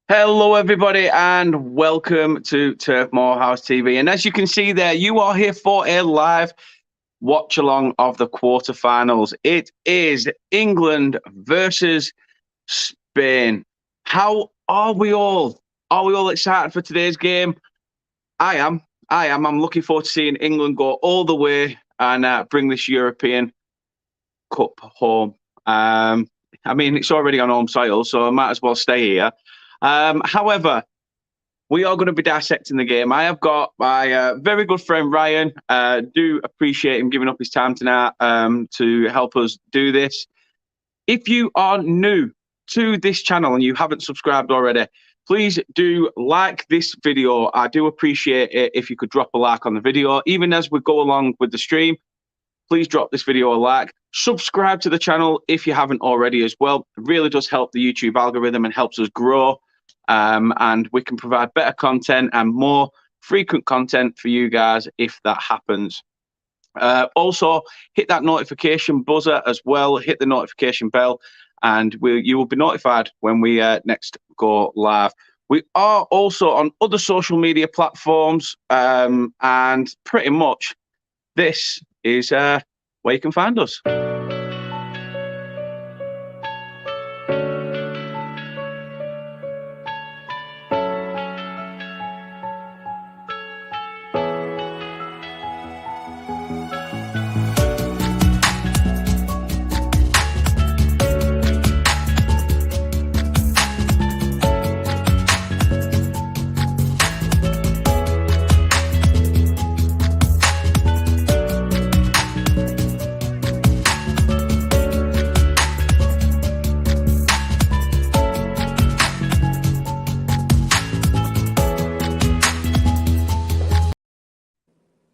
Hello, everybody, and welcome to TurfMoorHouse TV. And as you can see there, you are here for a live watch-along of the quarterfinals. It is England versus Spain. How are we all? Are we all excited for today's game? I am. I'm looking forward to seeing England go all the way and bring this European Cup home. It's already on home soil, so I might as well stay here. However, we are going to be dissecting the game. I have got my very good friend Ryan. Do appreciate him giving up his time tonight to help us do this. If you are new to this channel and you haven't subscribed already, please do like this video. I do appreciate it if you could drop a like on the video. Even as we go along with the stream, please drop this video a like. Subscribe to the channel if you haven't already as well. It really does help the YouTube algorithm and helps us grow. And we can provide better content and more frequent content for you guys if that happens. Also, hit that notification buzzer as well. Hit the notification bell, and you will be notified when we next go live. We are also on other social media platforms, and pretty much this is where you can find us.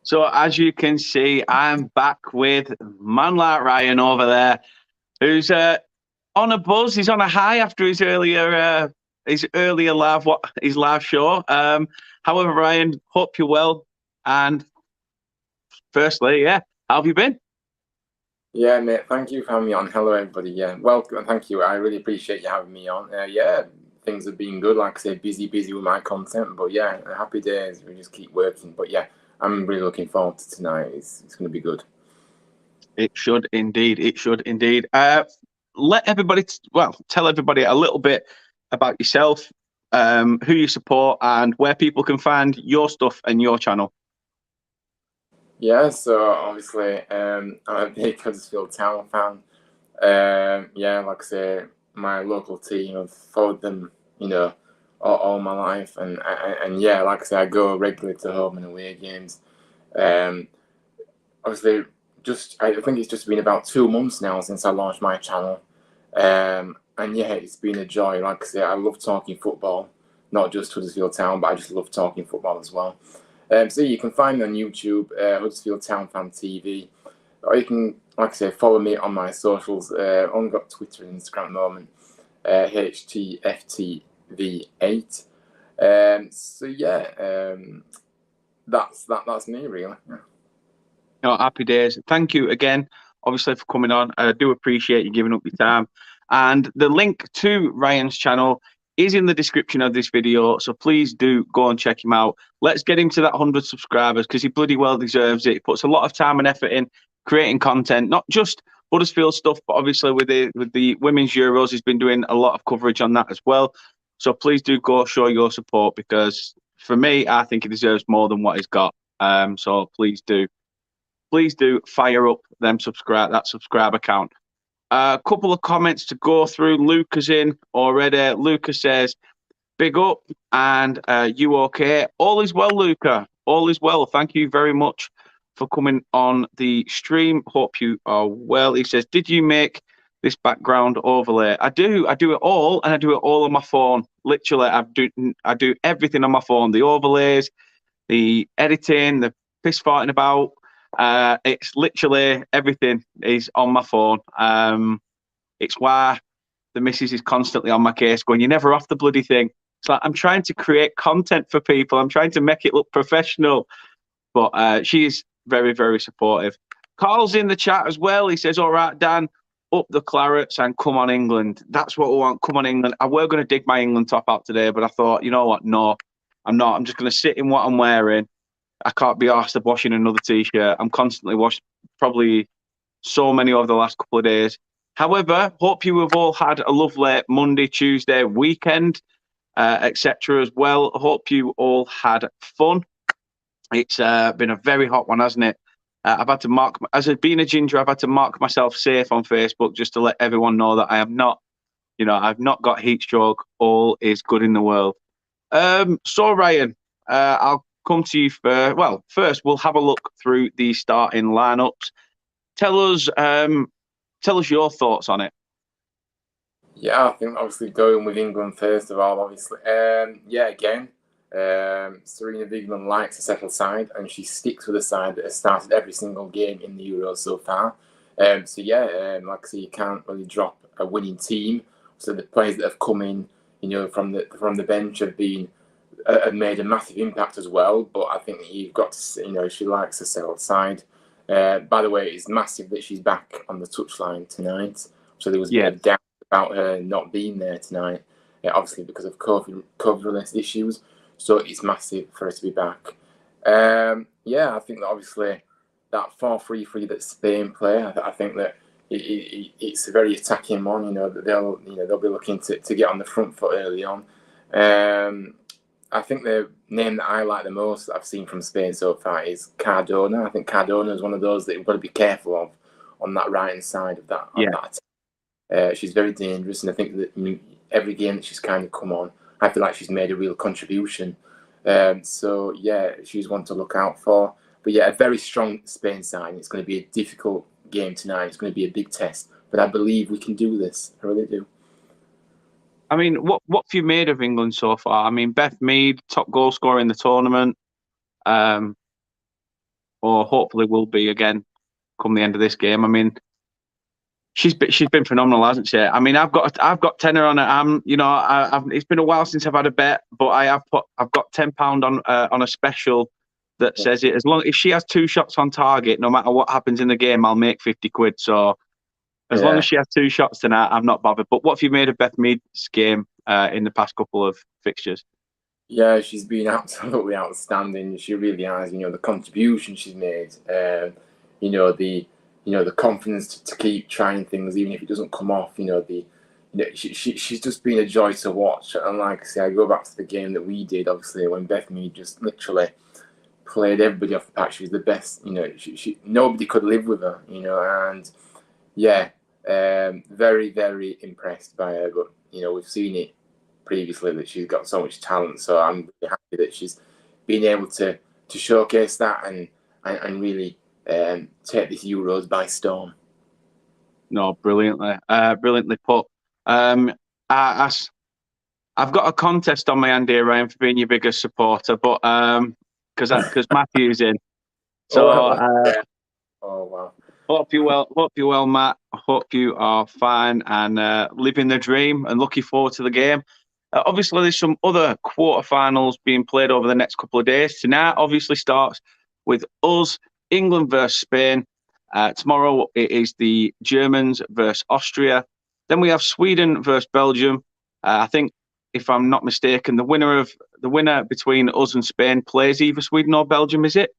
So as you can see, I'm back with man like Ryan over there, who's on a buzz. He's on a high after his earlier live show. However, Ryan, hope you're well. And firstly, how have you been? Yeah, mate. Thank you for having me on. Hello, everybody. Yeah, welcome. Thank you. I really appreciate you having me on. Things have been good. Like I say, busy with my content. But yeah, happy days. We just keep working. But yeah, I'm really looking forward to tonight. It's going to be good. It should indeed. It should indeed. Let everybody, tell everybody a little bit about yourself, who you support, and where people can find your stuff and your channel. Yeah, so obviously, I'm a big Huddersfield Town fan. Like I say, my local team, I've followed them, all my life, and yeah, like I say, I go regularly to home and away games. Obviously, I think it's just been about 2 months now since I launched my channel, and yeah, it's been a joy. Like I say, I love talking football, not just Huddersfield Town, but I just love talking football as well. So you can find me on YouTube, Huddersfield Town Fan TV, or you can, like I say, follow me on my socials. I've only got Twitter and Instagram at the moment, HTFTV8. That's me really. Yeah. Happy days. Thank you again, obviously, for coming on. I do appreciate you giving up your time. And the link to Ryan's channel is in the description of this video, so please do go and check him out. Let's get him to that 100 subscribers, because he bloody well deserves it. He puts a lot of time and effort in creating content, not just Huddersfield stuff, but obviously with the Women's Euros, he's been doing a lot of coverage on that as well. So please do go show your support, because for me, I think he deserves more than what he's got. So please do fire up that subscriber count. A couple of comments to go through. Luca's in already. Luca says, big up, and you okay? All is well, Luca. All is well. Thank you very much for coming on the stream. Hope you are well. He says, did you make this background overlay? I do it all, and I do it all on my phone. Literally, I do everything on my phone. The overlays, the editing, the piss farting about. It's literally everything is on my phone. It's why the missus is constantly on my case going, you're never off the bloody thing. It's like, I'm trying to create content for people. I'm trying to make it look professional. But she is very, very supportive. Carl's in the chat as well. He says, all right, Dan, up the clarets and come on England. That's what we want. Come on England. I were going to dig my England top out today, but I thought, you know what? No, I'm not. I'm just going to sit in what I'm wearing. I can't be asked of washing another t-shirt. I'm constantly washed, probably so many over the last couple of days. However, hope you have all had a lovely Monday, Tuesday weekend, etc. as well. Hope you all had fun. It's been a very hot one, hasn't it? I've had to mark, as being a ginger, I've had to mark myself safe on Facebook just to let everyone know that I am not, I've not got heat stroke. All is good in the world. So Ryan, I'll come to you first. Well, first we'll have a look through the starting lineups. Tell us your thoughts on it. Yeah, I think obviously going with England first of all, obviously. Again, Serena Wigman likes a settled side, and she sticks with a side that has started every single game in the Euros so far. Like I say, you can't really drop a winning team. So the players that have come in, from the bench have made a massive impact as well. But I think you've got to, she likes a settled side. By the way, it's massive that she's back on the touchline tonight. So there was a bit of doubt about her not being there tonight, obviously because of COVID-related issues. So it's massive for her to be back. I think that obviously that 4-3-3 that Spain play, I think that it's a very attacking one. That they'll be looking to get on the front foot early on. I think the name that I like the most that I've seen from Spain so far is Cardona. I think Cardona is one of those that you've got to be careful of on that right-hand side of that. Attack. She's very dangerous, and I think that every game that she's kind of come on, I feel like she's made a real contribution. She's one to look out for. But a very strong Spain side. It's going to be a difficult game tonight. It's going to be a big test. But I believe we can do this. I really do. I mean, what have you made of England so far? I mean, Beth Mead, top goal scorer in the tournament, or hopefully will be again come the end of this game. I mean, she's been phenomenal, hasn't she? I mean, I've got tenner on it. It's been a while since I've had a bet, but I've got £10 on a special that says it if she has 2 shots on target, no matter what happens in the game, I'll make 50 quid. So. As long as she has 2 shots tonight, I'm not bothered. But what have you made of Beth Mead's game in the past couple of fixtures? Yeah, she's been absolutely outstanding. She really has. The contribution she's made. The confidence to keep trying things, even if it doesn't come off. She's just been a joy to watch. And like I say, I go back to the game that we did. Obviously, when Beth Mead just literally played everybody off the patch. She was the best. Nobody could live with her. Very, very impressed by her. But we've seen it previously that she's got so much talent. So I'm really happy that she's been able to showcase that and really take this Euros by storm. No, brilliantly put. I've got a contest on my hand here, Ryan, for being your biggest supporter, but because Matthew's in. So oh wow. Hope you well, Matt. Hope you are fine and living the dream and looking forward to the game. Obviously, there's some other quarterfinals being played over the next couple of days. Tonight, obviously, starts with us, England versus Spain. Tomorrow, it is the Germans versus Austria. Then we have Sweden versus Belgium. I think, if I'm not mistaken, the winner between us and Spain plays either Sweden or Belgium. Is it?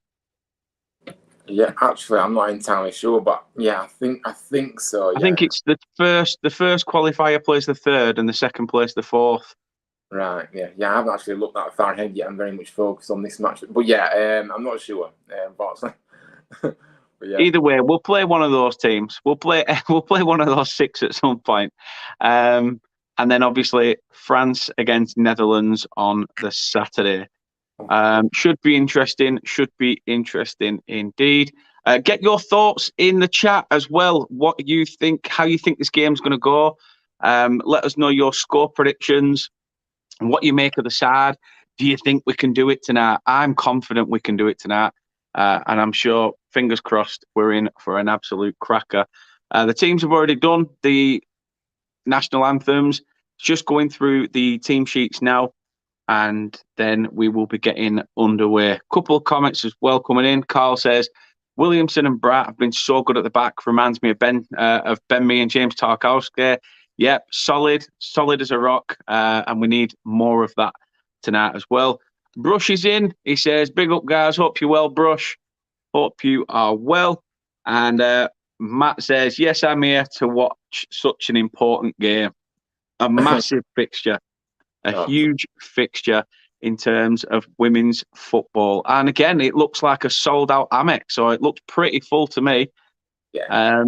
Yeah, actually, I'm not entirely sure, but I think so. Yeah. I think it's the first qualifier plays the third, and the second plays the fourth. Right. Yeah. I haven't actually looked that far ahead yet. I'm very much focused on this match, but I'm not sure. Unfortunately. Either way, we'll play one of those teams. We'll play one of those 6 at some point. And then obviously France against Netherlands on the Saturday. Should be interesting indeed. Get your thoughts in the chat as well. What you think, how you think this game's going to go. Let us know your score predictions and what you make of the side. Do you think we can do it tonight? I'm confident we can do it tonight. And I'm sure, fingers crossed, we're in for an absolute cracker. The teams have already done the national anthems. Just going through the team sheets now. And then we will be getting underway. Couple of comments as well coming in. Carl says, Williamson and Bratt have been so good at the back. Reminds me of Ben Mee and James Tarkowski. Yep, solid as a rock. And we need more of that tonight as well. Brush is in. He says, big up, guys. Hope you're well, Brush. Hope you are well. And Matt says, yes, I'm here to watch such an important game. A massive fixture. A huge fixture in terms of women's football. And again, it looks like a sold-out Amex, so it looks pretty full to me. Yeah.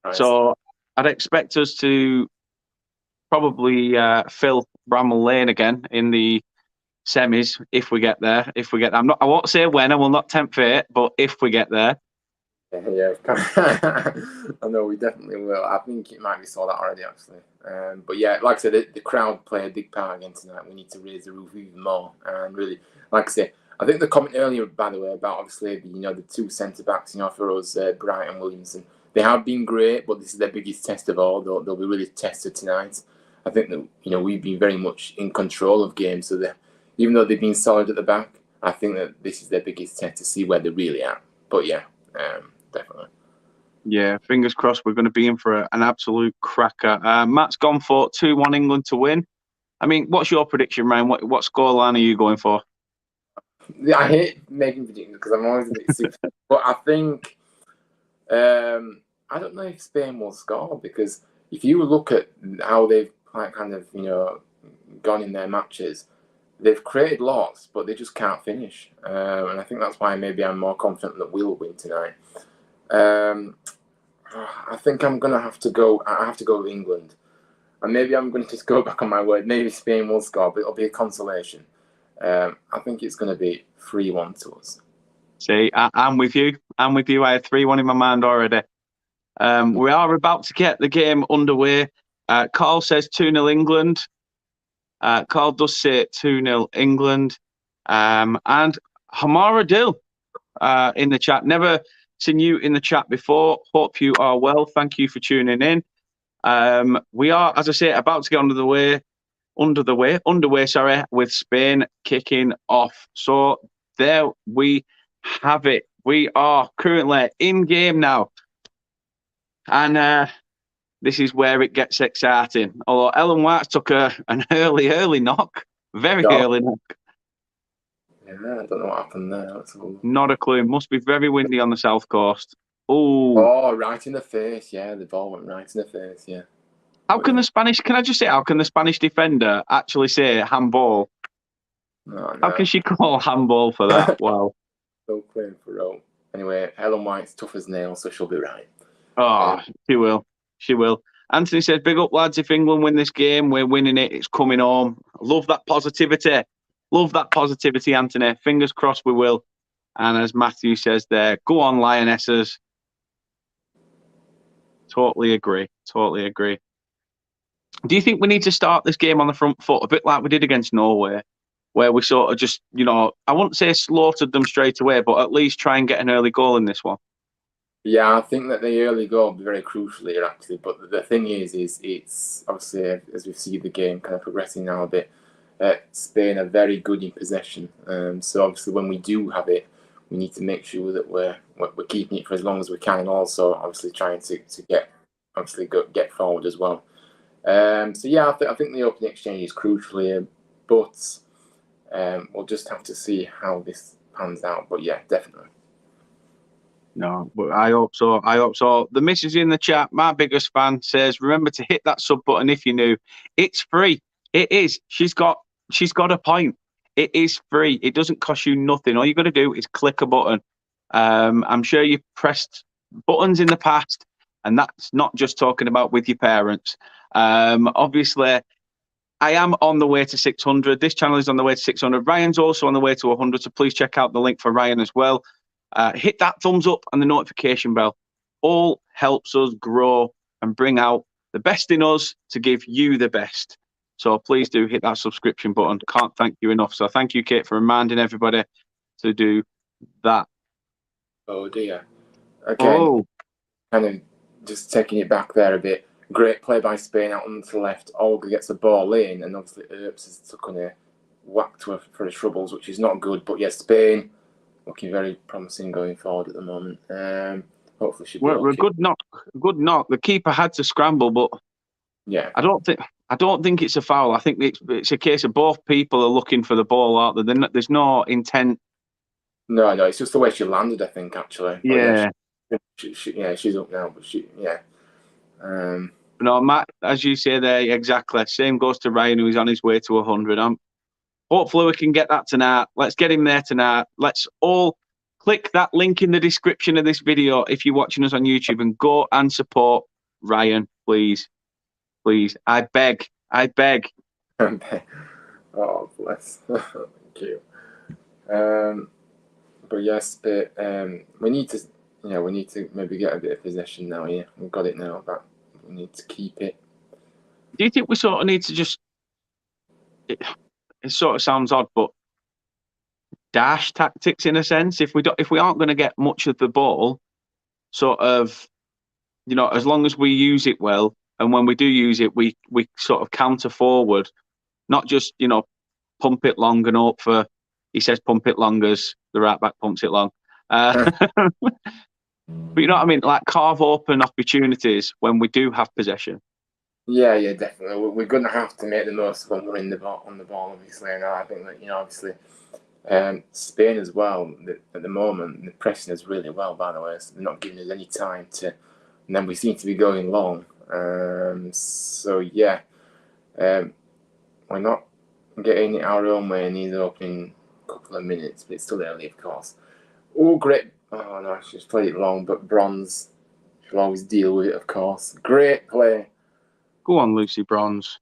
Nice. So I'd expect us to probably fill Bramall Lane again in the semis if we get there. I won't say when. I will not tempt fate, but if we get there. Yeah, I know we definitely will. I think it might be sold out already, actually. But yeah, like I said, the crowd play a big part again tonight. We need to raise the roof even more. And really, like I said, I think the comment earlier, by the way, about obviously the two centre backs, for us, Bright and Williamson, they have been great, but this is their biggest test of all. They'll be really tested tonight. I think that we've been very much in control of games, so that even though they've been solid at the back, I think that this is their biggest test to see where they're really at. But yeah. Definitely. Yeah, fingers crossed we're going to be in for an absolute cracker. Matt's gone for 2-1 England to win. I mean, what's your prediction, Ryan? What scoreline are you going for? I hate making predictions because I'm always a bit super. But I think, I don't know if Spain will score, because if you look at how they've kind of, gone in their matches, they've created lots, but they just can't finish. And I think that's why maybe I'm more confident that we'll win tonight. I think I'm gonna have to go. I have to go with England, and maybe I'm going to just go back on my word. Maybe Spain will score, but it'll be a consolation. I think it's going to be 3-1 to us. See, I'm with you. I had 3-1 in my mind already. We are about to get the game underway. Carl says 2-0 England. Carl does say 2-0 England. And Hamara Dill in the chat. Never seen you in the chat before. Hope you are well. Thank you for tuning in. We are, as I say, about to get underway, with Spain kicking off. So there we have it. We are currently in game now. And this is where it gets exciting. Although Ellen White took an early knock. Very early knock. Yeah, I don't know what happened there. Not a clue. Must be very windy on the south coast. Oh, right in the face. Yeah, the ball went right in the face. Yeah. How can the Spanish defender actually say handball? No. How can she call handball for that? Wow. So clean for row. Anyway, Ellen White's tough as nails, so she'll be right. Oh, she will. She will. Anthony says, big up, lads. If England win this game, we're winning it. It's coming home. Love that positivity. Anthony. Fingers crossed we will. And as Matthew says there, go on, Lionesses. Totally agree. Do you think we need to start this game on the front foot, a bit like we did against Norway, where we sort of just, I wouldn't say slaughtered them straight away, but at least try and get an early goal in this one? Yeah, I think that the early goal will be very crucial here, actually. But the thing is it's obviously, as we see the game kind of progressing now a bit, Spain are very good in possession. So obviously when we do have it, we need to make sure that we're keeping it for as long as we can, and also obviously trying to get forward as well. So yeah, I think the opening exchange is crucial here, but we'll just have to see how this pans out. But yeah, definitely. No, but I hope so. The missus in the chat, my biggest fan, says, remember to hit that sub button if you're new. It's free. It is. She's got a point. It is free. It doesn't cost you nothing. All you got to do is click a button. I'm sure you've pressed buttons in the past, and that's not just talking about with your parents. Obviously, I am on the way to 600. This channel is on the way to 600. Ryan's also on the way to 100, so please check out the link for Ryan as well. Hit that thumbs up and the notification bell. All helps us grow and bring out the best in us to give you the best. So please do hit that subscription button. Can't thank you enough. So thank you, Kate, for reminding everybody to do that. Oh, dear. Again, kind of just taking it back there a bit. Great play by Spain out on the left. Olga gets the ball in, and obviously Earps is stuck on a whack for his troubles, which is not good. But yes, Spain looking very promising going forward at the moment. Hopefully she'll be We're a okay. good knock. Good knock. The keeper had to scramble, but Yeah. I don't think it's a foul. I think it's a case of both people are looking for the ball, aren't they? There's no intent. No, it's just the way she landed, I think, actually. But Yeah. She's up now, but No, Matt, as you say there, exactly. Same goes to Ryan, who's on his way to 100. Hopefully we can get that tonight. Let's get him there tonight. Let's all click that link in the description of this video if you're watching us on YouTube and go and support Ryan, please. Please. I beg. Oh, bless. Thank you. But yes, we need to maybe get a bit of possession now. Yeah, we've got it now, but we need to keep it. Do you think we sort of need to just? It sort of sounds odd, but dash tactics in a sense. If we aren't going to get much of the ball, sort of, as long as we use it well, and when we do use it, we sort of counter forward, not just pump it long and hope for. He says pump it long as the right back pumps it long. But you know what I mean? Like carve open opportunities when we do have possession. Yeah, definitely. We're going to have to make the most of when we're on the ball, obviously. And I think that, obviously, Spain as well, at the moment, they're pressing us really well, by the way. So they're not giving us any time to. And then we seem to be going long. We're not getting it our own way in these opening couple of minutes, but it's still early, of course. Oh, great. Oh, no, she's played it long, but Bronze, she'll always deal with it, of course. Great play. Go on, Lucy Bronze.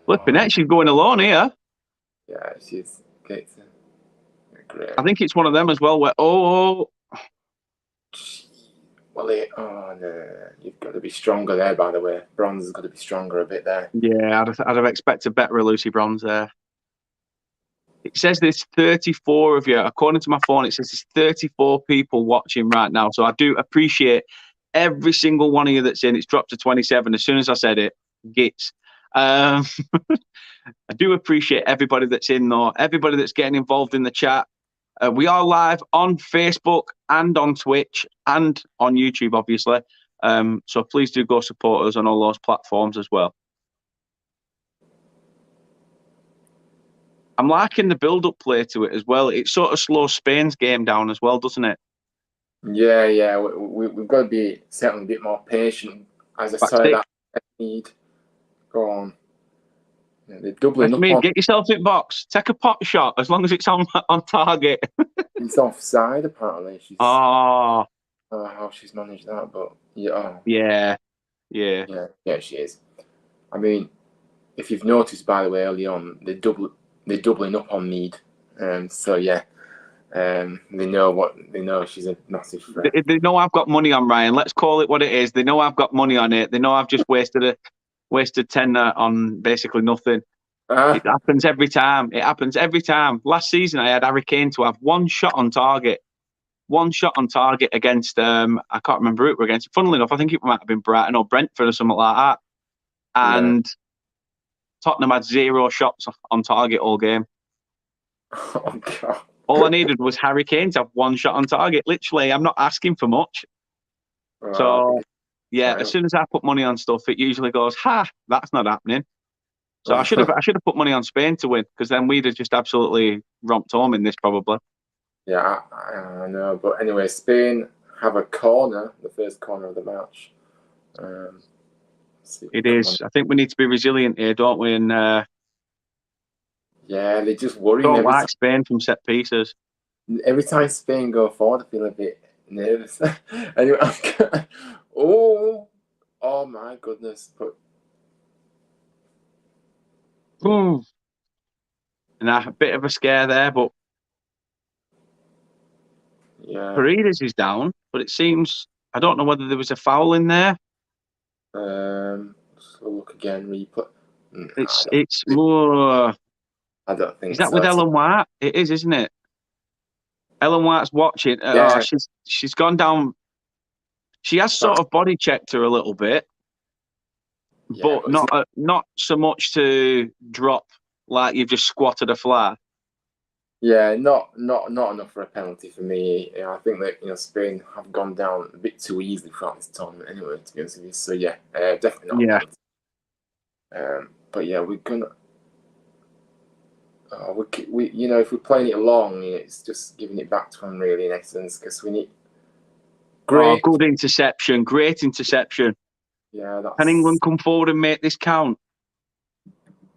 Flipping it, she's going alone here. Yeah, she's great. I think it's one of them as well where, well, no, you've got to be stronger there, by the way. Bronze has got to be stronger a bit there. Yeah, I'd have expected better of Lucy Bronze there. It says there's 34 of you. According to my phone, it says there's 34 people watching right now. So I do appreciate every single one of you that's in. It's dropped to 27 as soon as I said it. Gits. I do appreciate everybody that's in, though. Everybody that's getting involved in the chat. We are live on Facebook and on Twitch and on YouTube, obviously. So please do go support us on all those platforms as well. I'm liking the build-up play to it as well. It sort of slows Spain's game down as well, doesn't it? Yeah. We've got to be certainly a bit more patient. As I say, that need. Go on. Yeah, they're doubling up. Get yourself in box. Take a pot shot as long as it's on target. It's offside, apparently. How she's managed that, but yeah. Yeah, she is. I mean, if you've noticed, by the way, early on, they're doubling up on Mead. They know she's a massive threat. They know I've got money on Ryan. Let's call it what it is. They know I've got money on it. They know I've just wasted 10 on basically nothing. It happens every time. Last season, I had Harry Kane to have one shot on target against I can't remember who it were against. Funnily enough, I think it might have been Brighton or Brentford or something like that. And Tottenham had 0 shots on target all game. Oh God. All I needed was Harry Kane to have 1 shot on target. Literally, I'm not asking for much. So as soon as I put money on stuff, it usually goes, that's not happening. So I should have put money on Spain to win, because then we'd have just absolutely romped home in this probably. Yeah, I know. But anyway, Spain have a corner, the first corner of the match. It is. I think we need to be resilient here, don't we? And they just worry. Don't like Spain from set pieces. Every time Spain go forward, I feel a bit nervous. Anyway, oh my goodness! But and a bit of a scare there, but Paredes is down. But it seems, I don't know whether there was a foul in there. So look again, replay. It's more. I don't think. Is that with Ellen White? It is, isn't it? Ellen White's watching. She's gone down. She has sort of body checked her a little bit, but not so much to drop like you've just squatted a fly. Yeah, not enough for a penalty for me. Yeah, I think that Spain have gone down a bit too easily throughout this tournament. Anyway, to be honest with you, so yeah, definitely not a Yeah. penalty. But yeah, we're gonna. If we're playing it long, it's just giving it back to them really in essence because we need Oh, great. good interception. Great interception. Yeah, Can that's England come forward and make this count?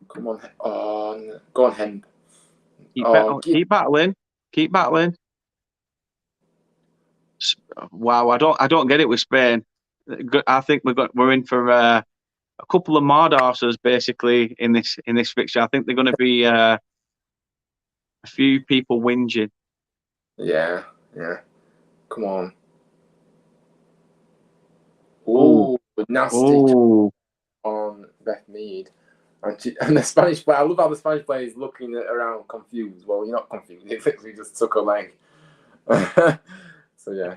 come on. Oh, go on, Hen. Keep, Oh, keep battling. Keep battling. Wow, I don't get it with Spain. I think we're in for a couple of Mardarsers basically in this fixture. I think they're going to be a few people whinging. yeah. Come on. Oh, Ooh, nasty oh. on Beth Mead. And the Spanish player, I love how the Spanish player is looking around confused. Well, you're not confused. He literally just took a leg. So, yeah.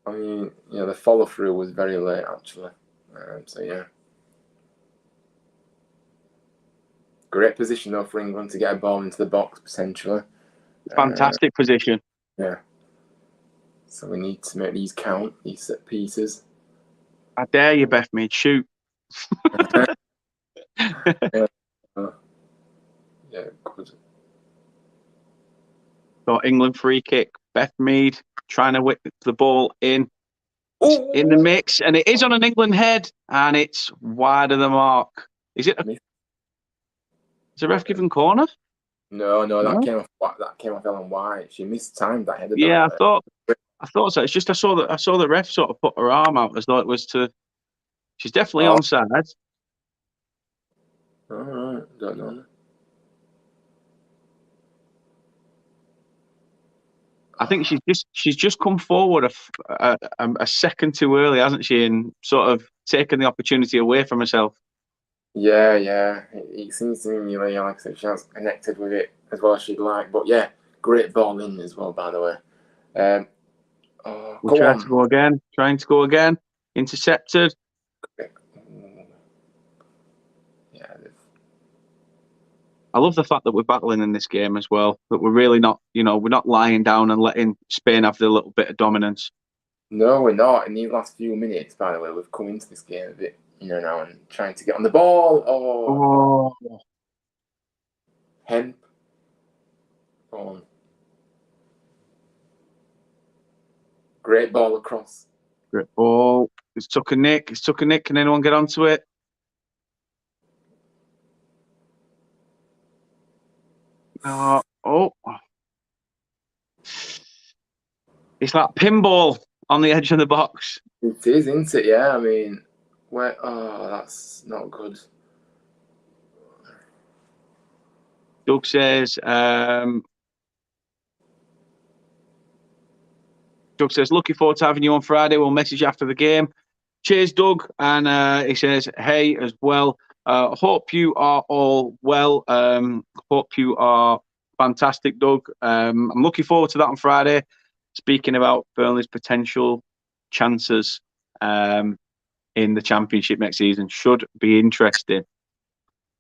I mean, the follow through was very late, actually. So, yeah. Great position, though, for England to get a ball into the box, potentially. Fantastic position. Yeah. So, we need to make these count, these set pieces. I dare you, Beth Mead. Shoot. Yeah, good. Got England free kick. Beth Mead trying to whip the ball in the Oh! mix, and it is on an England head, and it's wide of the mark. Is it? Is the ref giving corner? No, that No? came off Ellen White. She mistimed that header. Yeah, I thought so. It's just I saw the ref sort of put her arm out as though it was to. She's definitely onside. All right, don't know. I think she's just come forward a second too early, hasn't she? And sort of taken the opportunity away from herself. Yeah. It seems to me like I said, she has connected with it as well as she'd like. But yeah, great ball in as well, by the way. We'll try to go again. Trying to go again. Intercepted. Yeah. I love the fact that we're battling in this game as well. That we're really not, we're not lying down and letting Spain have the little bit of dominance. No, we're not. In the last few minutes, by the way, we've come into this game a bit, now and trying to get on the ball. Oh. Hemp. On. Great ball across. Great ball. It's took a nick. Can anyone get onto it? Oh. It's like pinball on the edge of the box. It is, isn't it? Yeah, I mean, that's not good. Doug says, looking forward to having you on Friday. We'll message you after the game. Cheers, Doug. And he says, hey, as well. Hope you are all well. Hope you are fantastic, Doug. I'm looking forward to that on Friday. Speaking about Burnley's potential chances in the Championship next season, should be interesting.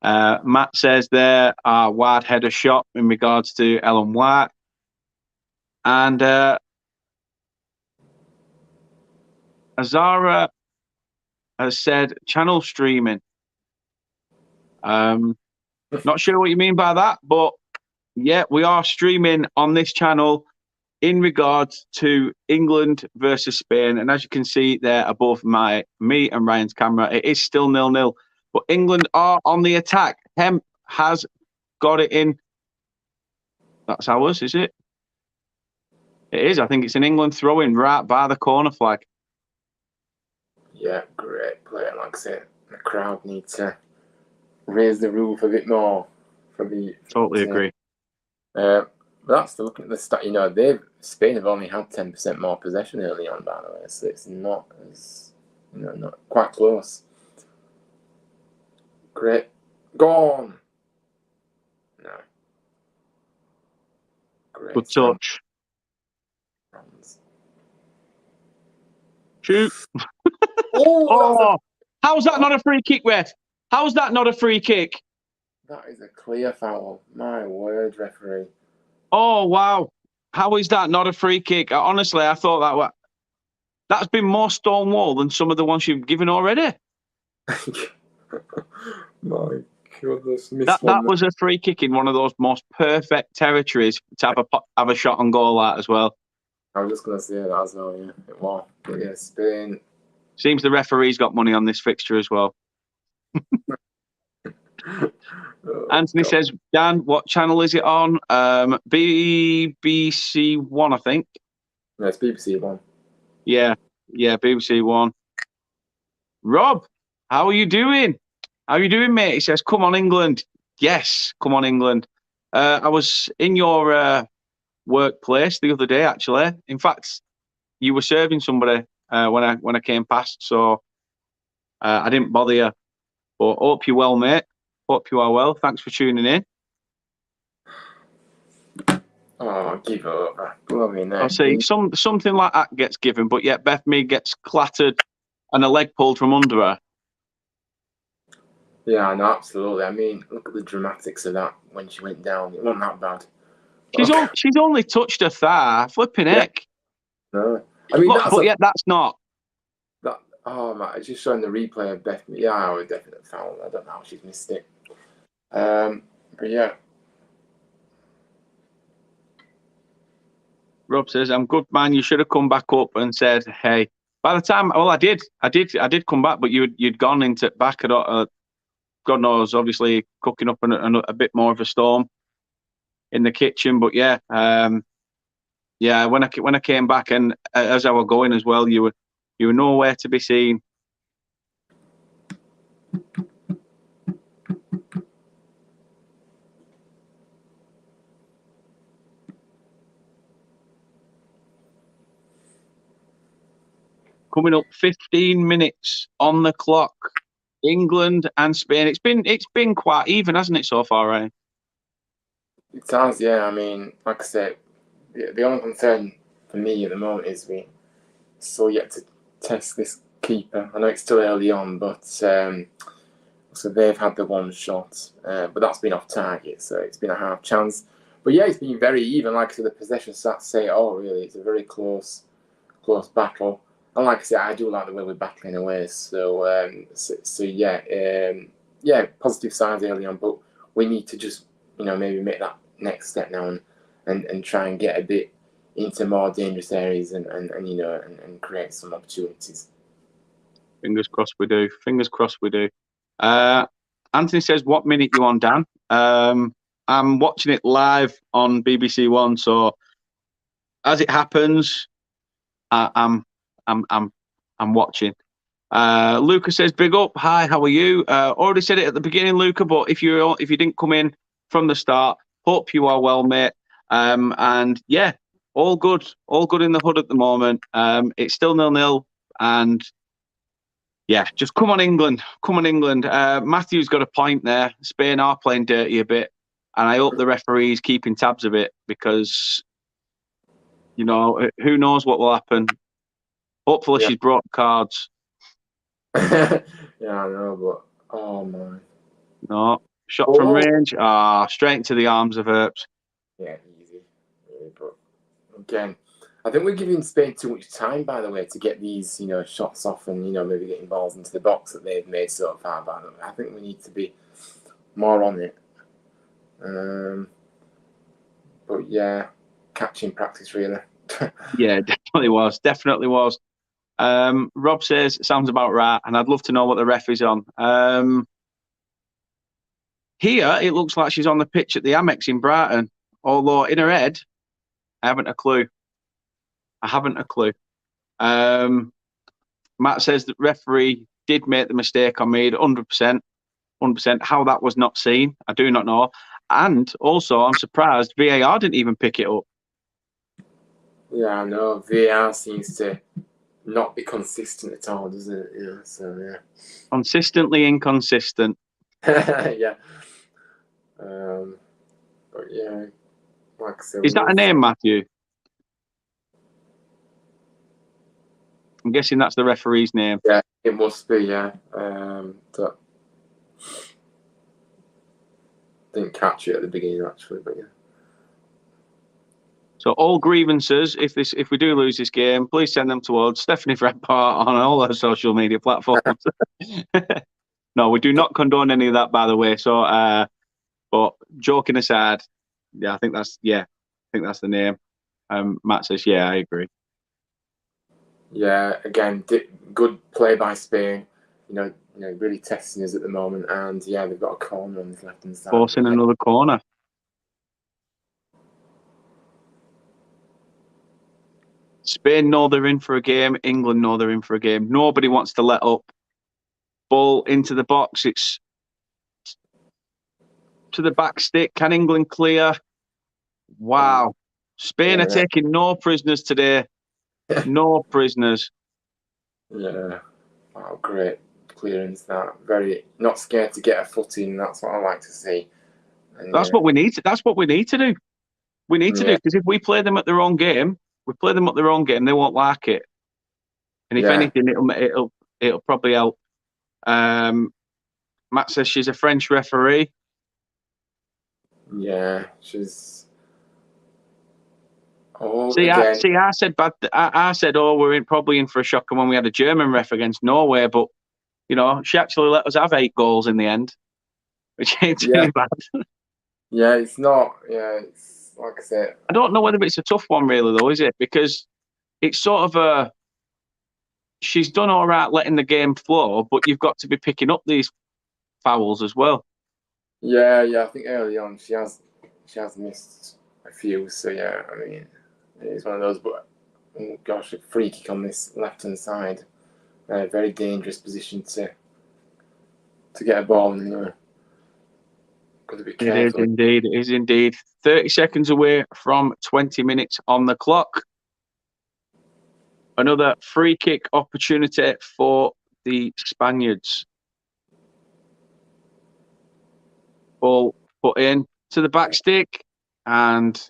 Matt says there are wide header shot in regards to Ellen White. And Azara has said channel streaming. Not sure what you mean by that, but yeah, we are streaming on this channel in regards to England versus Spain. And as you can see there above me and Ryan's camera, it is still 0-0. But England are on the attack. Hemp has got it in. That's ours, is it? It is. I think it's an England throw-in right by the corner flag. Yeah, great play. Like I said, the crowd need to raise the roof a bit more for the. Totally agree. That's the look at the stat. Spain have only had 10% more possession early on, by the way, so it's not as not quite close. Great, gone. No. Great. Good touch. Shoot. Oh, how's that not a free kick, ref? How's that not a free kick? That is a clear foul. My word, referee. Oh, wow. How is that not a free kick? Honestly, I thought that's been more stonewall than some of the ones you've given already. My goodness. That was a free kick in one of those most perfect territories to have a shot on goal at as well. I was just going to say that as well, yeah. It was. But yeah, Spain. Seems the referee's got money on this fixture as well. Anthony says, Dan, what channel is it on? BBC One, I think. No, it's BBC One. Yeah, BBC One. Rob, how are you doing? How are you doing, mate? He says, come on, England. Yes, come on, England. I was in your workplace the other day, actually. In fact, you were serving somebody when I came past, so I didn't bother you. But hope you're well, mate. Hope you are well. Thanks for tuning in. Oh, give up. I'll see. Something like that gets given, but yet Beth Mead gets clattered and a leg pulled from under her. Yeah, no, absolutely. I mean, look at the dramatics of that when she went down. It wasn't that bad. She's only touched her thigh. Flipping heck. No. I mean, look, that's not. That, oh, man, it's just showing the replay of Beth. Yeah, I would definitely foul. I don't know how she's missed it. But yeah. Rob says, I'm good, man. You should have come back up and said, hey. By the time, well, I did come back, but you'd gone into back at God knows, obviously cooking up a bit more of a storm in the kitchen. But yeah, when I came back and as I was going as well, you were nowhere to be seen. Coming up 15 minutes on the clock. England and Spain. It's been quite even, hasn't it, so far, Ryan? It has, yeah. I mean, like I said, the only concern for me at the moment is we still yet to test this keeper. I know it's still early on, but so they've had the one shot, but that's been off target, so it's been a half chance. But yeah, it's been very even. Like I said, the possession stats say, oh, really, it's a very close battle. And like I said, I do like the way we're battling away. So yeah, positive signs early on, but we need to just maybe make that next step now and try and get a bit into more dangerous areas and create some opportunities. Fingers crossed we do. Fingers crossed we do. Anthony says, what minute you on, Dan? I'm watching it live on BBC One, so as it happens, I'm watching. Luca says, big up. Hi, how are you? Already said it at the beginning, Luca, but if you didn't come in from the start, hope you are well, mate. And yeah, all good in the hood at the moment. It's still 0-0, and yeah, just come on, England. Matthew's got a point there. Spain are playing dirty a bit, and I hope the referee's keeping tabs of it because, who knows what will happen. Hopefully she's brought cards. Yeah, I know, but oh man. No. Shot from range. Straight into the arms of Earps. Yeah, easy. Really, but again, I think we're giving Spain too much time, by the way, to get these, shots off and, maybe getting balls into the box that they've made so far. But I think we need to be more on it. But yeah, catching practice, really. Yeah, definitely was. Rob says, sounds about right, and I'd love to know what the ref is on. Here, it looks like she's on the pitch at the Amex in Brighton, although in her head, I haven't a clue. Matt says the referee did make the mistake on me, 100%. How that was not seen, I do not know. And also, I'm surprised VAR didn't even pick it up. Yeah, I know. VAR seems to not be consistent at all, doesn't it? Yeah, so yeah. Consistently inconsistent. Yeah. But yeah, like I said, is that a name, Matthew? I'm guessing that's the referee's name. Yeah, it must be. Yeah. Didn't catch it at the beginning actually, but yeah. So all grievances, if we do lose this game, please send them towards Stephanie Fredpart on all our social media platforms. No, we do not condone any of that, by the way. So, but joking aside, yeah, I think that's the name. Matt says, yeah, I agree. Yeah, again, good play by Spain. You know, really testing us at the moment, and yeah, they've got a corner on his left hand side. Forcing another corner. Spain know they're in for a game. England know they're in for a game. Nobody wants to let up. Ball into the box. It's to the back stick. Can England clear? Wow. Spain are taking no prisoners today. No prisoners. Yeah. Wow, great clearance. That very not scared to get a foot in. That's what I like to see. And, that's what we need. That's what we need to do. We need to do, because if we play them at their own game, they won't like it. And if anything, it'll probably help. Matt says she's a French referee. Yeah, she's. Oh, I said, oh, we're probably in for a shocker when we had a German ref against Norway, but she actually let us have 8 goals in the end, which ain't too bad. Yeah, it's not. Yeah, it's like I said. I don't know whether it's a tough one, really, though, is it? Because it's sort of she's done all right letting the game flow, but you've got to be picking up these fouls as well. Yeah, I think early on she has missed a few. So yeah, I mean, it's one of those. But oh gosh, a free kick on this left hand side, very dangerous position to get a ball in. Got to be careful. It is indeed. 30 seconds away from 20 minutes on the clock. Another free kick opportunity for the Spaniards. Ball put in to the back stick, and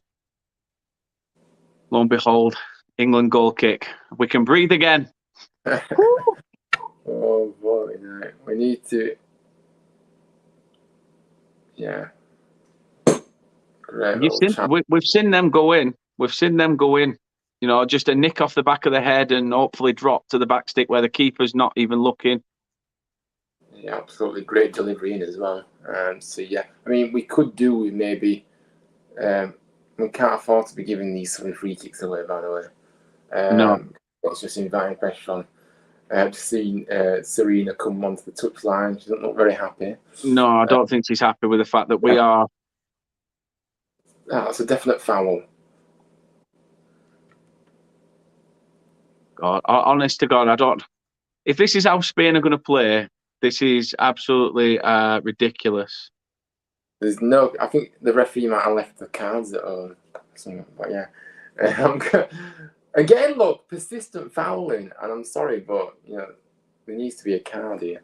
lo and behold, England goal kick. We can breathe again. Oh boy, no. We need to. Yeah. Great. We've seen them go in. Just a nick off the back of the head and hopefully drop to the back stick where the keeper's not even looking. Yeah, absolutely great delivery in as well. So yeah, I mean, we could do with maybe. We can't afford to be giving these sort of free kicks away, by the way. No, it's just inviting pressure on. I've seen Serena come onto the touchline. She doesn't look very happy. No, I don't think she's happy with the fact that we are. That's a definite foul. God, honest to God, I don't. If this is how Spain are going to play, this is absolutely ridiculous. There's no. I think the referee might have left the cards at home. But yeah, again, look, persistent fouling, and I'm sorry, but there needs to be a card here.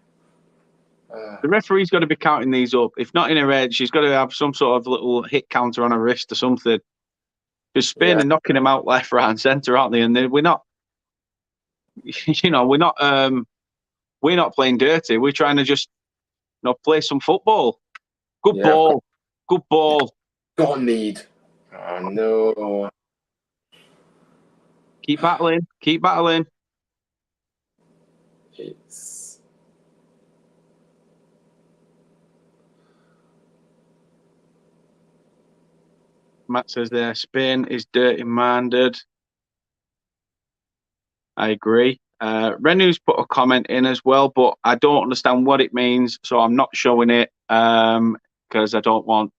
The referee's got to be counting these up. If not in her head, she's got to have some sort of little hit counter on her wrist or something. Because Spain are knocking them out left, right, and centre, aren't they? And we're not. We're not playing dirty. We're trying to just, play some football. Good ball. Good ball. Got need. Oh no. Keep battling. Keep battling. Matt says there, Spain is dirty-minded. I agree. Renu's put a comment in as well, but I don't understand what it means, so I'm not showing it because I don't want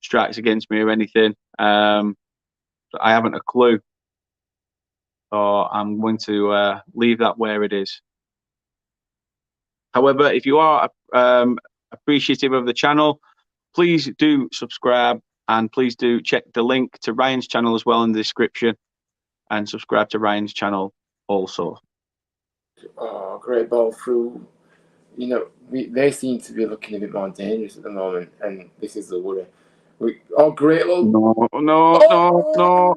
strikes against me or anything. I haven't a clue. So I'm going to leave that where it is. However, if you are appreciative of the channel, please do subscribe, and please do check the link to Ryan's channel as well in the description, and subscribe to Ryan's channel also. Oh, great ball through. They seem to be looking a bit more dangerous at the moment, and this is the worry. Great little. No.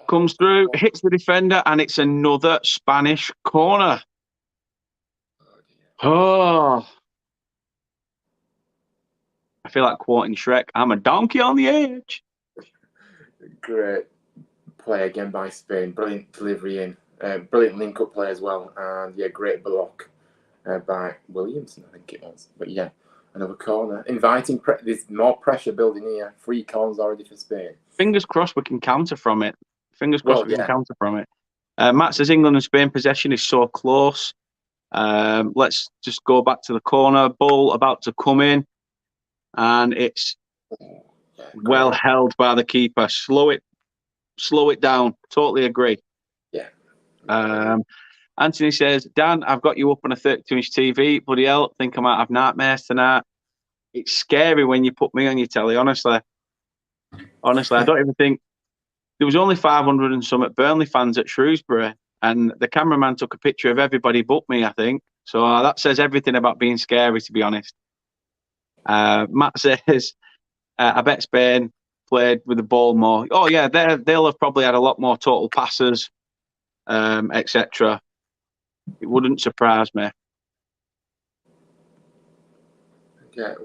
Comes through, hits the defender, and it's another Spanish corner. Oh. I feel like quoting Shrek. I'm a donkey on the edge. Great play again by Spain. Brilliant delivery in. Brilliant link-up play as well. And, yeah, great block by Williamson, I think it was. But, yeah, another corner. Inviting, there's more pressure building here. 3 corners already for Spain. Fingers crossed we can counter from it. Yeah. Matt says England and Spain possession is so close. Let's just go back to the corner. Ball about to come in. And it's well held by the keeper. Slow it down. Totally agree. Yeah. Anthony says, Dan, I've got you up on a 32-inch TV. Bloody hell, think I might have nightmares tonight. It's scary when you put me on your telly, honestly. Honestly, I don't even think... There was only 500 and some at Burnley fans at Shrewsbury, and the cameraman took a picture of everybody but me, I think. So that says everything about being scary, to be honest. Matt says, I bet Spain played with the ball more. Oh, yeah, they'll have probably had a lot more total passes, etc. It wouldn't surprise me. Yeah,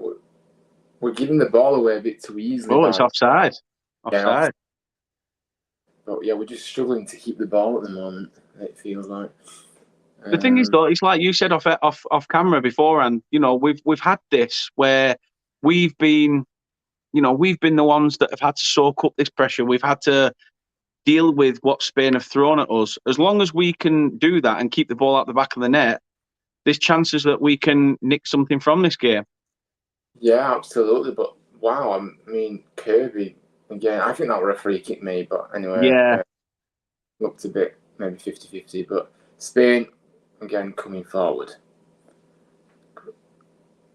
we're giving the ball away a bit too easily. Oh, it's offside. Yeah, but yeah, we're just struggling to keep the ball at the moment, it feels like. The thing is, though, it's like you said off camera before, and we've had this where we've been the ones that have had to soak up this pressure. We've had to deal with what Spain have thrown at us. As long as we can do that and keep the ball out the back of the net, there's chances that we can nick something from this game. Yeah, absolutely. But wow, I mean, Kirby, again, I think that were a free kick made, but anyway. Yeah. Looked a bit maybe 50-50, but Spain, again, coming forward.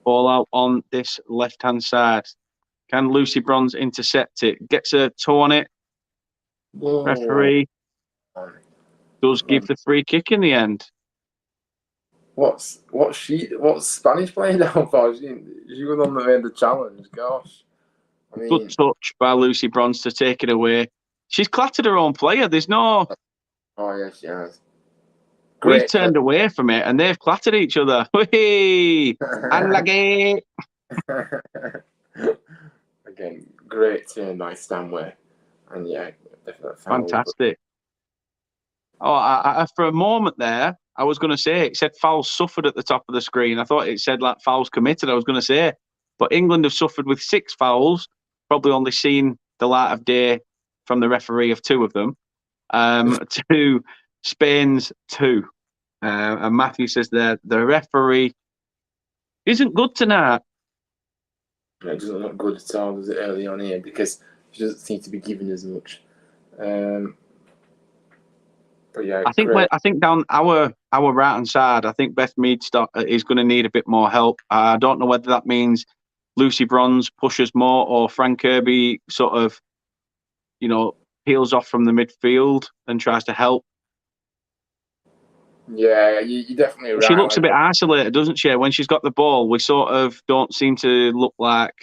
Ball out on this left-hand side. Can Lucy Bronze intercept it? Gets a toe on it. Whoa. Referee does give the free kick in the end. What's Spanish playing down for? She was on the challenge. Gosh. I mean, good touch by Lucy Bronze to take it away. She's clattered her own player. There's no... Oh, yes, she has. We've turned away from it and they've clattered each other. Whee! Unlucky! Again, great turn by Stanway. And yeah, definitely fantastic. Oh, for a moment there, I was going to say it said fouls suffered at the top of the screen. I thought it said like fouls committed. I was going to say, but England have suffered with 6 fouls. Probably only seen the light of day from the referee of 2 of them. To Spain's 2. And Matthew says there the referee isn't good tonight. No, it doesn't look good at all, does it, early on here, because she doesn't seem to be giving as much. But yeah, I think down our right hand side, I think Beth Mead is going to need a bit more help. I don't know whether that means Lucy Bronze pushes more or Frank Kirby sort of, peels off from the midfield and tries to help. Yeah, you're definitely right. She looks a bit isolated, doesn't she? When she's got the ball, we sort of don't seem to look like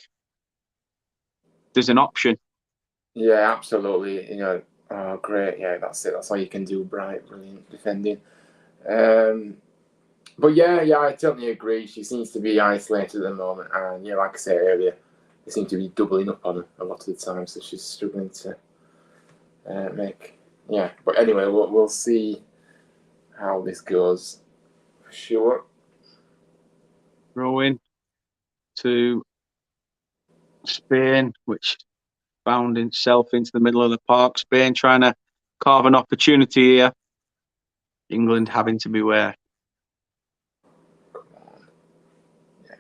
there's an option. Yeah, absolutely. Oh, great. Yeah, that's it. That's all you can do. Brilliant defending. But yeah, I totally agree. She seems to be isolated at the moment. And yeah, like I said earlier, they seem to be doubling up on her a lot of the time. So she's struggling to make... Yeah, but anyway, we'll see how this goes for sure. Throw-in to Spain, which found itself into the middle of the park. Spain trying to carve an opportunity here. England having to beware. Come on. Yeah.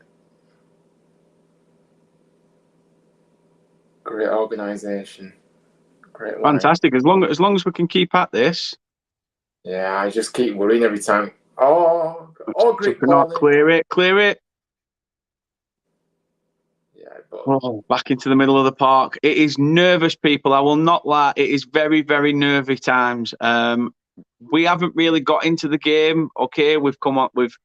Great organisation. Great line. Fantastic. As long as we can keep at this. Yeah, I just keep worrying every time. Oh, great ball. Clear it. Yeah, but... Oh, back into the middle of the park. It is nervous, people. I will not lie. It is very, very nervy times. We haven't really got into the game. Okay, we've come up with...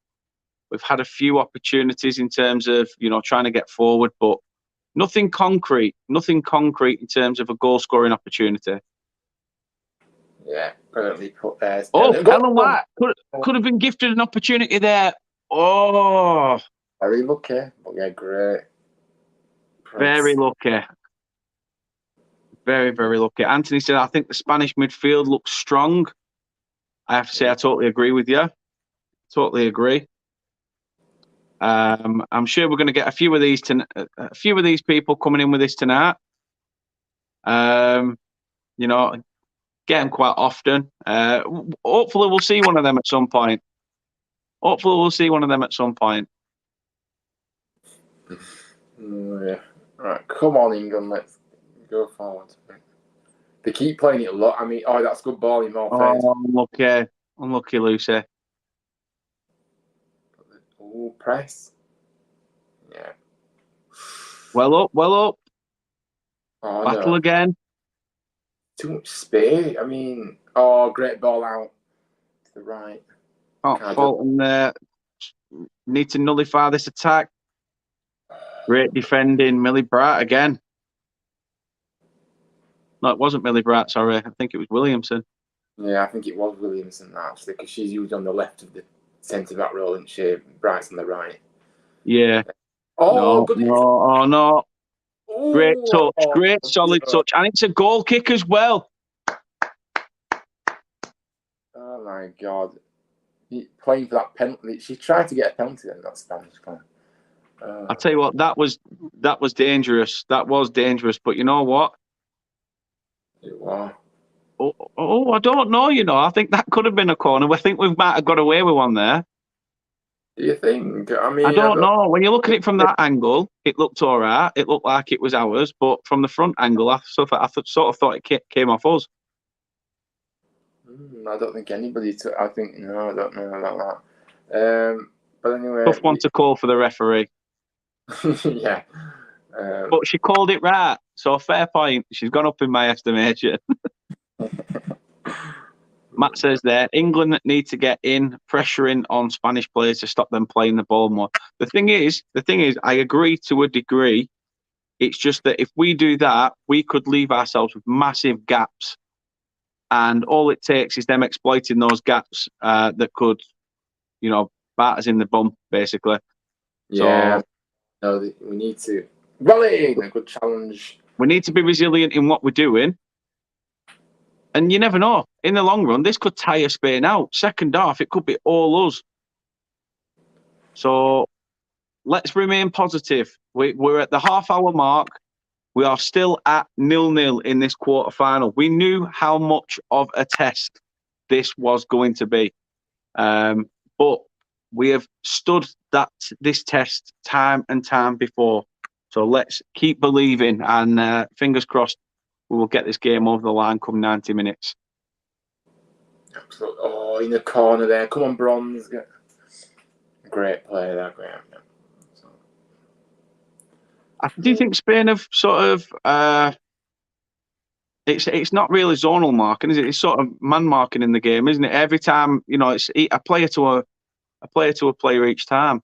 We've had a few opportunities in terms of, trying to get forward, but nothing concrete in terms of a goal-scoring opportunity. Yeah, brilliantly put there. Oh, Ellen White could have been gifted an opportunity there. Oh. Very lucky, but yeah, great. Very lucky. Very, very lucky. Anthony said, I think the Spanish midfield looks strong. I have to say, I totally agree with you. Totally agree. I'm sure we're going to get a few of these people coming in with this tonight. You know, get them quite often. Hopefully, we'll see one of them at some point. Oh, yeah. Right, come on, England. Let's go forward. They keep playing it a lot. I mean, that's good ball in more fair. Unlucky, Lucy. Oh, press. Yeah. Well up. Oh, Battle again. Too much space. I mean, great ball out to the right. Can't fault them there. Need to nullify this attack. Great defending, Millie Bratt again. No, it wasn't Millie Bratt, sorry. I think it was Williamson. Yeah, I think it was Williamson, actually, because she's used on the left of the centre-back role, and Bright's on the right. Yeah. Oh, no. Ooh, great touch, great solid touch. And it's a goal kick as well. Oh, my God. Playing for that penalty. She tried to get a penalty then, that Spanish player. I'll tell you what, that was dangerous. That was dangerous. But you know what? It was. I don't know, I think that could have been a corner. I think we might have got away with one there. Do you think? I mean, I don't know. When you look at it from that angle, it looked all right. It looked like it was ours. But from the front angle, I sort of thought it came off us. I don't think anybody took. I think, no, I don't know about that. But anyway. Tough one to call for the referee. Yeah. But she called it right. So fair point. She's gone up in my estimation. Matt says there, England need to get in, pressuring on Spanish players to stop them playing the ball more. The thing is, I agree to a degree. It's just that if we do that, we could leave ourselves with massive gaps. And all it takes is them exploiting those gaps that could, bat us in the bum, basically. Yeah. So, we need to volley a good challenge. We need to be resilient in what we're doing. And you never know. In the long run, this could tire Spain out. Second half, it could be all us. So let's remain positive. We're at the half-hour mark. We are still at 0-0 in this quarter-final. We knew how much of a test this was going to be. But we have stood this test time and time before. So let's keep believing, and fingers crossed we will get this game over the line come 90 minutes. Absolutely. Oh, in the corner there. Come on, Bronze. Great play there, Graham. Do you think Spain have sort of... It's not really zonal marking, is it? It's sort of man marking in the game, isn't it? Every time, it's a player to a player each time.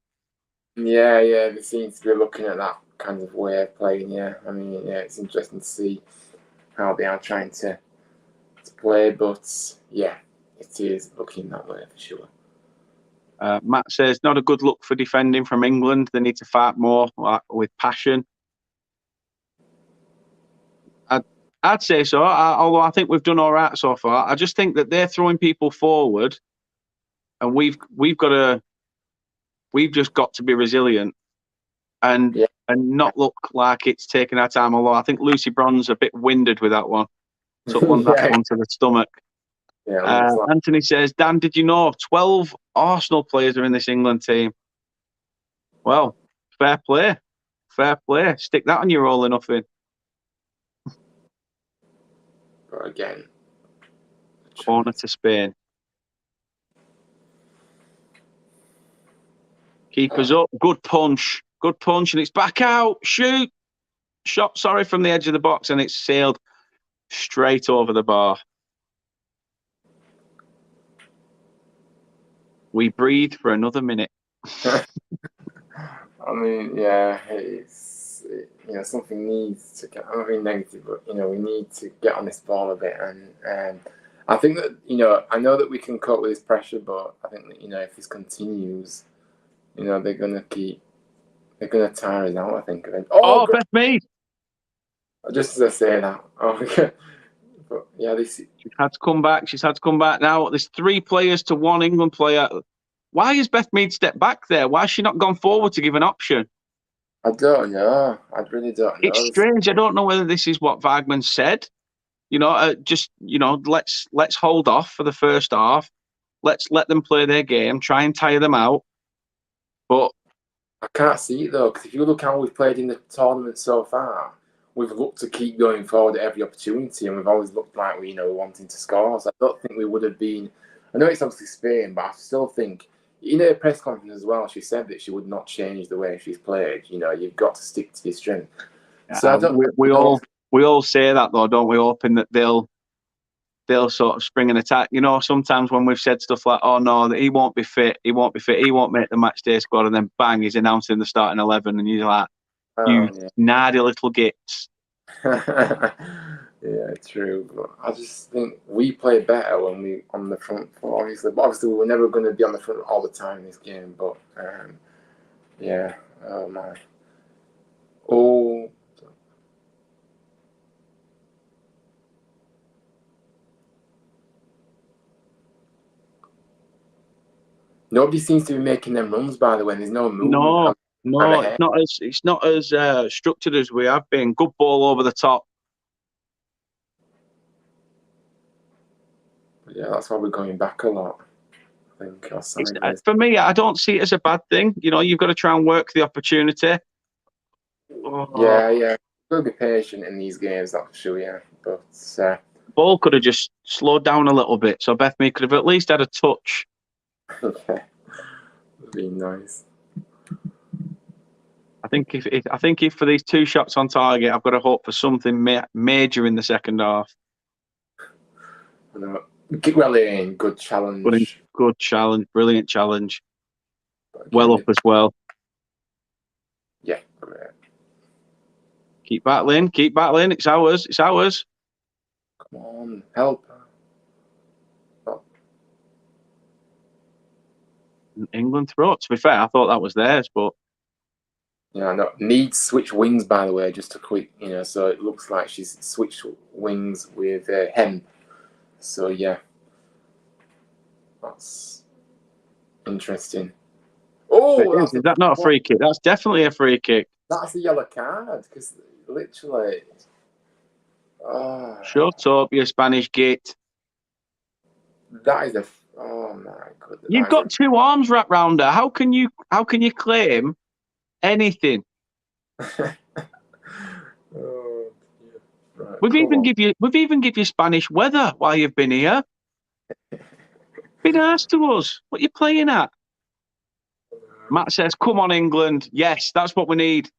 Yeah, they seem to be looking at that kind of way of playing, yeah. I mean, yeah, it's interesting to see how they are trying to play, but yeah, it is looking that way for sure. Matt says, not a good look for defending from England. They need to fight more with passion. I'd say so, although I think we've done all right so far. I just think that they're throwing people forward, and we've just got to be resilient and not look like it's taking our time. Although I think Lucy Bronze a bit winded with that one. Took one back onto the stomach. Yeah, Anthony says, Dan, did you know 12 Arsenal players are in this England team? Well, fair play. Fair play. Stick that on your roll or nothing. But again, corner to Spain. Keepers up. Good punch. Good punch. And it's back out. Shoot. Shot, from the edge of the box, and it's sailed straight over the bar. We breathe for another minute. I mean, yeah, it's something needs to get. I'm not being negative, but we need to get on this ball a bit, and I think that I know that we can cope with this pressure, but I think that if this continues, they're gonna keep They're gonna tire us out, I think. Oh, Beth Mead. Just as I say that. Oh, okay. But yeah, this. She's had to come back. She's had to come back now. There's 3 players to 1 England player. Why has Beth Mead stepped back there? Why has she not gone forward to give an option? I don't know. I really don't know. It's strange. I don't know whether this is what Wagman said. Let's hold off for the first half. Let's let them play their game. Try and tire them out. But I can't see it though, because if you look how we've played in the tournament so far, we've looked to keep going forward at every opportunity, and we've always looked like we, wanting to score. So I don't think we would have been. I know it's obviously Spain, but I still think in her press conference as well, she said that she would not change the way she's played. You've got to stick to your strength. So I don't. We all say that though, don't we? Hoping that they'll sort of spring an attack. Sometimes when we've said stuff like, "Oh no, he won't be fit. He won't make the match day squad," and then bang, he's announcing the starting 11, and you're like, "You nardy little gits." Yeah, true. But I just think we play better when we on the front foot, obviously. But obviously, we're never going to be on the front all the time in this game. But yeah, oh my, oh. Nobody seems to be making them runs, by the way. There's no movement. No, it's not as structured as we have been. Good ball over the top. Yeah, that's why we're going back a lot. I think for me, I don't see it as a bad thing. You've got to try and work the opportunity. Yeah. We'll be patient in these games, that's for sure. Yeah, but the ball could have just slowed down a little bit, so Beth Mead could have at least had a touch. Okay, would be nice. I think if for these 2 shots on target, I've got to hope for something major in the second half. Kick well in, good challenge. Good challenge, brilliant challenge. Well up as well. Yeah, great. Keep battling. It's ours. Come on, help. Oh. England throw. To be fair, I thought that was theirs, but yeah, no. Needs switch wings, by the way, just a quick, so it looks like she's switched wings with Hemp. So yeah, that's interesting. Oh, is that not a free kick? That's definitely a free kick. That's a yellow card, because literally. Shut up, you Spanish git. That is oh my goodness. You've got 2 arms wrapped round her. How can you claim anything? Oh, yeah. Right, we've even give you Spanish weather while you've been here. Be nice to us. What are you playing at? Matt says, "Come on, England. Yes, that's what we need.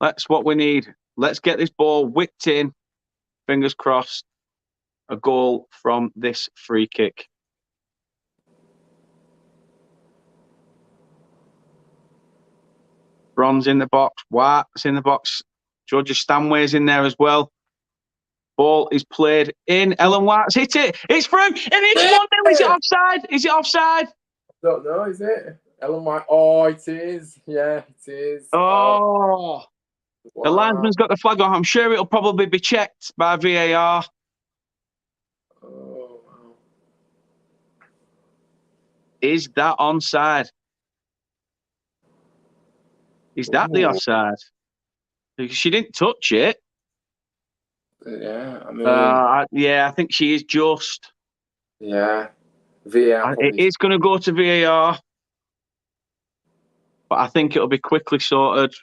That's what we need. Let's get this ball whipped in. Fingers crossed. A goal from this free kick." Bronze in the box. Watt's in the box. Georgia Stanway's in there as well. Ball is played in. Ellen Watt's hit it. It's through. And it's 1-0. Is it offside? Is it offside? I don't know. Is it? Ellen White. Oh, it is. Yeah, it is. Oh. Wow. The linesman's got the flag on. I'm sure it'll probably be checked by VAR. Oh, wow. Is that onside? Is that the offside? Because she didn't touch it. Yeah, I mean. I think she is just. Yeah. VAR. It is going to go to VAR. But I think it'll be quickly sorted.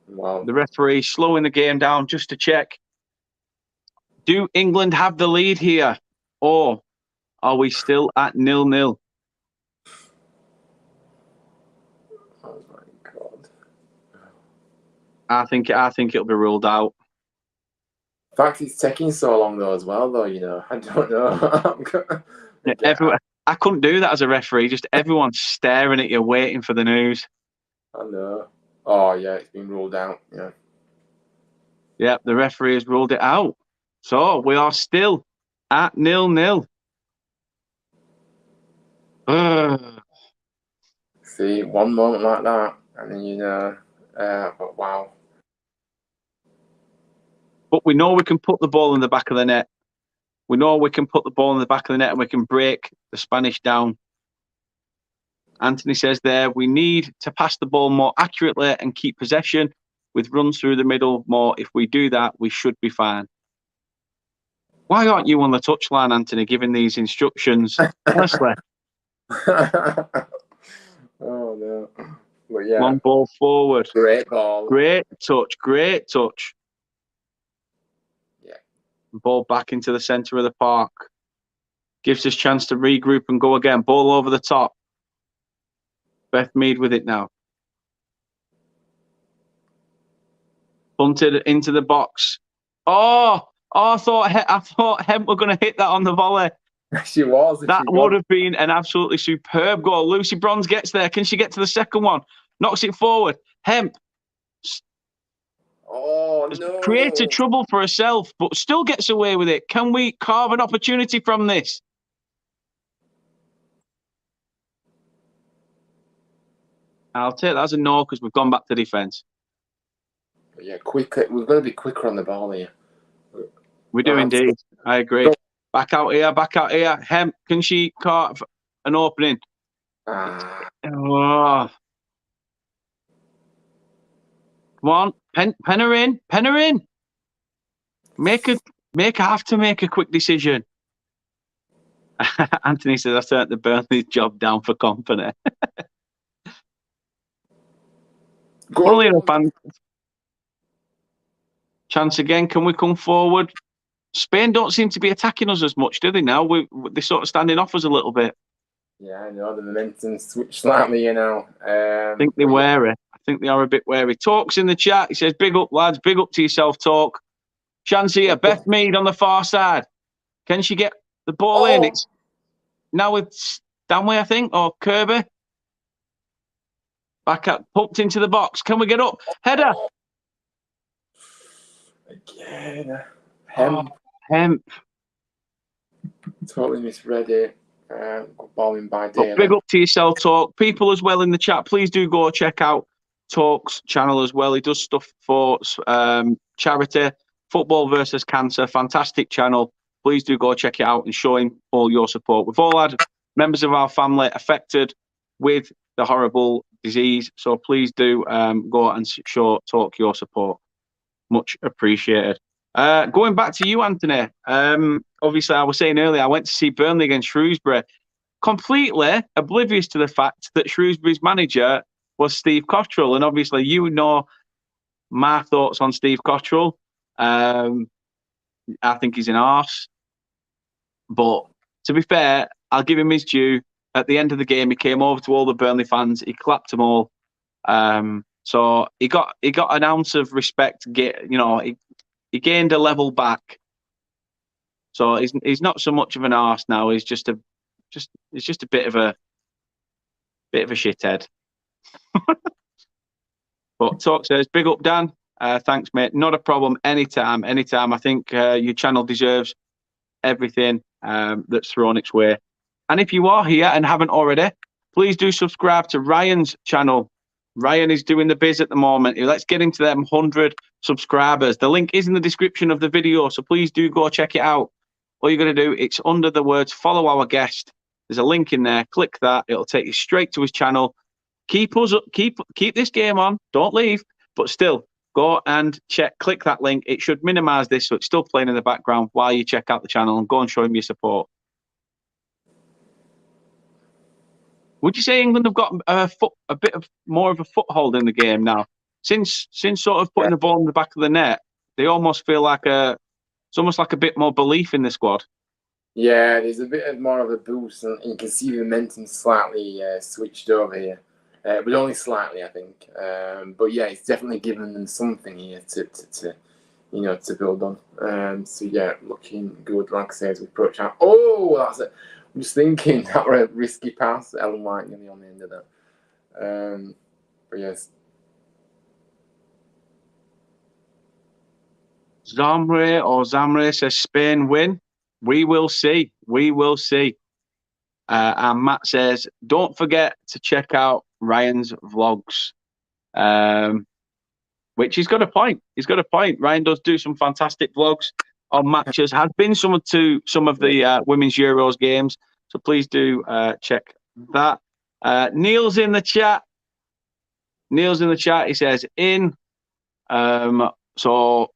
Wow. The referee slowing the game down just to check. Do England have the lead here? Or are we still at 0-0? Oh my God. I think it'll be ruled out. In fact, it's taking so long though as well, though, I don't know. I couldn't do that as a referee, just everyone staring at you, waiting for the news. I know. Oh yeah, it's been ruled out, yeah. Yeah, the referee has ruled it out. So we are still at 0-0. See, one moment like that, and then you know, but wow. But we know we can put the ball in the back of the net. We know we can put the ball in the back of the net and we can break the Spanish down. Anthony says there, we need to pass the ball more accurately and keep possession with runs through the middle more. If we do that, we should be fine. Why aren't you on the touchline, Anthony, giving these instructions? Honestly. Oh, no. But yeah. Long ball forward. Great ball. Great touch. Great touch. Yeah. Ball back into the centre of the park. Gives us a chance to regroup and go again. Ball over the top. Beth Mead with it now. Punted into the box. Oh, I thought Hemp were going to hit that on the volley. She was. That would have been an absolutely superb goal. Lucy Bronze gets there. Can she get to the second one? Knocks it forward. Hemp. Oh, no. Created trouble for herself, but still gets away with it. Can we carve an opportunity from this? I'll take that as a no because we've gone back to defence. Yeah, quicker. We've got to be quicker on the ball here. We do indeed. I agree. Back out here, back out here. Hemp, can she carve an opening? Oh. Come on, pen her in, pen her in. Make her have to make a quick decision. Anthony says, I turned the Burnley job down for company. Funnily enough, chance again. Can we come forward? Spain don't seem to be attacking us as much, do they now? They're sort of standing off us a little bit. Yeah, I know. The momentum switched slightly, you know. I think they're wary. I think they are a bit wary. Talk's in the chat. He says, big up, lads. Big up to yourself, Talk. Chance here. Beth Mead on the far side. Can she get the ball in? It's now with Stanway, I think, or Kirby. Back up, poked into the box. Can we get up? Header. Again. Hemp. Hemp. Totally misread it. Balling by day. Big up to yourself, Talk. People as well in the chat, please do go check out Talk's channel as well. He does stuff for charity, Football versus Cancer. Fantastic channel. Please do go check it out and show him all your support. We've all had members of our family affected with the horrible disease, so please do go and show Talk your support. Much appreciated. Going back to you, Anthony. Obviously, I was saying earlier, I went to see Burnley against Shrewsbury, completely oblivious to the fact that Shrewsbury's manager was Steve Cottrell. And obviously, you know my thoughts on Steve Cottrell. I think he's an arse. But to be fair, I'll give him his due. At the end of the game, he came over to all the Burnley fans. He clapped them all. So he got an ounce of respect. He gained a level back. So he's not so much of an arse now. He's just a bit of a shithead. But Talk says, big up, Dan. Thanks, mate. Not a problem. Anytime. I think your channel deserves everything that's thrown its way. And if you are here and haven't already, please do subscribe to Ryan's channel. Ryan is doing the biz at the moment. Let's get him to them 100 subscribers. The link is in the description of the video, so please do go check it out. All you're going to do, it's under the words follow our guest. There's a link in there. Click that. It'll take you straight to his channel. Keep us up, keep this game on. Don't leave, but still go and click that link. It should minimize this so it's still playing in the background while you check out the channel and go and show him your support. Would you say England have got a bit more of a foothold in the game now? Since sort of putting the ball in the back of the net, they almost feel like it's almost like a bit more belief in the squad. Yeah, there's a bit more of a boost, and you can see the momentum slightly switched over here, but only slightly, I think. But yeah, it's definitely given them something here to build on. So yeah, looking good. Like I say, as we approach out. Oh, that's it. I'm just thinking that were a risky pass. Ellen White nearly on the end of that. But yes. Zamre says Spain win. We will see. We will see. And Matt says, don't forget to check out Ryan's vlogs. Which he's got a point. He's got a point. Ryan does do some fantastic vlogs on matches. Has been some of the women's Euros games. So please do check that. Neil's in the chat. He says in. So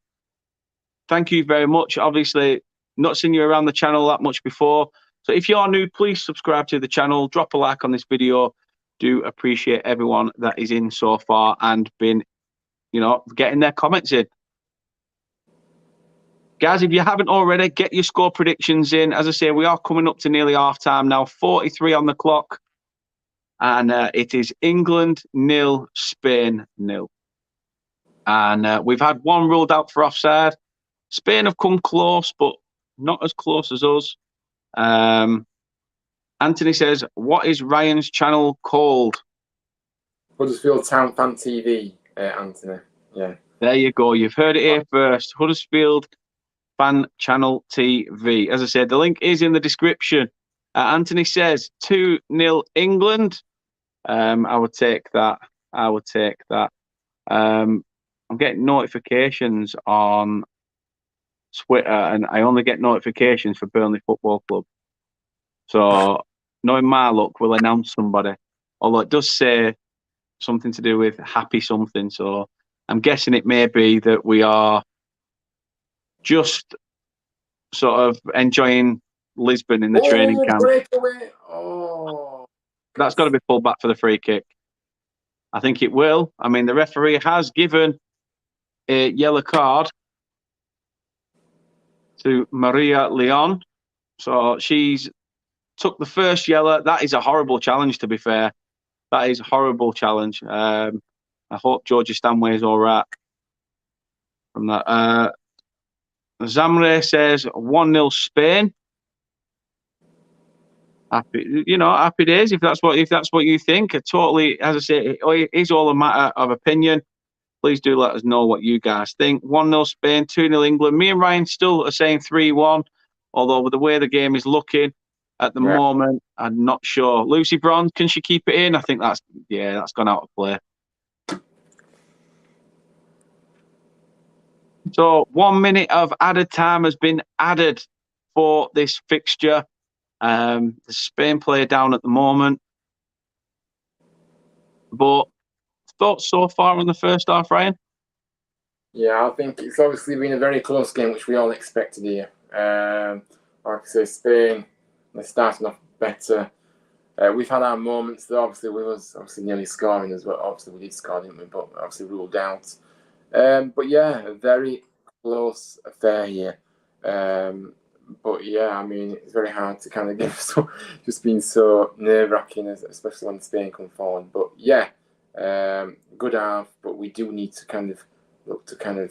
thank you very much. Obviously, not seen you around the channel that much before. So if you are new, please subscribe to the channel. Drop a like on this video. Do appreciate everyone that is in so far and been, getting their comments in. Guys, if you haven't already, get your score predictions in. As I say, we are coming up to nearly half-time now. 43 on the clock. And it is England 0, Spain 0. And we've had one ruled out for offside. Spain have come close, but not as close as us. Anthony says, what is Ryan's channel called? Huddersfield Town Fan TV, Anthony. Yeah. There you go. You've heard it here first. Huddersfield Fan Channel TV. As I said, the link is in the description. Anthony says 2-0 England. I would take that. I'm getting notifications on Twitter, and I only get notifications for Burnley Football Club. So, knowing my luck, we'll announce somebody. Although it does say something to do with happy something. So, I'm guessing it may be that we are just sort of enjoying Lisbon in the training camp. Breakaway. Oh, that's got to be pulled back for the free kick. I think it will. I mean, the referee has given a yellow card to Maria Leon. So she's took the first yellow. That is a horrible challenge, to be fair. That is a horrible challenge. I hope Georgia Stanway is all right from that. Zamre says 1-0 Spain. Happy days if that's what you think. Totally, as I say, it is all a matter of opinion. Please do let us know what you guys think. 1-0 Spain, 2-0 England. Me and Ryan still are saying 3-1, although with the way the game is looking at the moment, I'm not sure. Lucy Bronze, can she keep it in? I think that's gone out of play. So 1 minute of added time has been added for this fixture. The Spain player down at the moment. But thoughts so far in the first half, Ryan? Yeah, I think it's obviously been a very close game, which we all expected here. Like I say, Spain, they're starting off better. We've had our moments, though, obviously, we was nearly scoring as well. Obviously, we did score, didn't we? But obviously ruled out. But yeah, a very close affair here. But yeah, I mean, it's very hard to kind of give. So just being so nerve-wracking, especially when Spain come forward. But yeah, good half. But we do need to kind of look to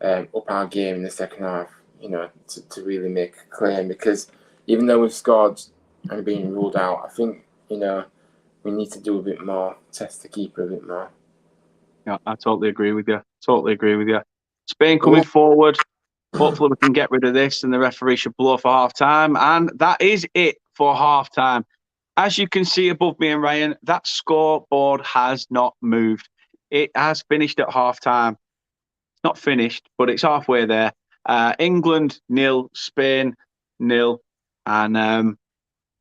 up our game in the second half. To really make a claim, because even though we've scored and been ruled out, I think we need to do a bit more, test the keeper a bit more. Yeah, I totally agree with you. Spain coming forward. Hopefully we can get rid of this and the referee should blow for half-time. And that is it for half-time. As you can see above me and Ryan, that scoreboard has not moved. It has finished at half-time. It's not finished, but it's halfway there. England 0, Spain 0. And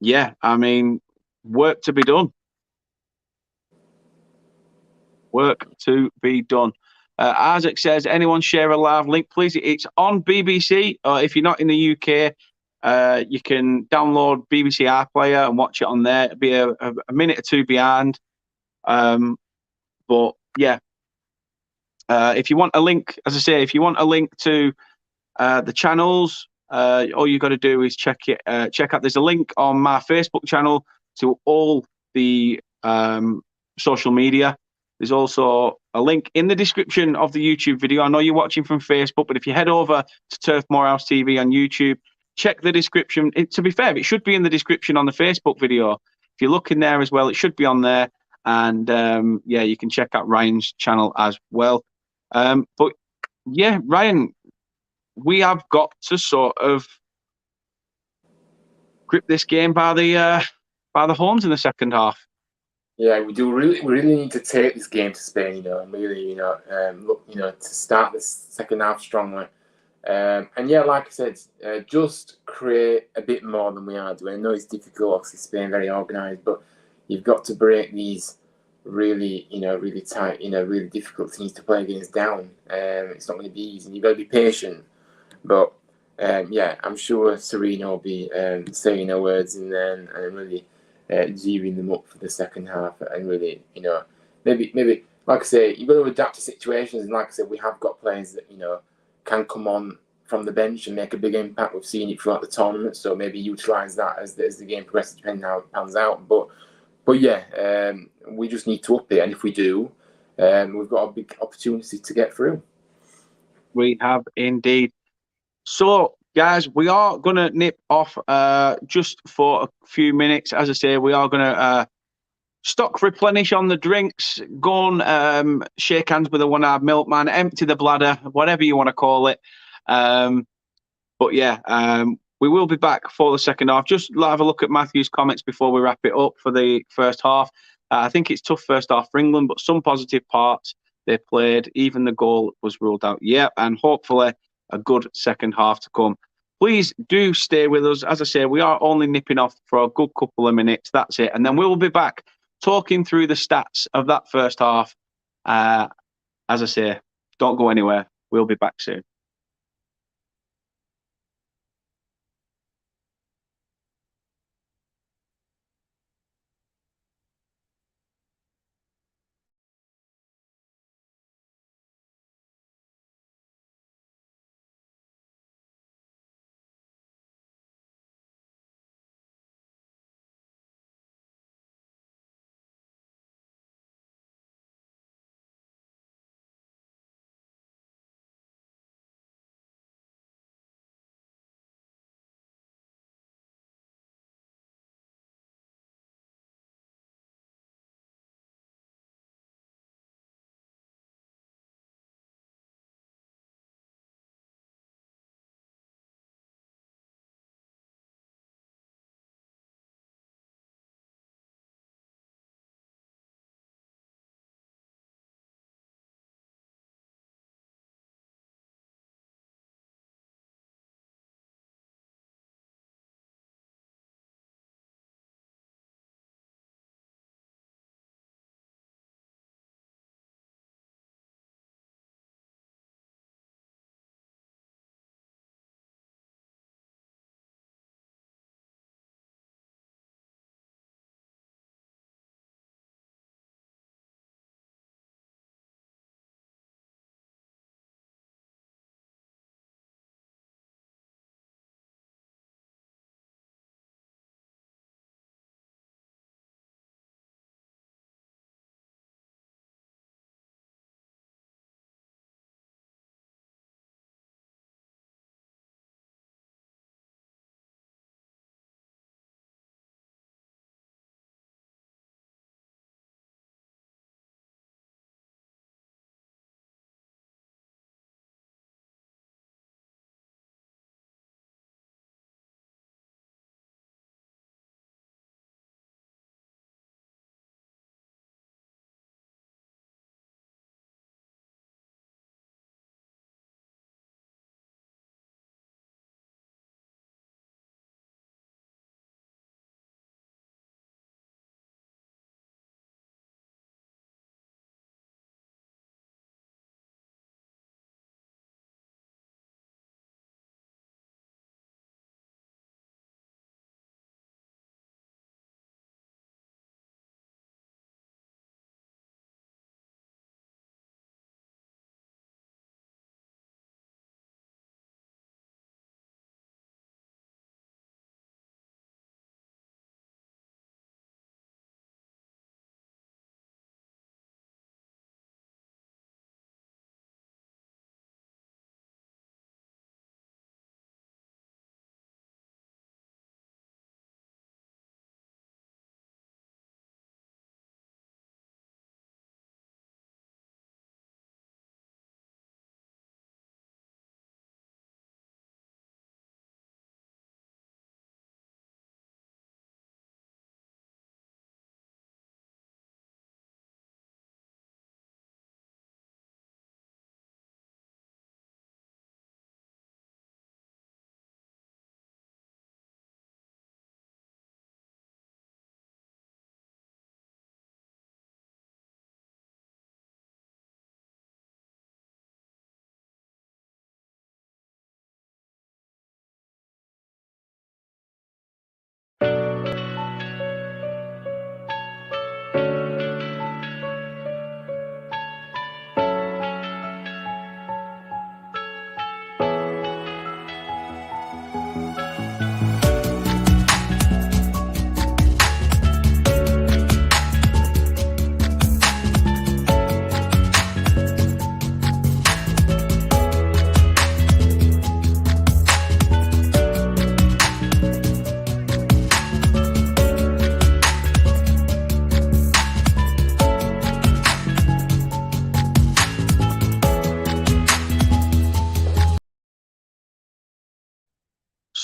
yeah, I mean, work to be done. Isaac says, anyone share a live link, please? It's on BBC. If you're not in the UK, you can download BBC iPlayer and watch it on there. It'll be a minute or two behind. But yeah, if you want a link, as I say, if you want a link to the channels, all you got to do is check out. There's a link on my Facebook channel to all the social media. There's also a link in the description of the YouTube video. I know you're watching from Facebook, but if you head over to TurfMoorHouse TV on YouTube, check the description. To be fair, it should be in the description on the Facebook video. If you look in there as well, it should be on there. And yeah, you can check out Ryan's channel as well. But yeah, Ryan, we have got to sort of grip this game by the horns in the second half. Yeah, we do we really need to take this game to Spain, and really, look, to start this second half strongly. And yeah, like I said, just create a bit more than we are doing. I know it's difficult, obviously Spain very organised, but you've got to break these really, really tight, really difficult teams to play against down. It's not going to be easy. You've got to be patient. But yeah, I'm sure Serena will be saying her words and then and really gearing them up for the second half and really, maybe like I say, you've got to adapt to situations. And like I said, we have got players that can come on from the bench and make a big impact. We've seen it throughout the tournament, so maybe utilise that as the game progresses, depending on how it pans out. But yeah, we just need to up it, and if we do, we've got a big opportunity to get through. We have indeed. So, guys, we are going to nip off just for a few minutes. As I say, we are going to stock replenish on the drinks, go and shake hands with the one-eyed milkman, empty the bladder, whatever you want to call it. But yeah, we will be back for the second half. Just have a look at Matthew's comments before we wrap it up for the first half. I think it's tough first half for England, but some positive parts they played. Even the goal was ruled out. Yeah, and hopefully a good second half to come. Please do stay with us. As I say, we are only nipping off for a good couple of minutes. That's it. And then we'll be back talking through the stats of that first half. As I say, don't go anywhere. We'll be back soon.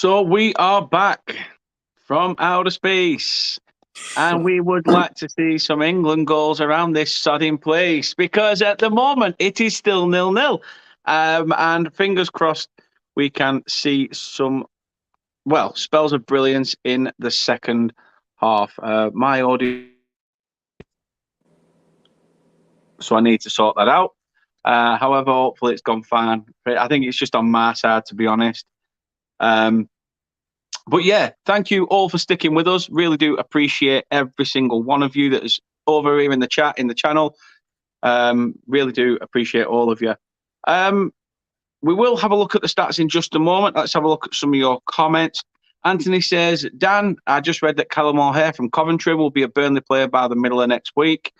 So we are back from outer space, and we would like to see some England goals around this sodding place because at the moment it is still 0-0. And fingers crossed we can see some, spells of brilliance in the second half. My audio, so I need to sort that out. However, hopefully it's gone fine. I think it's just on my side, to be honest. But yeah, thank you all for sticking with us. Really do appreciate every single one of you that is over here in the chat, in the channel. Really do appreciate all of you. We will have a look at the stats in just a moment. Let's have a look at some of your comments. Anthony says, Dan, I just read that Callum O'Hare from Coventry will be a Burnley player by the middle of next week.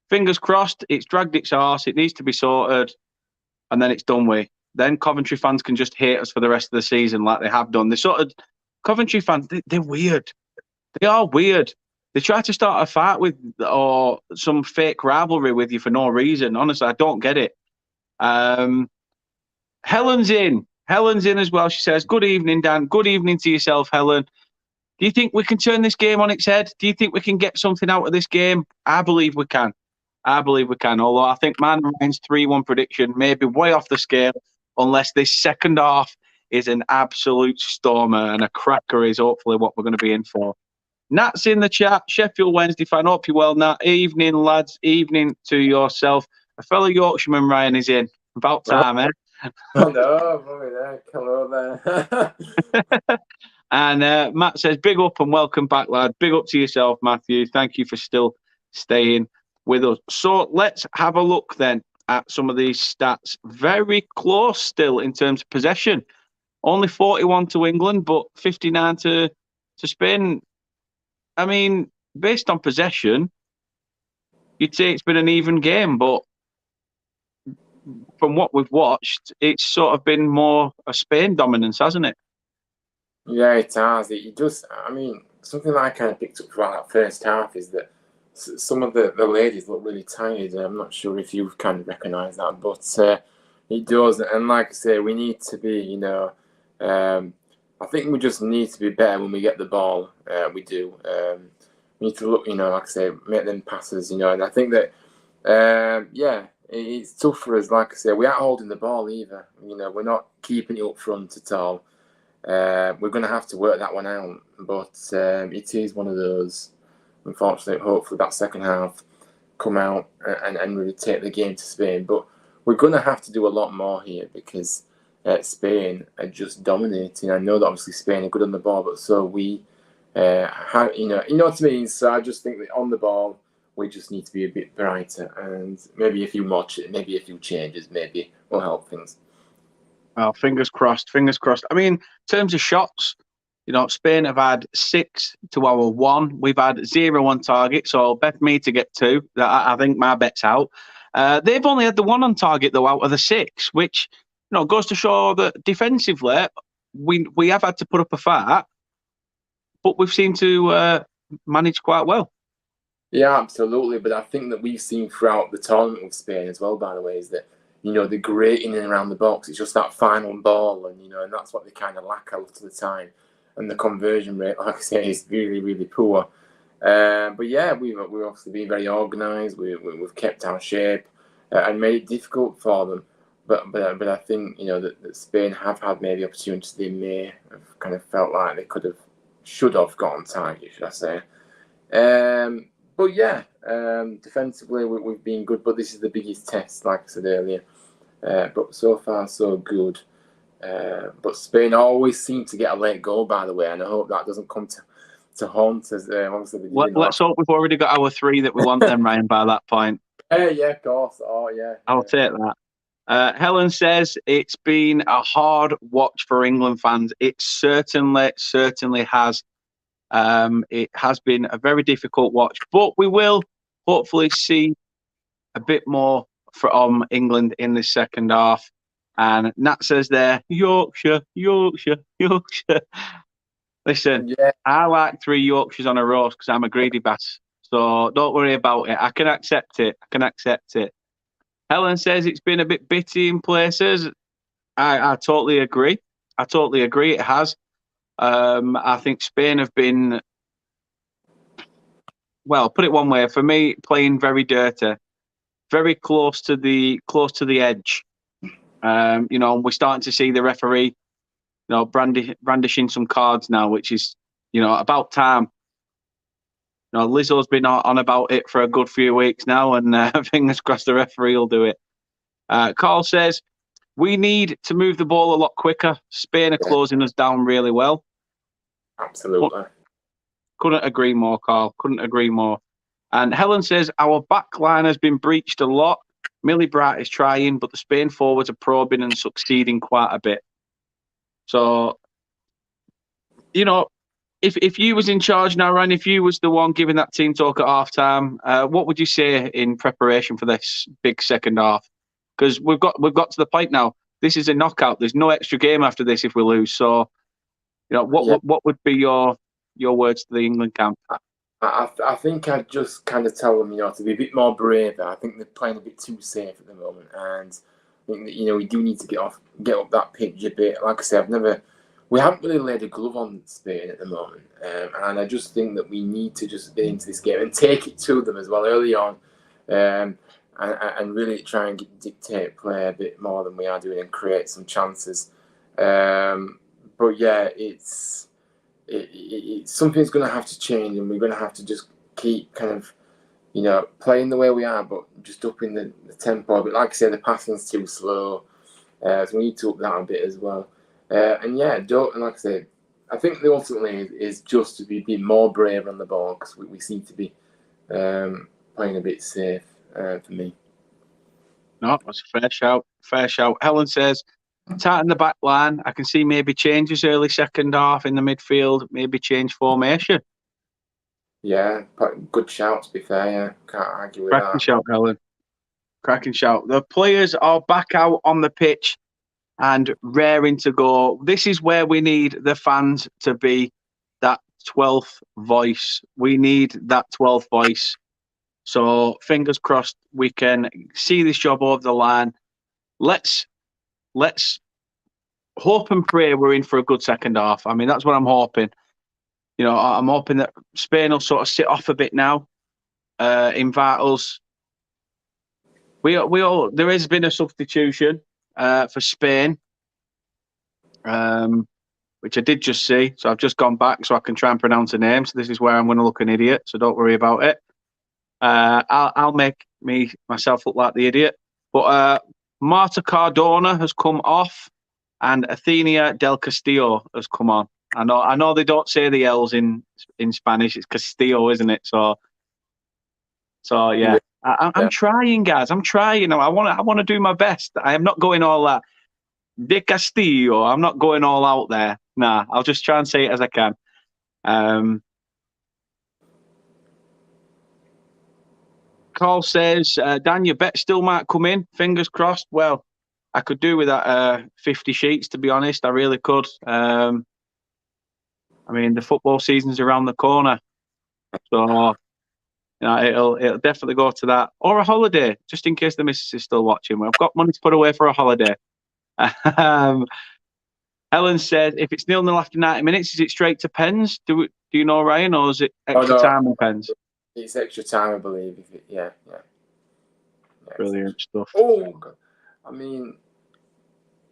Fingers crossed, it's dragged its arse. It needs to be sorted, and then it's done with. Then Coventry fans can just hate us for the rest of the season like they have done. Coventry fans, they're weird. They are weird. They try to start a fight with or some fake rivalry with you for no reason. Honestly, I don't get it. Helen's in. Helen's in as well. She says, good evening, Dan. Good evening to yourself, Helen. Do you think we can turn this game on its head? Do you think we can get something out of this game? I believe we can. Although I think Man Ryan's 3-1 prediction may be way off the scale unless this second half is an absolute stormer, and a cracker is hopefully what we're going to be in for. Nat's in the chat. Sheffield Wednesday fan. Hope you're well, Nat. Evening, lads. Evening to yourself. A fellow Yorkshireman, Ryan, is in. About time, eh? Oh, no, probably there. Hello there. And Matt says, big up and welcome back, lad. Big up to yourself, Matthew. Thank you for still staying with us. So let's have a look then at some of these stats. Very close still in terms of possession. Only 41 to England, but 59 to Spain. I mean, based on possession, you'd say it's been an even game, but from what we've watched, it's sort of been more a Spain dominance, hasn't it? Yeah, it has. It does. I mean, something that I kind of picked up throughout that first half is that some of the ladies look really tired. I'm not sure if you've kind of recognised that, but it does. And like I say, we need to be, I think we just need to be better when we get the ball. We do. We need to look, like I say, make them passes, and I think that, it's tough for us. Like I say, we aren't holding the ball either. We're not keeping it up front at all. We're going to have to work that one out, but it is one of those. Unfortunately, hopefully that second half come out and really take the game to Spain. But we're going to have to do a lot more here because Spain are just dominating. I know that obviously Spain are good on the ball, but so we have, you know what I mean? So I just think that on the ball, we just need to be a bit brighter, and maybe a few changes maybe will help things. Well, fingers crossed. I mean, in terms of shots, Spain have had 6 to our 1. We've had 0 on target, so bet me to get 2. I think my bet's out. They've only had the 1 on target, though, out of the 6, which goes to show that defensively, we have had to put up a fight, but we've seemed to manage quite well. Yeah, absolutely. But I think that we've seen throughout the tournament with Spain as well, by the way, is that they're great in and around the box. It's just that final ball, and and that's what they kind of lack a lot of the time. And the conversion rate, like I say, is really, really poor. But yeah, we've obviously been very organised. We've kept our shape and made it difficult for them. But I think that Spain have had maybe opportunities they may have kind of felt like they should have got on target, should I say? But yeah, defensively we've been good. But this is the biggest test, like I said earlier. But so far so good. But Spain always seem to get a late goal, by the way, and I hope that doesn't come to haunt us. Obviously, let's hope we've already got our 3 that we want them, Ryan, by that point. Yeah, of course. Oh, yeah. I'll take that. Helen says it's been a hard watch for England fans. It certainly has. It has been a very difficult watch, but we will hopefully see a bit more from England in the second half. And Nat says there, Yorkshire. Listen, yeah. I like 3 Yorkshires on a roast because I'm a greedy bass. So don't worry about it. I can accept it. Helen says it's been a bit bitty in places. I totally agree. It has. I think Spain have been, well, put it one way, for me, playing very dirty, very close to the edge. We're starting to see the referee, brandishing some cards now, which is, about time. Lizzo's been on about it for a good few weeks now, and fingers crossed the referee will do it. Carl says, we need to move the ball a lot quicker. Spain are closing us down really well. Absolutely. Couldn't agree more, Carl. Couldn't agree more. And Helen says, our back line has been breached a lot. Millie Bright is trying, but the Spain forwards are probing and succeeding quite a bit. So, if you was in charge now, Ryan, if you was the one giving that team talk at half-time, what would you say in preparation for this big second half? Because we've got to the point now. This is a knockout. There's no extra game after this if we lose. So, what would be your words to the England camp? I think I'd just kind of tell them, to be a bit more brave. I think they're playing a bit too safe at the moment, and I think that, we do need to get up that pitch a bit. Like I said, we haven't really laid a glove on Spain at the moment, and I just think that we need to just get into this game and take it to them as well early on, and really try and dictate play a bit more than we are doing and create some chances. But yeah, it's something's going to have to change, and we're going to have to just keep kind of, playing the way we are, but just upping the tempo. But like I said, the passing's too slow, so we need to up that a bit as well. And like I said, I think the ultimately is just to be more brave on the ball, because we seem to be playing a bit safe for me. No, that's a fair shout. Fair shout. Helen says, tighten the back line. I can see maybe changes early second half in the midfield, maybe change formation. Yeah, good shout, to be fair. Yeah, can't argue with Cracking that. shout, Helen. Cracking shout. The players are back out on the pitch and raring to go. This is where we need the fans to be that 12th voice. We need that 12th voice. So fingers crossed we can see this job over the line. Let's hope and pray we're in for a good second half. I mean, that's what I'm hoping. I'm hoping that Spain will sort of sit off a bit now, invite us. There has been a substitution for Spain, which I did just see. So I've just gone back so I can try and pronounce a name. So this is where I'm going to look an idiot. So don't worry about it. I'll make myself look like the idiot. But Marta Cardona has come off, and Athenia Del Castillo has come on. I know they don't say the L's in Spanish. It's Castillo, isn't it? So yeah. I'm trying, guys. I'm trying. I want to do my best. I am not going all that De Castillo. I'm not going all out there. Nah, I'll just try and say it as I can. Carl says, Dan, your bet still might come in. Fingers crossed. Well, I could do with that 50 sheets, to be honest. I really could. I mean, the football season's around the corner. So, it'll definitely go to that. Or a holiday, just in case the missus is still watching. I've got money to put away for a holiday. Helen said, if it's 0-0 after 90 minutes, is it straight to pens? Do you know, Ryan, or is it extra time and pens? It's extra time, I believe. Yeah. Brilliant stuff. Oh, God. I mean,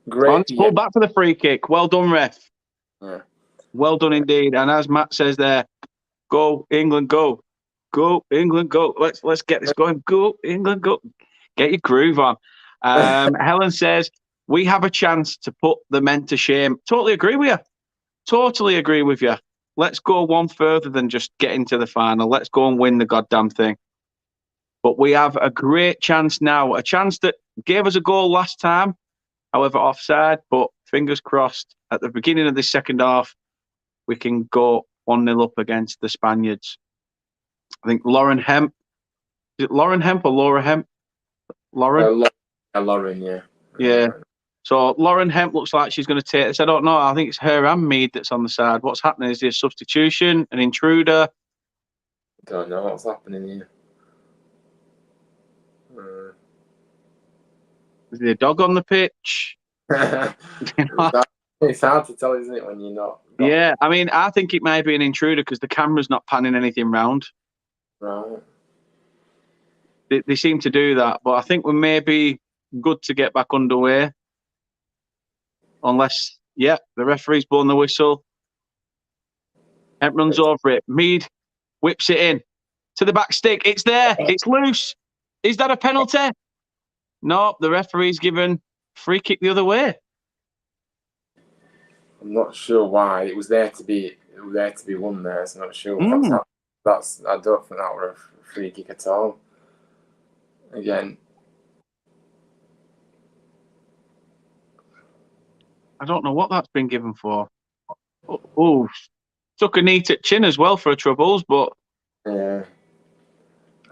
great. Pull back for the free kick. Well done, ref. Yeah. Well done indeed. And as Matt says there, go England, go. Go England, go. Let's get this going. Go England, go. Get your groove on. Helen says, we have a chance to put the men to shame. Totally agree with you. Totally agree with you. Let's go one further than just getting to the final. Let's go and win the goddamn thing. But we have a great chance now. A chance that gave us a goal last time, however offside. But fingers crossed, at the beginning of this second half, we can go 1-0 up against the Spaniards. I think Lauren Hemp. Is it Lauren Hemp or Laura Hemp? Lauren? Lauren, yeah. Yeah. So Lauren Hemp looks like she's going to take this. I don't know. I think it's her and Mead that's on the side. What's happening? Is there a substitution, an intruder? I don't know what's happening here. Is there a dog on the pitch? It's hard to tell, isn't it, when you're not got Yeah, I mean, I think it may be an intruder because the camera's not panning anything round. right. They seem to do that, but I think we may be good to get back underway. Unless, yeah, the referee's blown the whistle. It runs over it. Mead whips it in to the back stick. It's there. It's loose. Is that a penalty? No, the referee's given free kick the other way. I'm not sure why it was there to be. It was there to be won there. So I'm not sure. That's. I don't think that were a free kick at all. Again, I don't know what that's been given for. Oh, took a knee to chin as well for a troubles, but yeah.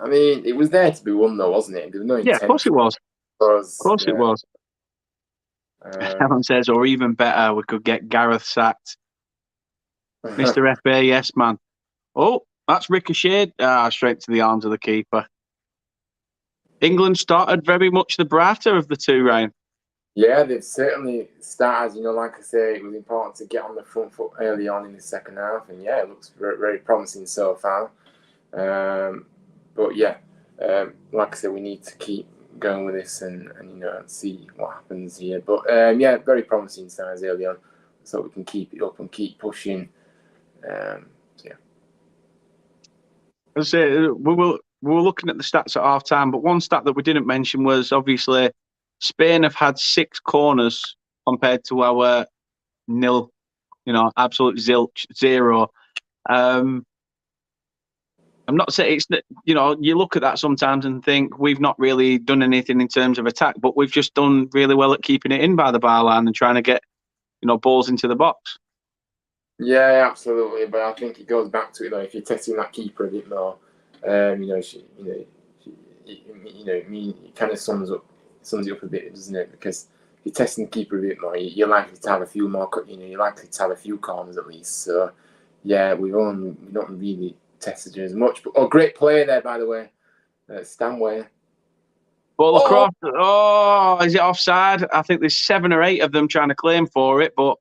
I mean, it was there to be won, though, wasn't it? There was no yeah, intent. of course it was. Of course it was. Helen says, or even better, we could get Gareth sacked. Mr. FA, yes, man. Oh, that's ricocheted. Straight to the arms of the keeper. England started very much the brighter of the two, Ryan. Yeah, they've certainly started. Like I say, it was important to get on the front foot early on in the second half, and yeah, it looks very, very promising so far. But yeah, like I said, we need to keep going with this and see what happens here. But yeah, very promising signs early on, so we can keep it up and keep pushing. So yeah. As I say, we were looking at the stats at half time, but one stat that we didn't mention was obviously Spain have had 6 corners compared to our nil, absolute zilch, 0. I'm not saying it's, you look at that sometimes and think we've not really done anything in terms of attack, but we've just done really well at keeping it in by the bar line and trying to get, balls into the box. Yeah, absolutely. But I think it goes back to it. If you're testing that keeper a bit more, it kind of sums it up a bit, doesn't it? Because if you're testing the keeper a bit more, you're likely to have a few more. You're likely to have a few corners at least. So yeah, we don't really tested it as much. But great play there, by the way, Stanway. Ball across. Oh, is it offside? I think there's 7 or 8 of them trying to claim for it, but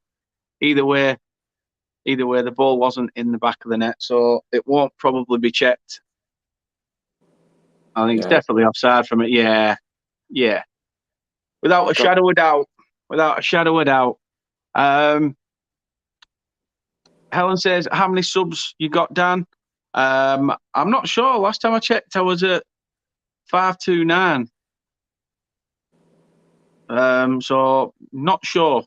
either way, the ball wasn't in the back of the net, so it won't probably be checked. I think it's definitely offside from it. Yeah. Without a shadow of doubt. Helen says, how many subs you got, Dan? I'm not sure. Last time I checked, I was at 529. So not sure.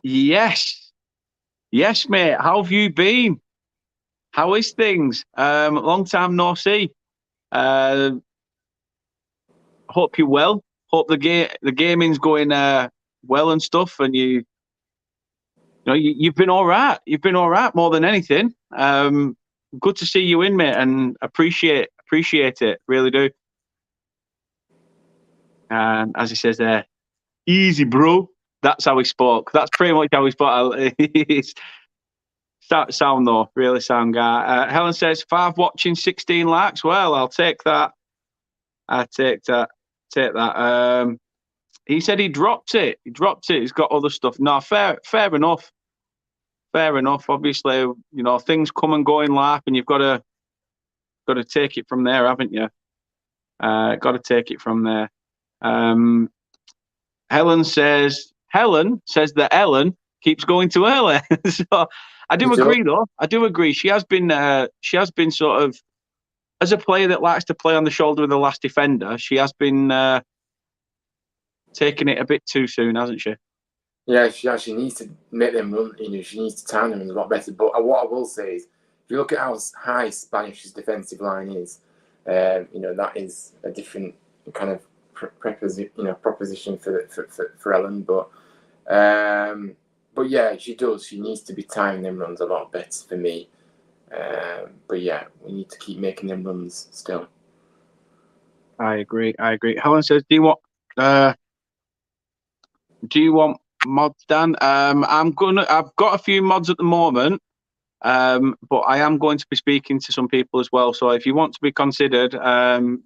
Yes, mate. How have you been? How is things? Long time no see. Hope you're well. Hope the gaming's going well and stuff, and you've been all right. You've been all right more than anything. Good to see you in, mate, and appreciate it. Really do. And as he says there, easy, bro. That's how he spoke. That's pretty much how he spoke. Sound though, really sound guy. Helen says 5 watching, 16 likes. Well, I'll take that. Take that. He said he dropped it. He's got other stuff. No, fair enough. Obviously, things come and go in life, and you've got to take it from there, haven't you? Got to take it from there. Helen says that Ellen keeps going too early. So I do agree, though. I do agree. She has been sort of, as a player that likes to play on the shoulder of the last defender, she has been taking it a bit too soon, hasn't she? Yeah, she needs to make them run. She needs to time them a lot better. But what I will say is, if you look at how high Spanish's defensive line is, that is a different kind of proposition for Ellen. But yeah, she does. She needs to be timing them runs a lot better for me. But yeah, we need to keep making them runs still. I agree. Helen says, do you want mods, Dan? I've got a few mods at the moment, but I am going to be speaking to some people as well. So if you want to be considered,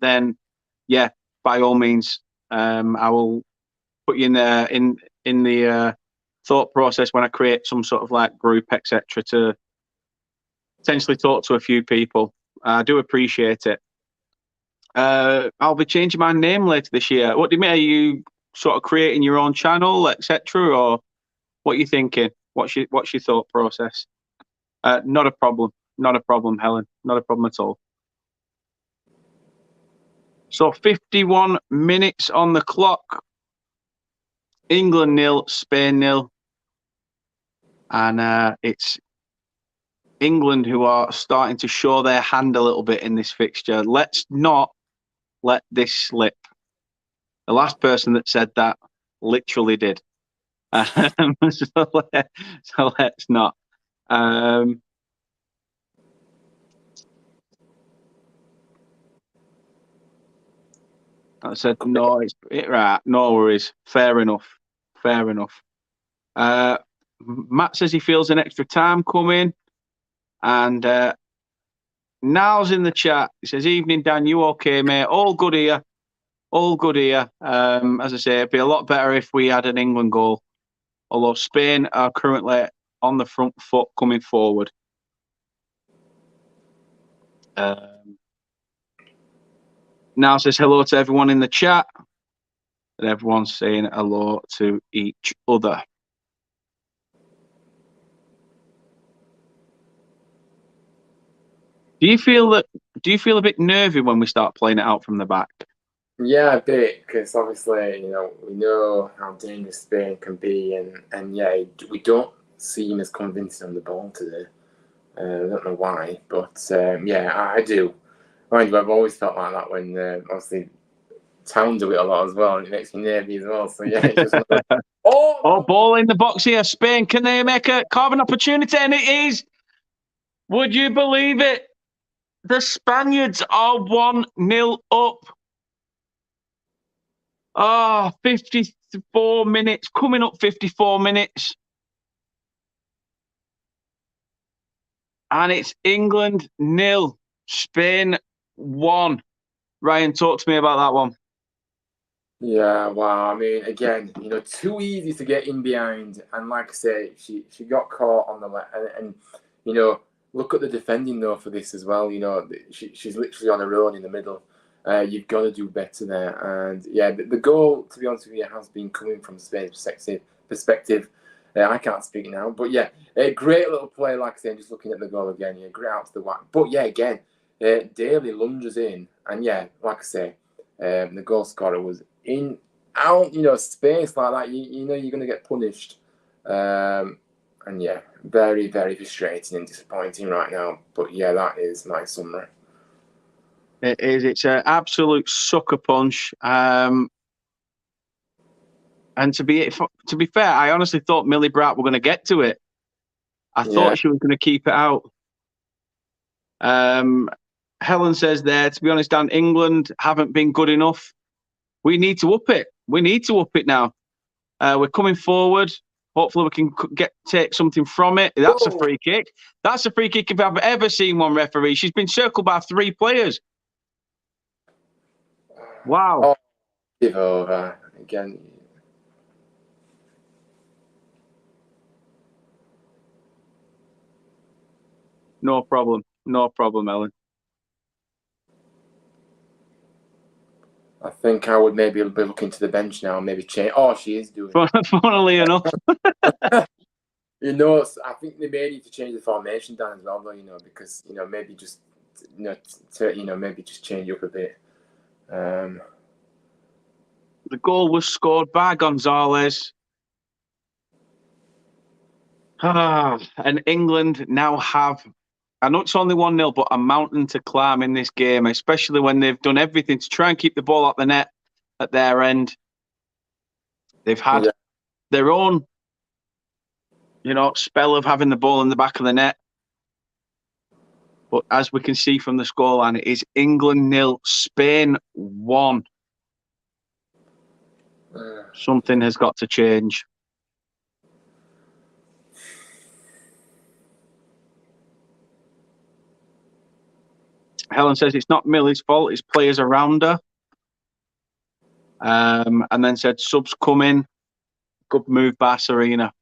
then yeah, by all means, I will put you in the thought process when I create some sort of like group, etc., to potentially talk to a few people. I do appreciate it. I'll be changing my name later this year. What do you mean? Are you sort of creating your own channel, etc., or what are you thinking? What's your thought process? Not a problem. Not a problem, Helen. Not a problem at all. So 51 minutes on the clock. England 0, Spain 0. And it's England who are starting to show their hand a little bit in this fixture. Let's not let this slip. The last person that said that literally did. So let's not. I said no. Right. No worries. Fair enough. Fair enough. Matt says he feels an extra time coming, and Niall's in the chat. He says, "Evening, Dan. You okay, mate? All good here. All good here. As I say, it'd be a lot better if we had an England goal. Although Spain are currently on the front foot coming forward." Now says hello to everyone in the chat, and everyone's saying hello to each other. Do you feel a bit nervy when we start playing it out from the back? Yeah, a bit, because obviously, we know how dangerous Spain can be, and yeah, we don't seem as convincing on the ball today. I don't know why, but yeah, I do. Mind you, I've always felt like that when obviously Town do it a lot as well, and it makes me nervy as well. So yeah, it's just like, oh, ball in the box here. Spain, can they make a carve an opportunity? And it is. Would you believe it? The Spaniards are 1-0 up. 54 minutes, coming up 54 minutes. And it's England 0, Spain 1. Ryan, talk to me about that one. Yeah, wow. I mean, again, too easy to get in behind. And like I say, she got caught on the left. And look at the defending, though, for this as well. She's literally on her own in the middle. You've got to do better there. And yeah, the goal, to be honest with you, has been coming from Spain's perspective. I can't speak now. But yeah, a great little play, like I say, just looking at the goal again. Yeah, great out to the whack. But yeah, again, Daly lunges in. And yeah, like I say, the goal scorer was out, space like that. You're going to get punished. And yeah, very, very frustrating and disappointing right now. But yeah, that is my summary. It is. It's an absolute sucker punch. And to be fair, I honestly thought Millie Bratt were going to get to it. I thought she was going to keep it out. Helen says there, to be honest, Dan, England haven't been good enough. We need to up it. We need to up it now. We're coming forward. Hopefully we can take something from it. That's a free kick. That's a free kick if I've ever seen one, referee. She's been circled by 3 players. Wow. Oh, give over again. No problem. No problem, Ellen. I think I would maybe be looking to the bench now, maybe change. Oh, she is doing it. Funnily enough. I think they may need to change the formation down as well, though, because, maybe just, maybe just change up a bit. The goal was scored by Gonzalez. And England now have, I know it's only 1-0, but a mountain to climb in this game, especially when they've done everything to try and keep the ball at the net at their end. They've had their own, spell of having the ball in the back of the net. But as we can see from the scoreline, it is England 0, Spain 1. Something has got to change. Helen says it's not Millie's fault, it's players around her. And then said subs coming. Good move by Serena.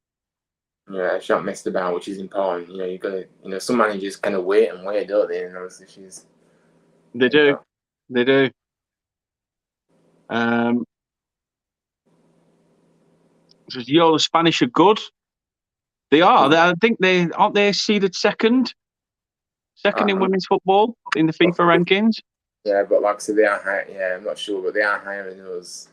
Yeah, she not messed about, which is important. You got to, some managers kind of wait and wait, don't they? And obviously she's. They do. They do. Says, yo, the Spanish are good. They are. I think aren't they seeded second in women's football in the FIFA rankings. Yeah, but like I said, they are high. Yeah, I'm not sure, but they are higher than us.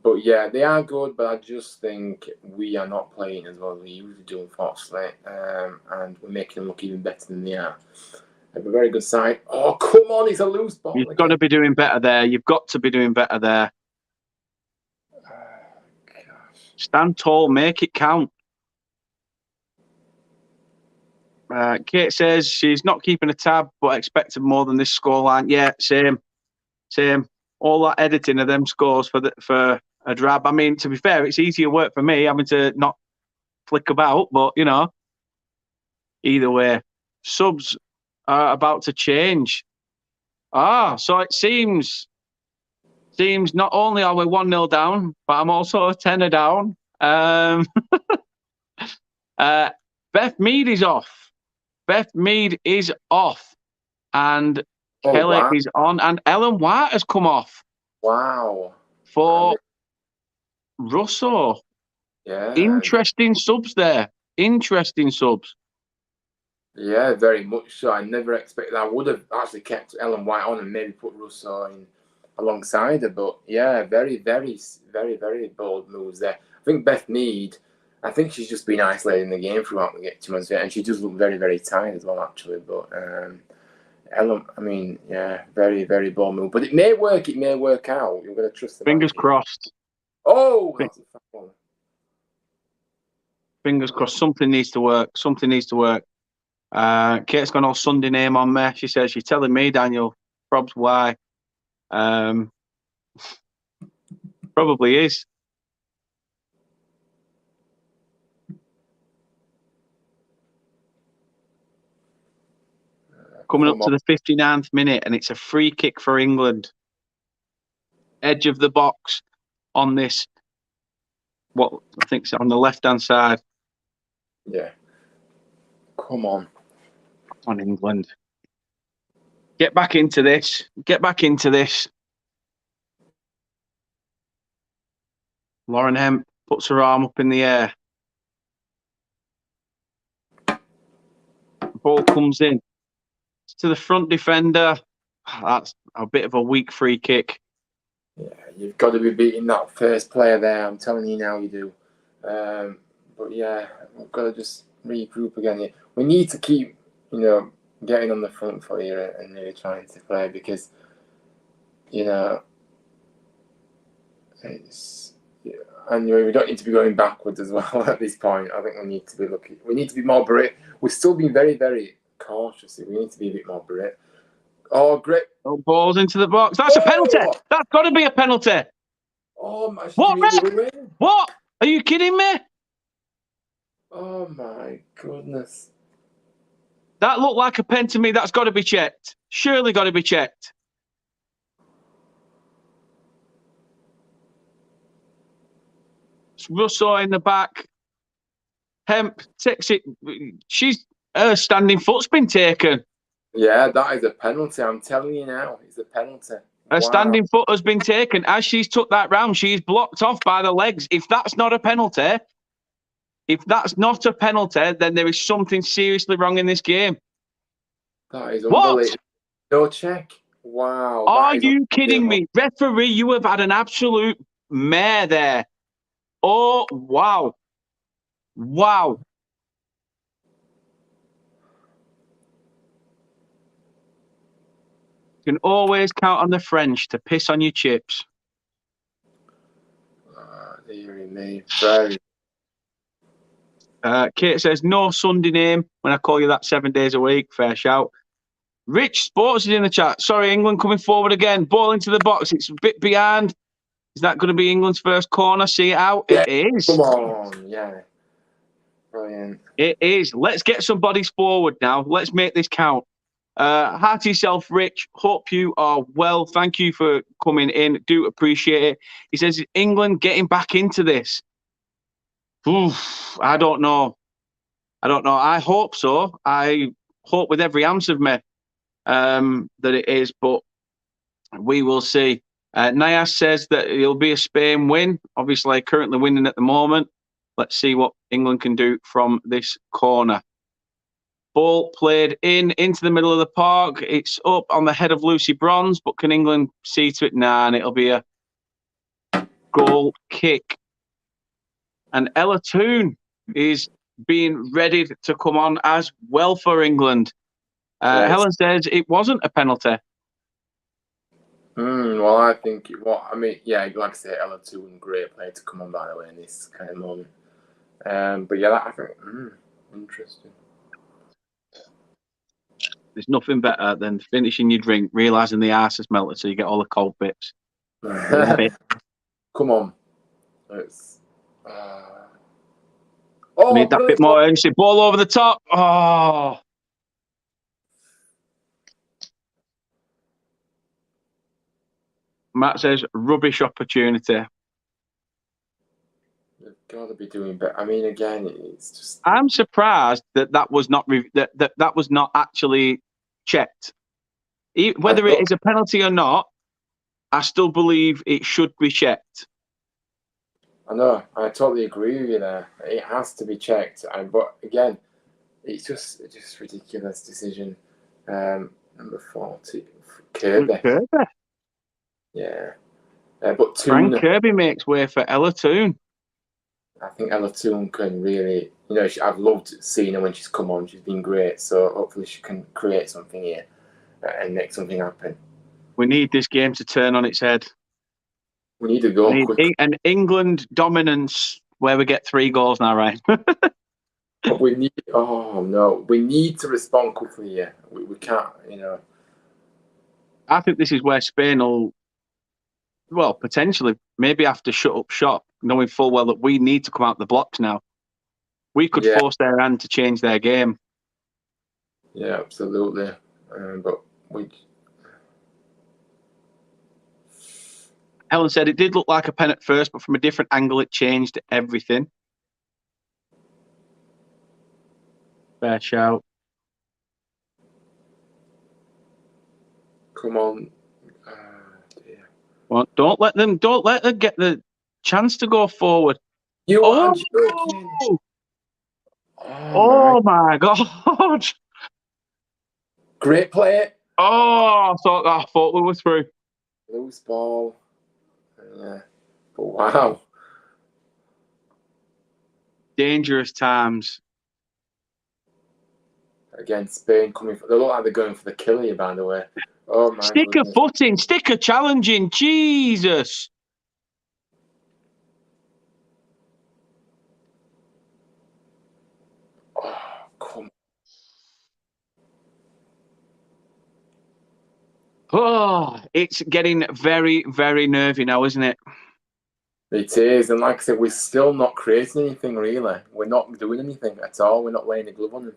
But yeah, they are good, but I just think we are not playing as well as we usually do, unfortunately. And we're making them look even better than they are. They have a very good side. Oh, come on, it's a loose ball. You've got to be doing better there. You've got to be doing better there. Stand tall, make it count. Kate says she's not keeping a tab, but expected more than this scoreline. Yeah, same. All that editing of them scores for a drab. I mean, to be fair, it's easier work for me having to not flick about, but either way, subs are about to change. So it seems not only are we 1-0 down, but I'm also a tenner down. Beth Mead is off. And Kelly is on, and Ellen White has come off. Wow. For Russo. Yeah. Interesting subs there. Interesting subs. Yeah, very much so. I never expected. I would have actually kept Ellen White on and maybe put Russo in alongside her. But yeah, very, very, very, very bold moves there. I think Beth Mead, I think she's just been isolated in the game throughout the game, and she does look very, very tired as well, actually. But Ellen, I mean, yeah, very, very bold move. But it may work. It may work out. You're going to trust the Fingers crossed. Oh, that's a fun one. Fingers crossed. Something needs to work. Kate's gone all Sunday name on me. She says, "You're telling me, Daniel. Probs why? Probably is." Coming up to the 59th minute, and it's a free kick for England. Edge of the box on this. What I think is on the left-hand side. Yeah. Come on. On England. Get back into this. Lauren Hemp puts her arm up in the air. Ball comes in to the front defender. That's a bit of a weak free kick. Yeah, you've got to be beating that first player there. I'm telling you now, you do. But yeah, we've got to just regroup again here. We need to keep, getting on the front foot here and really trying to play because, it's. Yeah, and we don't need to be going backwards as well at this point. I think we need to be looking. We need to be more brave. We're still being very, very cautious. We need to be a bit more brave. Oh, great. Oh, balls into the box. That's a penalty. That's got to be a penalty. Oh, my. What? Are you kidding me? Oh, my goodness. That looked like a pen to me. That's got to be checked. Surely got to be checked. It's Russo in the back. Hemp takes it. Her standing foot's been taken. Yeah, that is a penalty. I'm telling you now, it's a penalty. Her standing foot has been taken. As she's took that round, she's blocked off by the legs. If that's not a penalty, then there is something seriously wrong in this game. That is unbelievable. What? No check. Wow. Are you kidding me? Referee, you have had an absolute mare there. Oh, wow. Wow. You can always count on the French to piss on your chips. Dearie me. Very. Kate says, no Sunday name when I call you that 7 days a week. Fair shout. Rich Sports is in the chat. Sorry, England coming forward again. Ball into the box. It's a bit behind. Is that going to be England's first corner? See it out? Yeah. It is. Come on. Yeah. Brilliant. It is. Let's get some bodies forward now. Let's make this count. Hi to yourself, Rich. Hope you are well. Thank you for coming in. Do appreciate it. He says, England getting back into this. Oof, I don't know. I hope so. I hope with every ounce of me that it is, but we will see. Nias says that it'll be a Spain win. Obviously, currently winning at the moment. Let's see what England can do from this corner. Ball played into the middle of the park. It's up on the head of Lucy Bronze, but can England see to it? Nah, and it'll be a goal kick. And Ella Toon is being ready to come on as well for England. Yes. Helen says it wasn't a penalty. Well, I think yeah, like I say, Ella Toon, great player to come on, by the way, in this kind of moment. But yeah, I think interesting. There's nothing better than finishing your drink, realising the ice has melted, so you get all the cold bits. Come on. It's, need that bit more urgency. Ball over the top. Oh. Matt says, rubbish opportunity. They've got to be doing better. I mean, again, it's just... I'm surprised that was not that was not actually checked. Whether it is a penalty or not, I still believe it should be checked. I know. I totally agree with you there. It has to be checked. But again, it's just ridiculous decision. Number 40, Kirby. Yeah. But Toon, Frank Kirby makes way for Ella Toon. I think Ella Toon can really, I've loved seeing her when she's come on. She's been great. So hopefully she can create something here and make something happen. We need this game to turn on its head. We need to go quick. An England dominance where we get 3 goals now, right? But we need, we need to respond quickly here. We can't, I think this is where Spain will, potentially, maybe have to shut up shop, knowing full well that we need to come out the blocks now. We could force their hand to change their game. Yeah, absolutely. But Helen said it did look like a pen at first, but from a different angle, it changed everything. Fair shout. Come on. Dear. Well, don't let them get the chance to go forward. You are joking. Oh my God. Great play. Oh, I thought we were through. Loose ball. Yeah. But wow. Dangerous times. Again, Spain coming for... They look like they're going for the kill here, by the way. Oh, my Stick a foot in. Stick a challenge in. Jesus. Oh, come on. Oh, it's getting very, very nervy now, isn't it? It is. And like I said, we're still not creating anything, really. We're not doing anything at all. We're not laying a glove on them.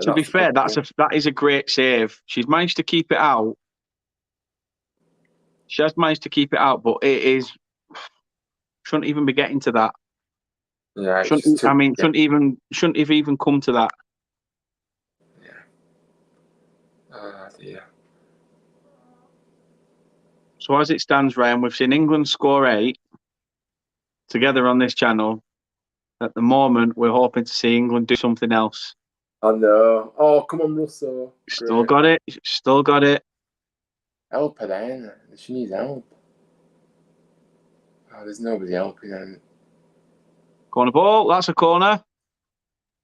To be fair, that is a great save. She's managed to keep it out. She has managed to keep it out, but it is shouldn't even be getting to that. Yeah, shouldn't have even come to that. Yeah. Oh dear. So as it stands, Ryan, we've seen England score 8 together on this channel. At the moment, we're hoping to see England do something else. I know. Oh, come on, Russell. Still got it. Still got it. Help her then. She needs help. Oh, there's nobody helping her. Corner ball. That's a corner.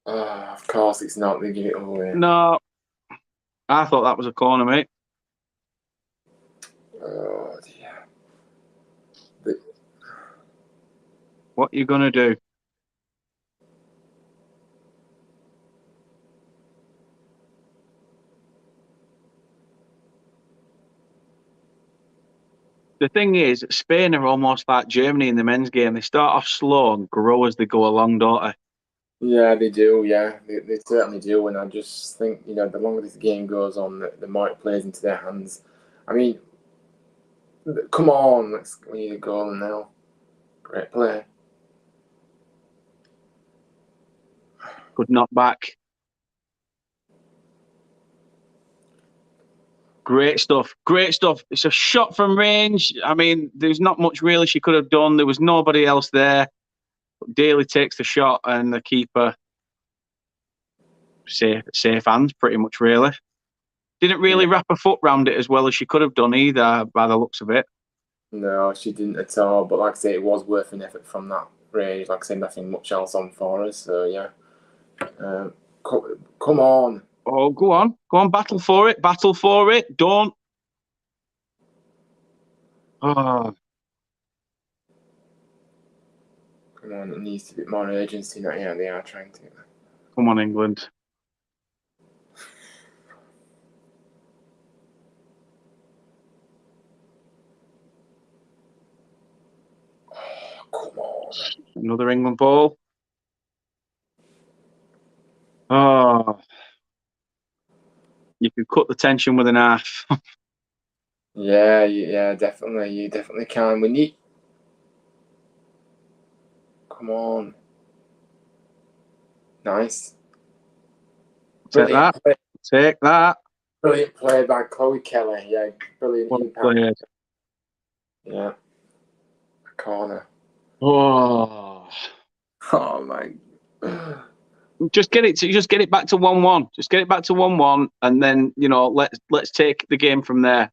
Oh, of course it's not. They give it away. No. I thought that was a corner, mate. Oh, dear. What are you going to do? The thing is, Spain are almost like Germany in the men's game. They start off slow and grow as they go along, don't they? Yeah, they do. Yeah, they certainly do. And I just think, the longer this game goes on, the more it plays into their hands. I mean, come on, we need a goal now. Great play. Good knockback. Great stuff. Great stuff. It's a shot from range. I mean, there's not much really she could have done. There was nobody else there. Daly takes the shot, and the keeper safe hands pretty much. Really didn't really wrap her foot round it as well as she could have done either, by the looks of it. No, she didn't at all. But like I say, it was worth an effort from that range. Like I say, nothing much else on for us. So yeah, come on. Oh, go on, battle for it, Don't. Oh, Come on, it needs to be more urgency. Not yeah, they are trying to. come on, England. Come on. Another England ball. Oh, you could cut the tension with a knife. Yeah, definitely. You definitely can. We need. Come on. Nice. Brilliant play. Take that. Brilliant play by Chloe Kelly. Yeah, brilliant Well impact. played. Yeah. A corner. Oh. Oh my. Just get it back to 1-1. Just get it back to 1-1, and then let's take the game from there.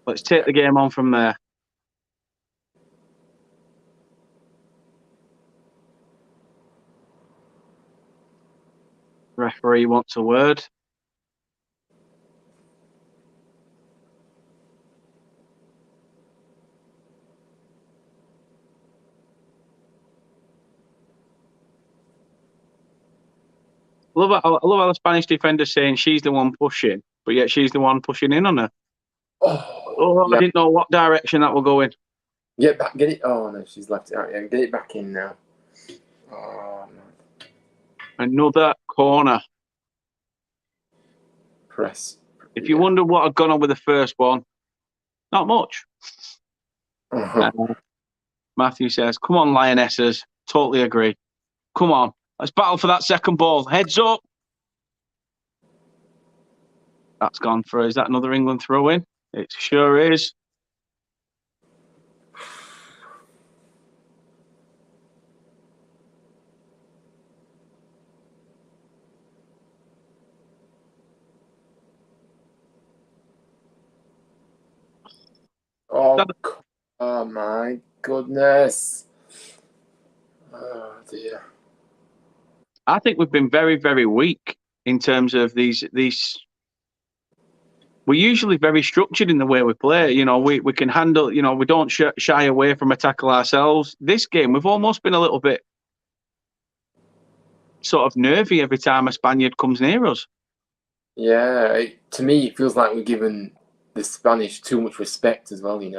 Let's take the game on from there. Referee wants a word. I love how the Spanish defender's saying she's the one pushing, but yet she's the one pushing in on her. Oh, yeah. I didn't know what direction that will go in. Get it. Oh no, she's left it out. Yeah, get it back in now. Oh no. Another corner. Press. If you wonder what had gone on with the first one, not much. Matthew says, "Come on, Lionesses." Totally agree. Come on, let's battle for that second ball. Heads up. That's gone for. Is that another England throw-in? It sure is. Oh my goodness. Oh dear. I think we've been very, very weak in terms of these. We're usually very structured in the way we play. We can handle. We don't shy away from a tackle ourselves. This game, we've almost been a little bit sort of nervy every time a Spaniard comes near us. Yeah, to me, it feels like we're giving the Spanish too much respect as well. We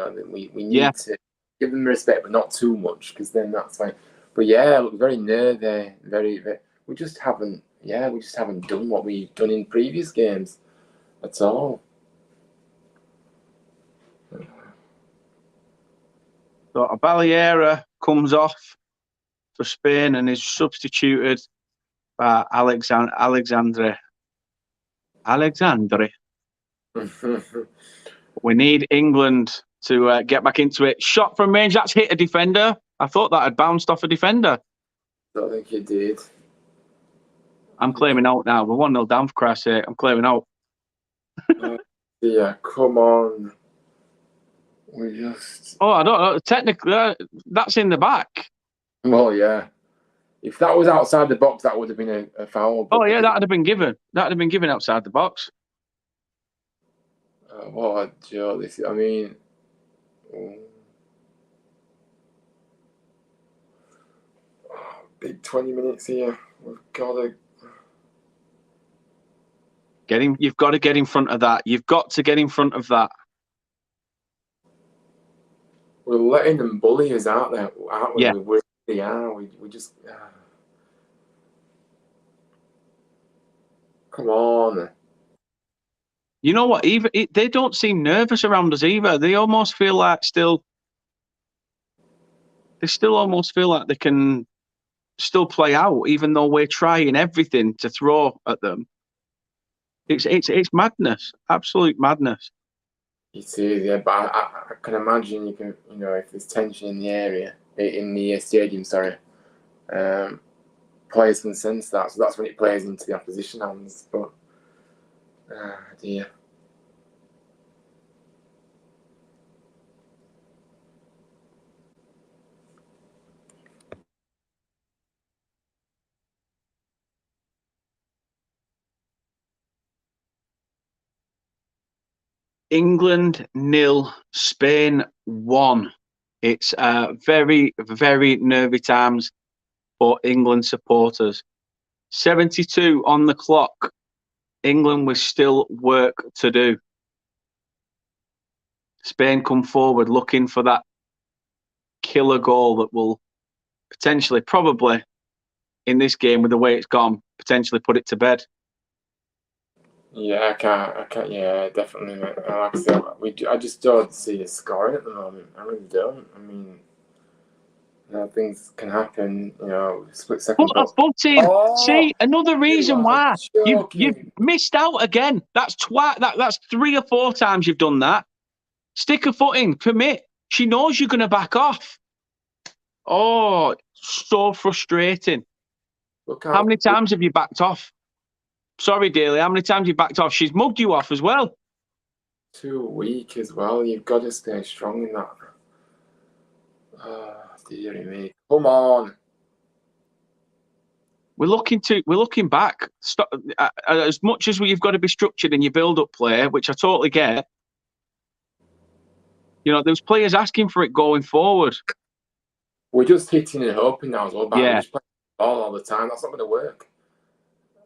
need to give them respect, but not too much, because then that's fine. But yeah, look, very nervy, very. We just haven't done what we've done in previous games at all. So a Baleira comes off for Spain and is substituted by Alexandre. We need England to get back into it. Shot from range. That's hit a defender. I thought that had bounced off a defender. Don't think it did. I'm claiming out now. We're 1-0 down, for Christ's sake. I'm claiming out. Yeah, come on. We just. Oh, I don't know. Technically, that's in the back. Well, yeah. If that was outside the box, that would have been a foul. Oh, yeah, that would have been given. That would have been given outside the box. What a joke. I mean. Big 20 minutes here. We've got to. You've got to get in front of that. You've got to get in front of that. We're letting them bully us out there, aren't we? Yeah. We really are. We just. Come on. You know what? Even they don't seem nervous around us either. They almost feel like they still almost feel like they can still play out, even though we're trying everything to throw at them. It's madness, absolute madness. It is, yeah, but I can imagine if there's tension in the area, in the stadium, sorry, players can sense that, so that's when it plays into the opposition hands. But dear. England 0, Spain 1. It's very, very nervy times for England supporters. 72 on the clock. England with still work to do. Spain come forward looking for that killer goal that will potentially, probably, in this game with the way it's gone, potentially put it to bed. Yeah, I can't. Yeah, definitely. Like I said, I just don't see us scoring at the moment. I really don't. I mean, things can happen. Split second. Put a foot in. Oh, See, another you reason are why you've joking. missed out again. That's that's 3 or 4 times you've done that. Stick a foot in, commit. She knows you're going to back off. Oh, so frustrating. Look How many times have you backed off? Sorry, dearly. How many times you backed off? She's mugged you off as well. too weak as well. You've got to stay strong in that. Oh, dearie me. Come on. We're looking back. Stop, as much as you've got to be structured in your build-up play, which I totally get. There's players asking for it going forward. We're just hitting and hoping now as well. But Yeah. we're just playing all the time. That's not going to work.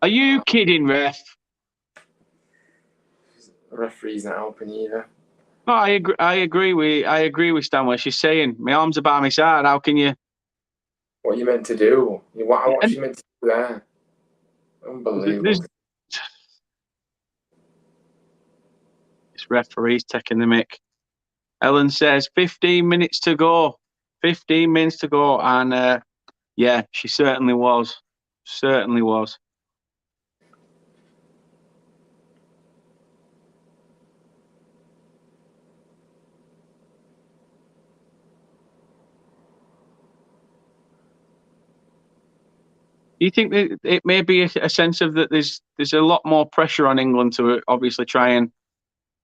Are you kidding, ref? The referee's not helping either. No, I agree with Stanley. She's saying, my arms are by my side. How can you? What are you meant to do? What you meant to do there? Unbelievable. This referee's taking the mick. Ellen says 15 minutes to go. 15 minutes to go. And yeah, she certainly was. Certainly was. Do you think that it may be a sense of that there's a lot more pressure on England to obviously try and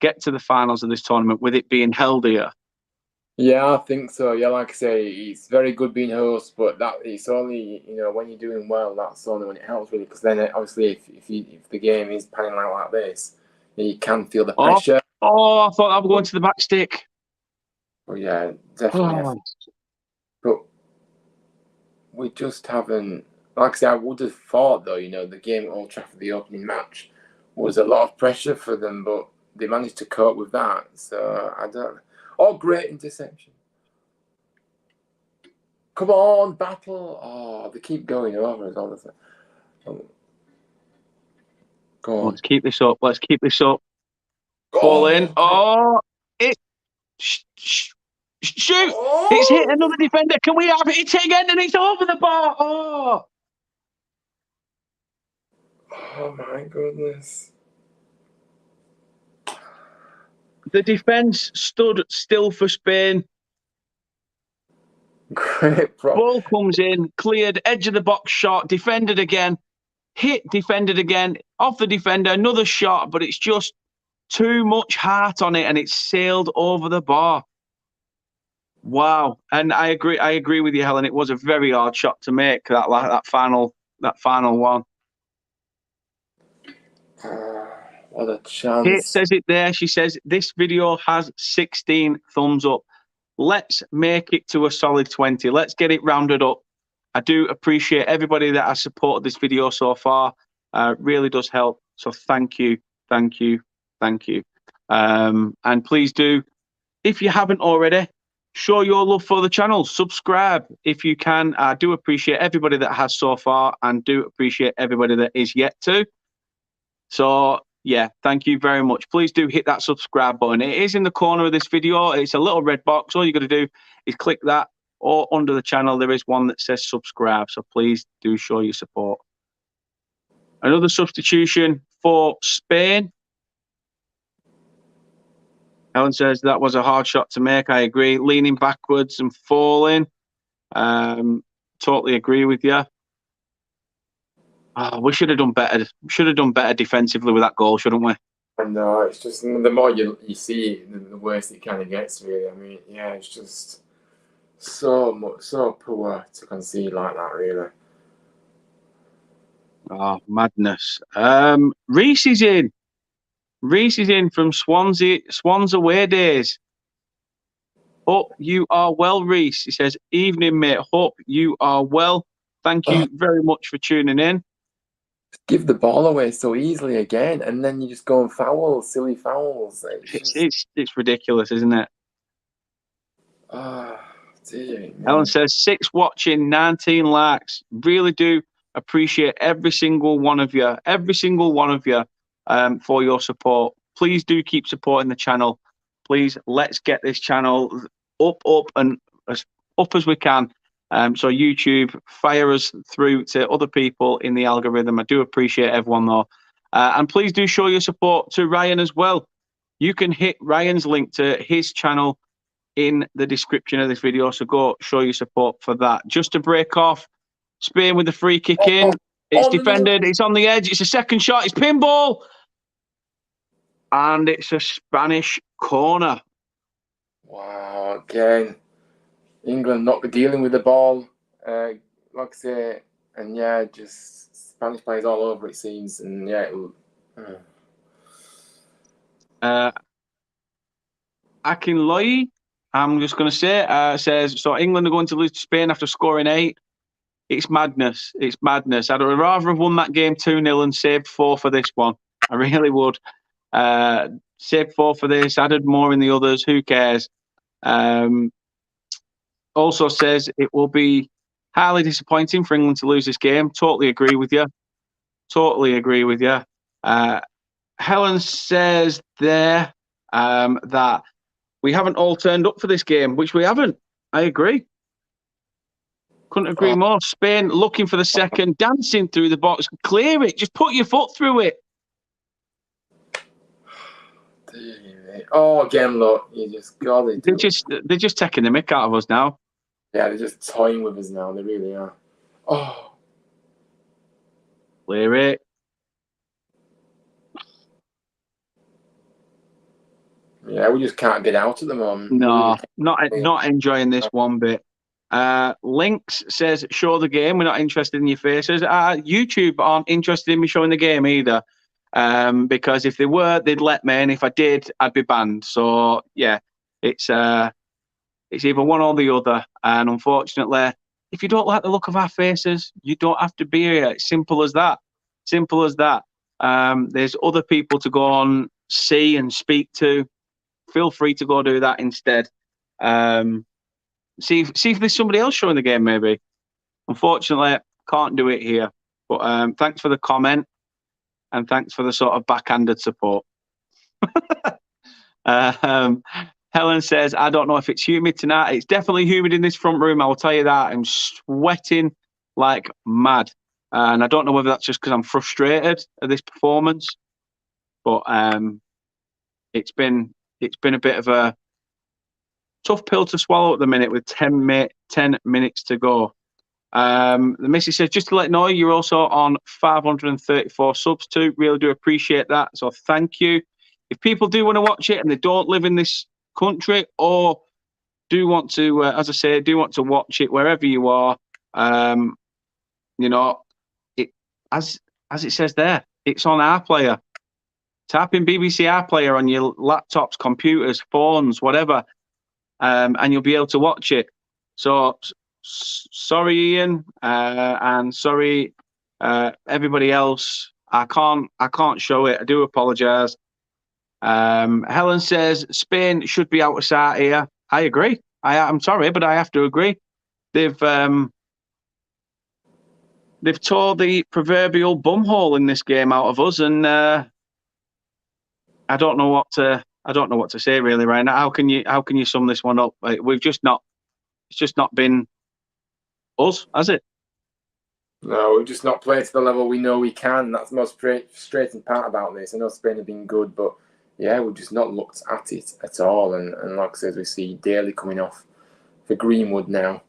get to the finals of this tournament with it being held here? Yeah, I think so. Yeah, like I say, it's very good being host, but that it's only when you're doing well, that's only when it helps really. Because then obviously, if the game is panning out like this, you can feel the pressure. Oh, I thought I was going to the back stick. Oh yeah, definitely. Oh. But we just haven't. Like I say, I would have thought though, the game at Old Trafford, the opening match, was a lot of pressure for them, but they managed to cope with that. So I don't. Oh, great interception. Come on, battle. Oh, they keep going over us all the time. Oh. Go on. Let's keep this up. Let's keep this up. Go Fall on. in. Oh, it. Shoot. Oh. It's hit another defender. Can we have it? It's hit again and it's over the bar. Oh. Oh, my goodness. The defence stood still for Spain. Great Ball comes in, cleared, edge of the box shot, defended again, hit, defended again, off the defender, another shot, but it's just too much heart on it and it's sailed over the bar. Wow. And I agree with you, Helen. It was a very hard shot to make, that final one. What a chance. Kate says it there. She says, this video has 16 thumbs up. Let's make it to a solid 20. Let's get it rounded up. I do appreciate everybody that has supported this video so far. Really does help. So thank you, thank you, thank you. And please do, if you haven't already, show your love for the channel. Subscribe if you can. I do appreciate everybody that has so far and do appreciate everybody that is yet to. So, yeah, thank you very much. Please do hit that subscribe button. It is in the corner of this video. It's a little red box. All you got to do is click that, or under the channel, there is one that says subscribe. So please do show your support. Another substitution for Spain. Helen says that was a hard shot to make. I agree. Leaning backwards and falling. Totally agree with you. We should have done better. Should have done better defensively with that goal, shouldn't we? And no, it's just the more you see it, the worse it kind of gets. Really, I mean, yeah, it's just so poor to concede like that. Really. Oh, madness. Reese is in. Reese is in from Swansea, Swans away days. Hope you are well, Reese. He says, evening, mate. Hope you are well. Thank you very much for tuning in. Give the ball away so easily again, and then you just go and foul, silly fouls. It's ridiculous, isn't it? Dear, Helen says 6 watching, 19 likes. Really do appreciate every single one of you, for your support. Please do keep supporting the channel. Please, let's get this channel up and as up as we can. So YouTube, fire us through to other people in the algorithm. I do appreciate everyone though. And please do show your support to Ryan as well. You can hit Ryan's link to his channel in the description of this video. So go show your support for that. Just to break off, Spain with the free kick in. It's defended. It's on the edge. It's a second shot. It's pinball. And it's a Spanish corner. Wow, again. England not dealing with the ball, like I say, and yeah, just Spanish players all over it seems, and yeah. Akinloyi, I'm just going to say, says, so England are going to lose to Spain after scoring 8. It's madness. It's madness. I'd rather have won that game 2-0 and saved 4 for this one. I really would. Saved 4 for this, added more in the others. Who cares? Also says it will be highly disappointing for England to lose this game. Totally agree with you. Totally agree with you. Helen says there that we haven't all turned up for this game, which we haven't. I agree. Couldn't agree more. Spain looking for the second, dancing through the box. Clear it. Just put your foot through it. Oh, again, look. You just got it. They're just taking the mick out of us now. Yeah, they're just toying with us now. They really are. Oh. Clear it. Yeah, we just can't get out at the moment. No, not enjoying this one bit. Lynx says, show the game. We're not interested in your faces. YouTube aren't interested in me showing the game either. Because if they were, they'd let me, and if I did, I'd be banned. So yeah, it's either one or the other. And unfortunately, if you don't like the look of our faces, you don't have to be here. It's simple as that. Simple as that. There's other people to go on, see and speak to. Feel free to go do that instead. See if there's somebody else showing the game, maybe. Unfortunately, can't do it here. But thanks for the comment. And thanks for the sort of backhanded support. Helen says, I don't know if it's humid tonight. It's definitely humid in this front room, I will tell you that. I'm sweating like mad. And I don't know whether that's just because I'm frustrated at this performance. But it's been a bit of a tough pill to swallow at the minute with 10 minutes to go. The missus says, just to let you know, you're also on 534 subs too. Really do appreciate that. So thank you. If people do want to watch it and they don't live in this country or do want to, as I say, do want to watch it wherever you are, you know, it as it says there, it's on our player. Type in BBC iPlayer on your laptops, computers, phones, whatever, and you'll be able to watch it. So sorry, Ian, and sorry, everybody else. I can't show it. I do apologise. Helen says Spain should be out of sight here. I agree. I'm sorry, but I have to agree. They've they've tore the proverbial bumhole in this game out of us, and I don't know what to say really right now. How can you sum this one up? Like, it's just not been us, has it? No, we've just not played to the level we know we can. That's the most frustrating part about this. I know Spain have been good, but yeah, we've just not looked at it at all. And like I said, we see Daly coming off for Greenwood now.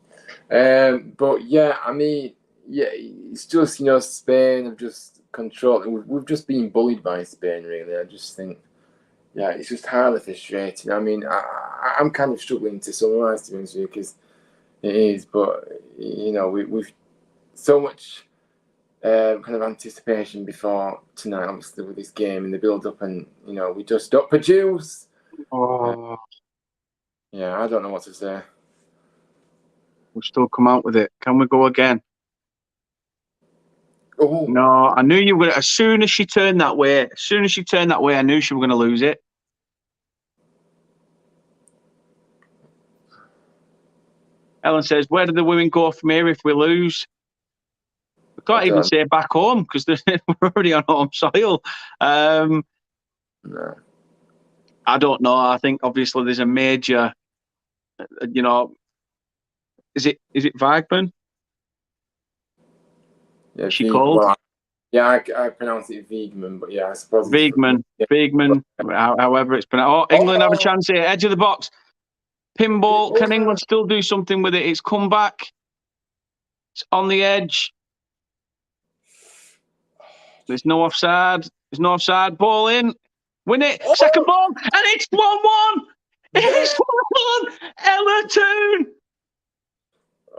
But yeah, I mean, yeah, it's just, Spain have just controlled. We've just been bullied by Spain, really. I just think, yeah, it's just highly frustrating. I mean, I'm kind of struggling to summarise, to be honest with you, because it is. But we've so much kind of anticipation before tonight, obviously, with this game and the build-up, and we just don't produce. Yeah, I don't know what to say. We'll still come out with it. Can we go again? Oh. No, I knew you were. As soon as she turned that way, I knew she was going to lose it. Ellen says, "Where do the women go from here if we lose?" We can't even say back home because we're already on home soil. No. I don't know. I think obviously there's a major, is it Weigman? Yeah, she called? Well, yeah, I pronounce it Weigman, but yeah, I suppose Weigman. Weigman. However it's pronounced. Oh, England have a chance here. Edge of the box. Pinball. Can England still do something with it? It's come back. It's on the edge. There's no offside. Ball in. Win it. Second ball. And it's 1-1. It's 1-1. Ella Toon.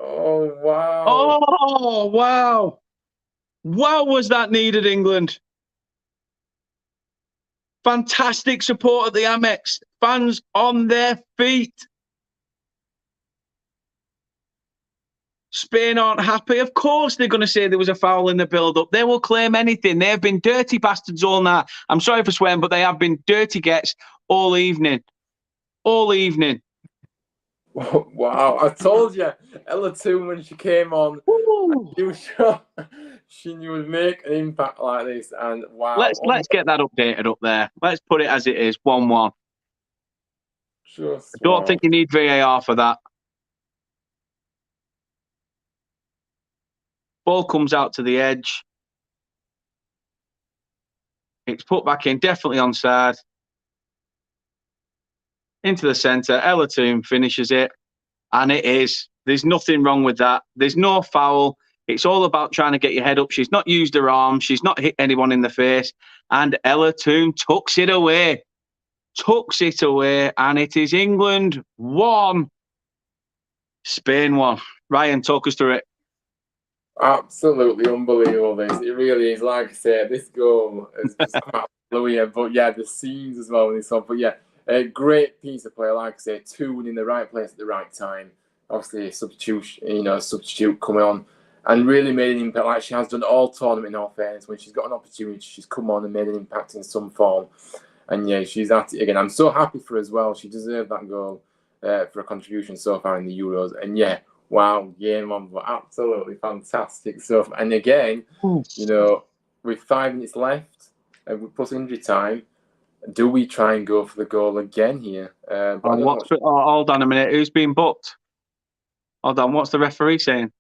Oh, wow. Oh, wow. Wow, was that needed, England? Fantastic support at the Amex. Fans on their feet. Spain aren't happy. Of course they're going to say there was a foul in the build-up. They will claim anything. They have been dirty bastards all night. I'm sorry for swearing, but they have been dirty gets all evening. All evening. Wow, I told you, Ella Toon, when she came on, she knew it would make an impact like this, and wow. Let's get that updated up there. Let's put it as it is, 1-1. I don't think you need VAR for that. Ball comes out to the edge. It's put back in, definitely onside. Into the centre. Ella Toon finishes it. And it is. There's nothing wrong with that. There's no foul. It's all about trying to get your head up. She's not used her arm. She's not hit anyone in the face. And Ella Toon tucks it away. And it is England 1, Spain 1. Ryan, talk us through it. Absolutely unbelievable, this. It really is. Like I said, this goal is just hallelujah. But yeah, the scenes as well in this one. But yeah, a great piece of play. Like I say, Toon in the right place at the right time. Obviously, a substitute coming on and really made an impact, like she has done all tournament, in all fairness. When she's got an opportunity, she's come on and made an impact in some form. And yeah, she's at it again. I'm so happy for her as well. She deserved that goal for a contribution so far in the Euros. And yeah, wow, game on, but absolutely fantastic stuff. And again, with 5 minutes left, plus injury time, do we try and go for the goal again here? Hold on a minute. Who's been booked? Hold on. What's the referee saying?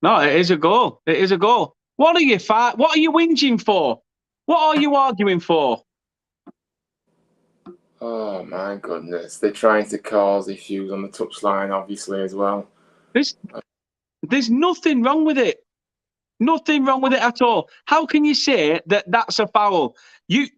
No, it is a goal. It is a goal. What are you whinging for? What are you arguing for? Oh my goodness! They're trying to cause issues on the touchline, obviously, as well. There's nothing wrong with it. Nothing wrong with it at all. How can you say that that's a foul?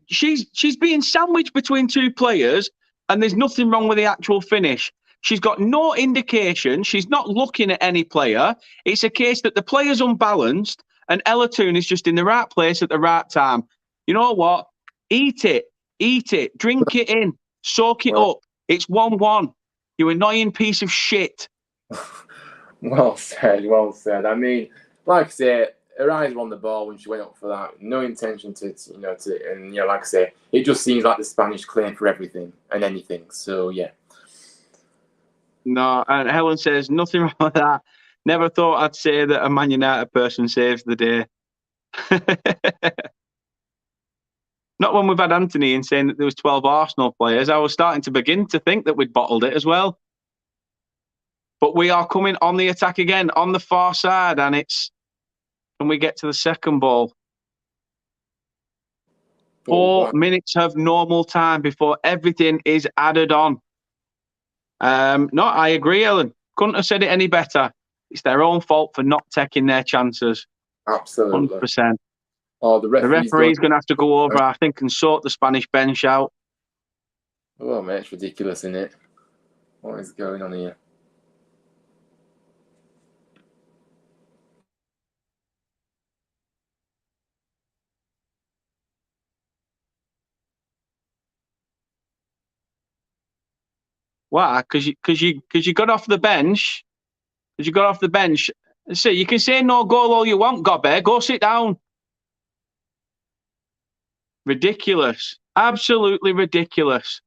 She's being sandwiched between 2 players, and there's nothing wrong with the actual finish. She's got no indication. She's not looking at any player. It's a case that the player's unbalanced, and Ella Toon is just in the right place at the right time. You know what? Eat it. Drink it in. Soak it up. It's 1-1. You annoying piece of shit. Well said. I mean, like I say, her eyes were on the ball when she went up for that. No intention and like I say, it just seems like the Spanish claim for everything and anything. So yeah. No, and Helen says nothing wrong with that. Never thought I'd say that a Man United person saves the day. Not when we've had Anthony in saying that there was 12 Arsenal players. I was starting to begin to think that we'd bottled it as well. But we are coming on the attack again, on the far side, and can we get to the second ball? 4 minutes of normal time before everything is added on. No, I agree, Ellen. Couldn't have said it any better. It's their own fault for not taking their chances. Absolutely. 100%. Oh, the referee's going to have to go over, I think, and sort the Spanish bench out. Oh, mate, it's ridiculous, isn't it? What is going on here? Why? Because you got off the bench. Because you got off the bench. See, you can say no goal all you want, Gobert. Go sit down. Ridiculous. Absolutely ridiculous.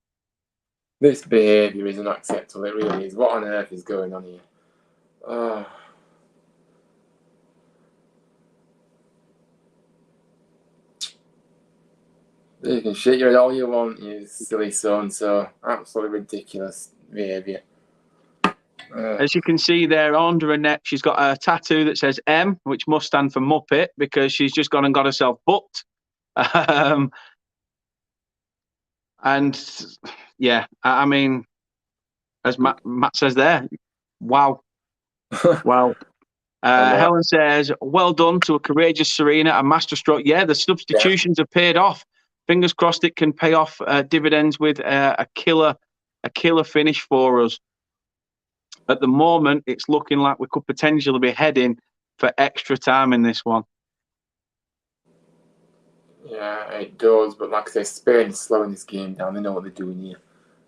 This behaviour is unacceptable. It really is. What on earth is going on here? Oh. You can shit your head all you want, you silly son. So absolutely ridiculous behaviour. As you can see there, under her neck, she's got a tattoo that says M, which must stand for Muppet, because she's just gone and got herself booked. And yeah, I mean, as Matt says there, wow. Wow. Helen says, well done to a courageous Serena and masterstroke. Yeah, the substitutions have paid off. Fingers crossed it can pay off dividends with a killer finish for us. At the moment, it's looking like we could potentially be heading for extra time in this one. Yeah, it does. But like I say, Spain is slowing this game down. They know what they're doing here.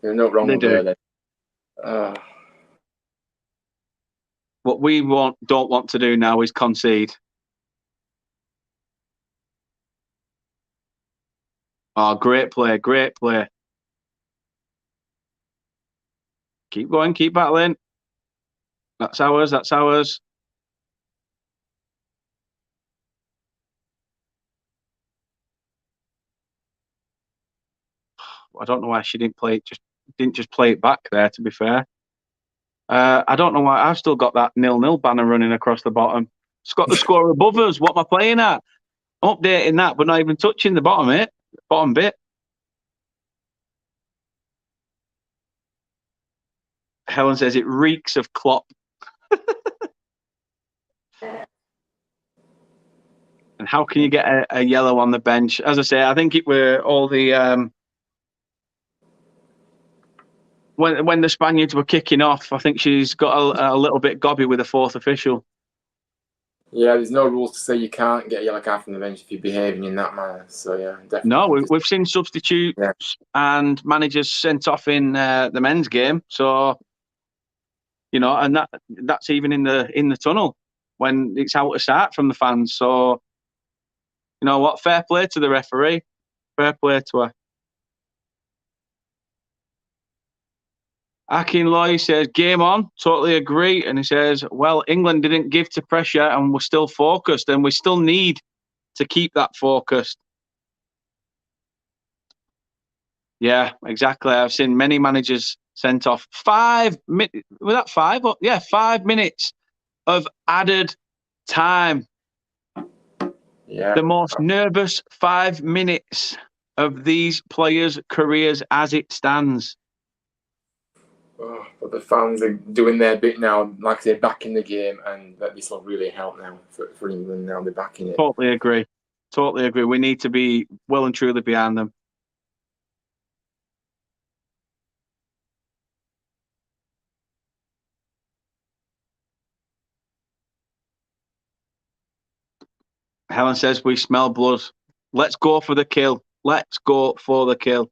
There's no wrong with that. What we don't want to do now is concede. Oh, great play, great play. Keep going, keep battling. That's ours, that's ours. I don't know why she didn't just play it back there, to be fair. I don't know why I've still got that 0-0 banner running across the bottom. It's got the score above us. What am I playing at? I'm updating that, but not even touching the bottom bit. Helen says it reeks of Klopp. And how can you get a yellow on the bench? As I say, I think it were all the when the Spaniards were kicking off, I think she's got a little bit gobby with the fourth official. Yeah, there's no rules to say you can't get a yellow card from the bench if you're behaving in that manner. So yeah, definitely. No, we've seen substitutes and managers sent off in the men's game. So and that's even in the tunnel when it's out of sight from the fans. So you know what? Fair play to the referee. Fair play to her. Akinloy says, game on. Totally agree. And he says, well, England didn't give to pressure and we're still focused, and we still need to keep that focused. Yeah, exactly. I've seen many managers sent off 5 minutes. Was that 5? Yeah, 5 minutes of added time. Yeah. The most nervous 5 minutes of these players' careers as it stands. Oh, but the fans are doing their bit now, like I say, back in the game, and this will really help now for England now. They're backing it. Totally agree. Totally agree. We need to be well and truly behind them. Helen says, we smell blood. Let's go for the kill. Let's go for the kill.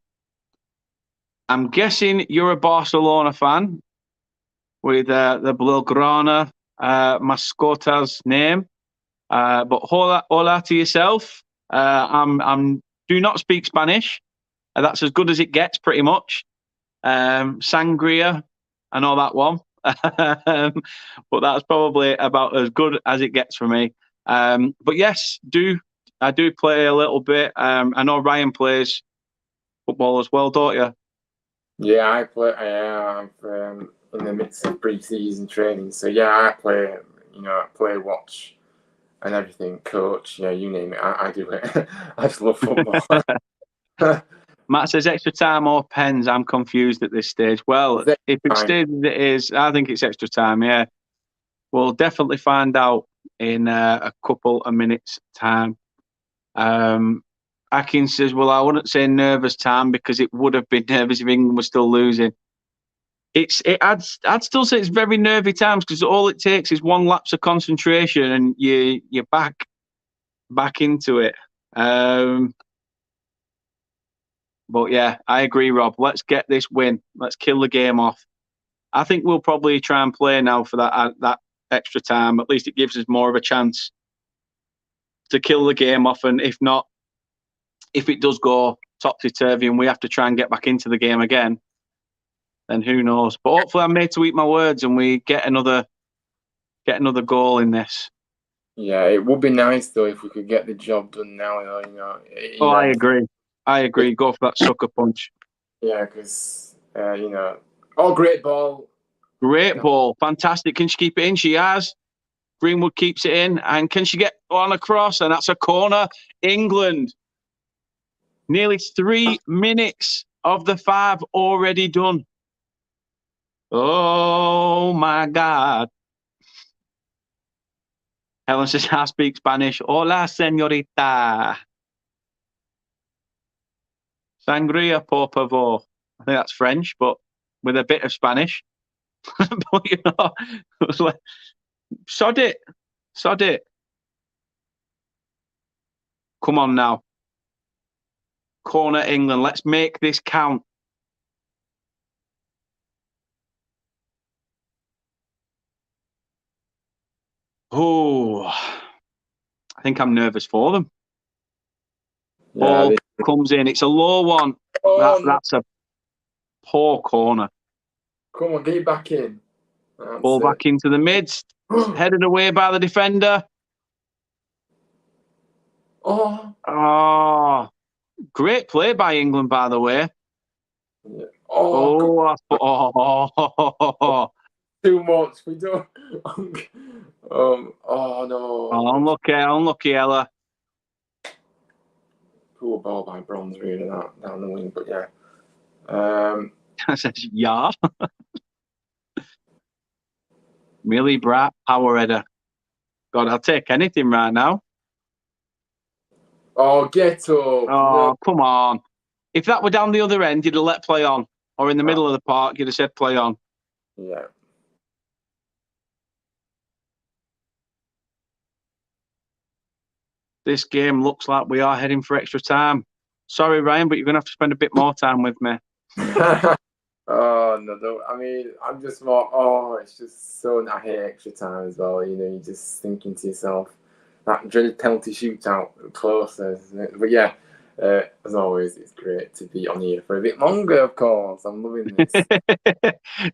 I'm guessing you're a Barcelona fan with the Blaugrana mascota's name. But hola to yourself. I'm do not speak Spanish. That's as good as it gets, pretty much. Sangria and all that one. But that's probably about as good as it gets for me. But yes, I do play a little bit. I know Ryan plays football as well, don't you? Yeah, I play. I'm in the midst of pre-season training, so yeah, I play. I play, watch, and everything. Coach, yeah, you name it, I do it. I just love football. Matt says extra time or pens. I'm confused at this stage. Well, if it stays as it is, I think it's extra time. Yeah, we'll definitely find out in a couple of minutes' time. Akin says, well, I wouldn't say nervous time because it would have been nervous if England was still losing. I'd still say it's very nervy times because all it takes is one lapse of concentration and you're back into it. But yeah, I agree, Rob. Let's get this win. Let's kill the game off. I think we'll probably try and play now for that extra time. At least it gives us more of a chance to kill the game off. And if not, if it does go topsy-turvy and we have to try and get back into the game again, then who knows? But hopefully I'm made to eat my words and we get another goal in this. Yeah, it would be nice though if we could get the job done now. I agree. Go for that sucker punch. Yeah, because great ball. Great ball, fantastic. Can she keep it in? She has. Greenwood keeps it in, and can she get on across? And that's a corner. England. Nearly 3 minutes of the 5 already done. Oh my God. Helen says, I speak Spanish. Hola, señorita. Sangria, por favor. I think that's French, but with a bit of Spanish. But, it was like, sod it. Come on now. Corner England. Let's make this count. Oh, I think I'm nervous for them. Ball comes in. It's a low one. That's a poor corner. Come on, get it back in. Ball back into the midst. Headed away by the defender. Oh, great play by England, by the way. Yeah. Too much. We don't. No. Unlucky, Ella. Poor ball by Bronze, really, that down the wing, but yeah. I said, yeah. Millie Bratt, power header. God, I'll take anything right now. Oh, get up. Oh, no. Come on. If that were down the other end, you'd have let play on. Or in the middle of the park, you'd have said play on. Yeah. This game looks like we are heading for extra time. Sorry, Ryan, but you're going to have to spend a bit more time with me. Oh, no. I mean, I'm just more, it's just so, I hate extra time as well. You're just thinking to yourself, that dreaded penalty shootout closer, isn't it? But yeah, as always, it's great to be on here for a bit longer, of course. I'm loving this.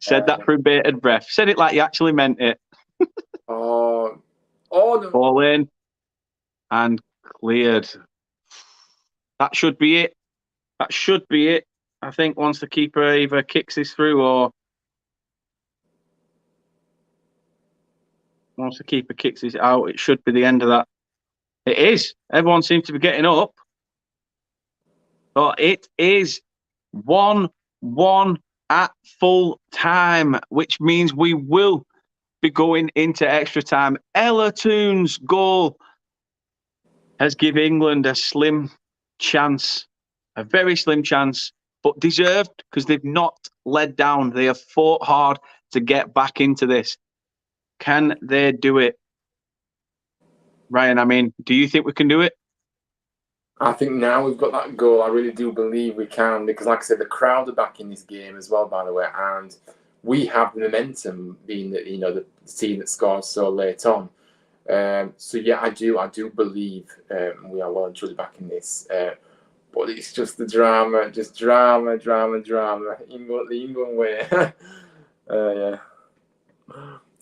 Said that for a bated breath. Said it like you actually meant it. No. Ball in and cleared. That should be it. I think once the keeper either kicks this through or once the keeper kicks this out, it should be the end of that. It is. Everyone seems to be getting up. But it is 1-1 at full time, which means we will be going into extra time. Ella Toon's goal has given England a slim chance, a very slim chance, but deserved because they've not led down. They have fought hard to get back into this. Can they do it? Ryan, I mean, do you think we can do it? I think now we've got that goal, I really do believe we can, because like I said, the crowd are back in this game as well, by the way, and we have the momentum being the team that scored so late on. So yeah, I do believe we are well and truly back in this. But it's just the drama, England, the England way. Yeah.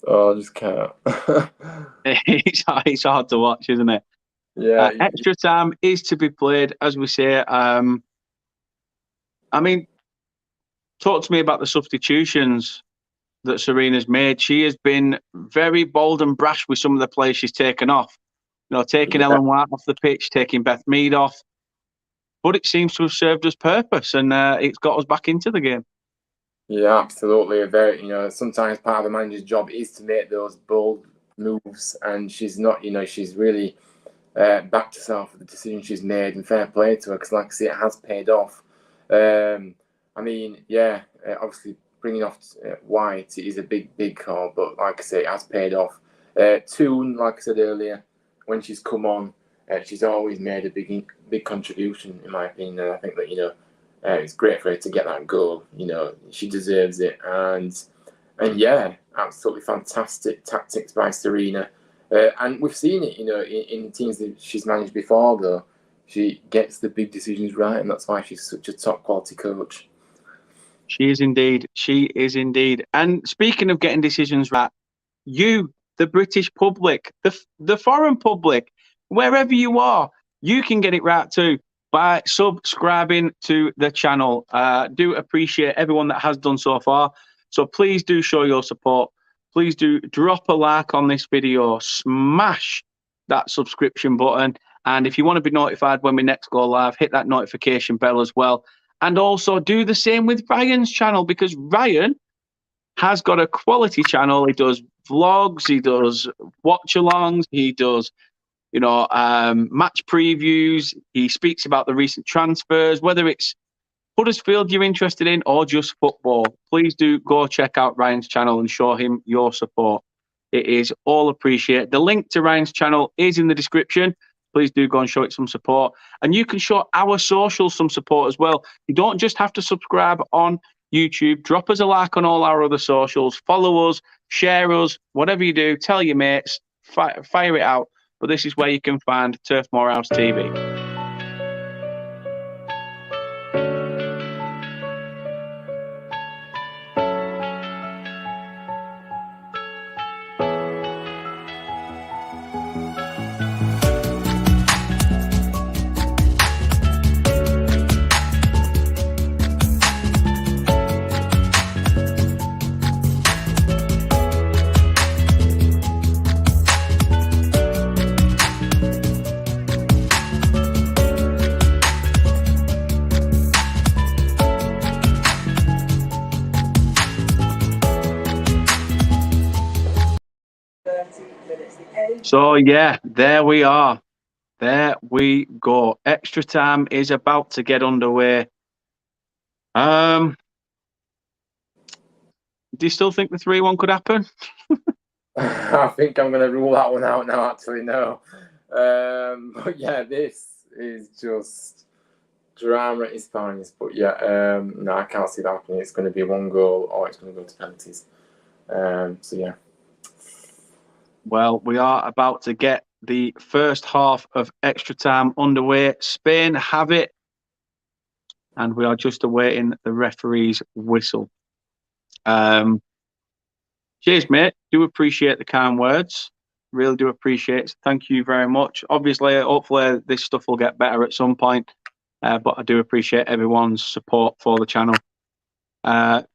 Oh, I just can't. It's hard to watch, isn't it? Yeah, Extra time is to be played, as we say. I mean, talk to me about the substitutions that Serena's made. She has been very bold and brash with some of the players she's taken off. You know, taking yeah, Ellen White off the pitch, taking Beth Mead off. But it seems to have served us purpose, and it's got us back into the game. yeah, absolutely. Very, sometimes part of a manager's job is to make those bold moves, and she's not. She's really backed herself for the decision she's made, and fair play to her because, like I say, it has paid off. I mean, yeah, obviously bringing off White is a big call, but like I say, it has paid off. Toon, like I said earlier, when she's come on, she's always made a big contribution, in my opinion. And I think that it's great for her to get that goal. She deserves it, and yeah, absolutely fantastic tactics by Serena. And we've seen it, in teams that she's managed before, though. She gets the big decisions right, and that's why she's such a top quality coach. She is indeed. She is indeed. And speaking of getting decisions right, you, the British public, the foreign public, wherever you are, you can get it right too by subscribing to the channel. Do appreciate everyone that has done so far. So please do show your support. Please do drop a like on this video. Smash that subscription button. And if you want to be notified when we next go live, hit that notification bell as well. And also do the same with Ryan's channel, because Ryan has got a quality channel. He does vlogs, he does watch-alongs, he does, match previews. He speaks about the recent transfers, whether it's Huddersfield you're interested in or just football. Please do go check out Ryan's channel and show him your support. It is all appreciated. The link to Ryan's channel is in the description. Please do go and show it some support. And you can show our socials some support as well. You don't just have to subscribe on YouTube. Drop us a like on all our other socials. Follow us, share us, whatever you do. Tell your mates, fire it out. But this is where you can find TurfMoorHouse TV. So, yeah, there we are. There we go. Extra time is about to get underway. Do you still think the 3-1 could happen? I think I'm going to rule that one out now, actually, no. But yeah, this is just drama at its finest. But yeah, no, I can't see that happening. It's going to be one goal or it's going to go to penalties. So yeah. Well, we are about to get the first half of extra time underway. Spain have it, and we are just awaiting the referee's whistle. Cheers, mate. Do appreciate the kind words. Really do appreciate it. Thank you very much. Obviously, hopefully this stuff will get better at some point, but I do appreciate everyone's support for the channel. And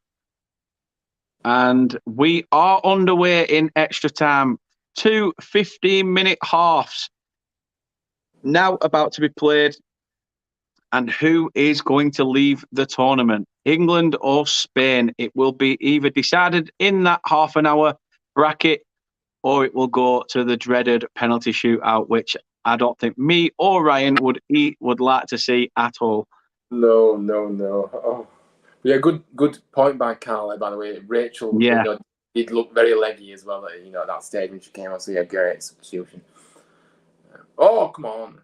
we are underway in extra time. 2 15-minute halves now about to be played. And who is going to leave the tournament? England or Spain? It will be either decided in that half an hour bracket or it will go to the dreaded penalty shootout, which I don't think me or Ryan would like to see at all. No. Oh. Yeah, good point by Carla, by the way. Rachel did look very leggy as well at that stage when she came on, so yeah, great substitution. Oh, come on.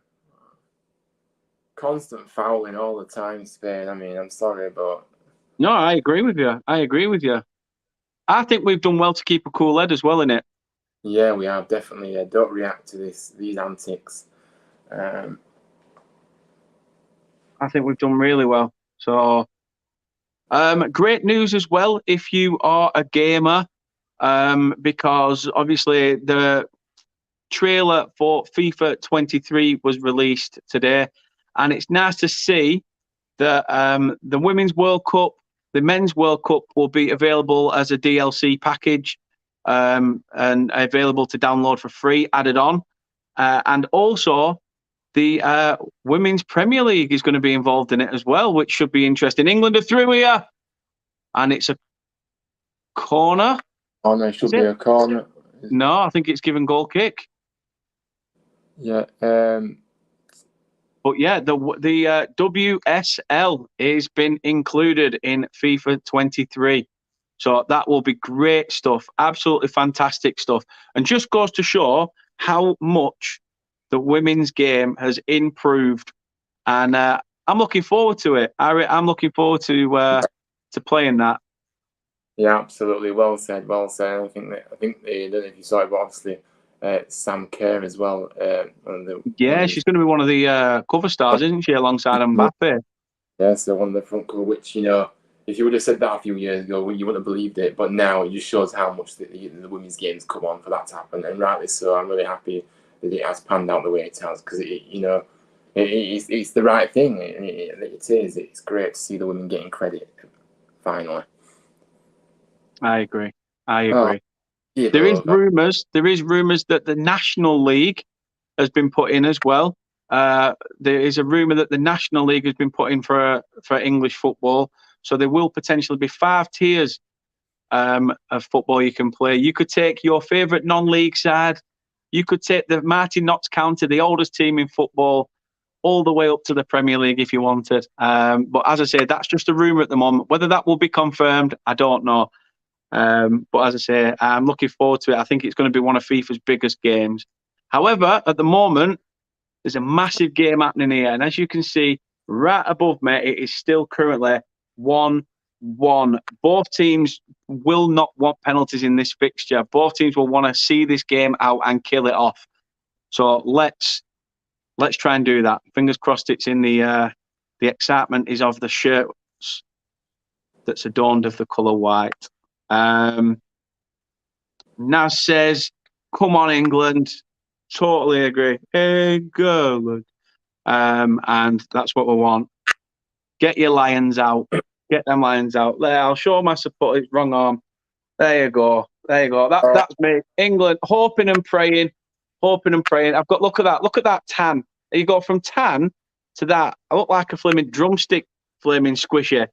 Constant fouling all the time, Spain. I mean, I'm sorry, but... No, I agree with you. I think we've done well to keep a cool head as well, innit? Yeah, we have, definitely. Yeah, don't react to these antics. I think we've done really well. So, great news as well. If you are a gamer, because obviously the trailer for FIFA 23 was released today, and it's nice to see that the Women's World Cup, the Men's World Cup will be available as a DLC package and available to download for free, added on. And also, the Women's Premier League is going to be involved in it as well, which should be interesting. England are through here, and it's a corner. Oh, no, it should be a corner. No, I think it's given goal kick. Yeah. But yeah, the WSL has been included in FIFA 23. So that will be great stuff. Absolutely fantastic stuff. And just goes to show how much the women's game has improved. And I'm looking forward to it. I'm looking forward to playing that. Yeah, absolutely. Well said. Well said. I think I don't know if you saw it, but obviously Sam Kerr as well. She's going to be one of the cover stars, isn't she, alongside Mbappe? Yeah, so one of the front cover, which, you know, if you would have said that a few years ago, you wouldn't have believed it. But now it just shows how much the women's game's come on for that to happen, and rightly so. I'm really happy that it has panned out the way it has, because it's the right thing. It is. It's great to see the women getting credit finally. I agree. Yeah, There is rumours that the National League has been put in as well. There is a rumour that the National League has been put in for English football. So there will potentially be 5 tiers of football you can play. You could take your favourite non-league side. You could take the Mighty Notts County, the oldest team in football, all the way up to the Premier League if you wanted. But as I say, that's just a rumour at the moment. Whether that will be confirmed, I don't know. But as I say, I'm looking forward to it. I think it's going to be one of FIFA's biggest games. However, at the moment, there's a massive game happening here. And as you can see, right above me, it is still currently 1-1. Both teams will not want penalties in this fixture. Both teams will want to see this game out and kill it off. So let's try and do that. Fingers crossed it's in the excitement is of the shirts that's adorned of the colour white. Naz says, come on, England. Totally agree. England. And that's what we want. Get your Lions out. Get them Lions out. There, I'll show my support. It's wrong arm. There you go. That's me. England, hoping and praying. I've got, look at that tan. You go from tan to that. I look like a flaming drumstick, flaming squishy.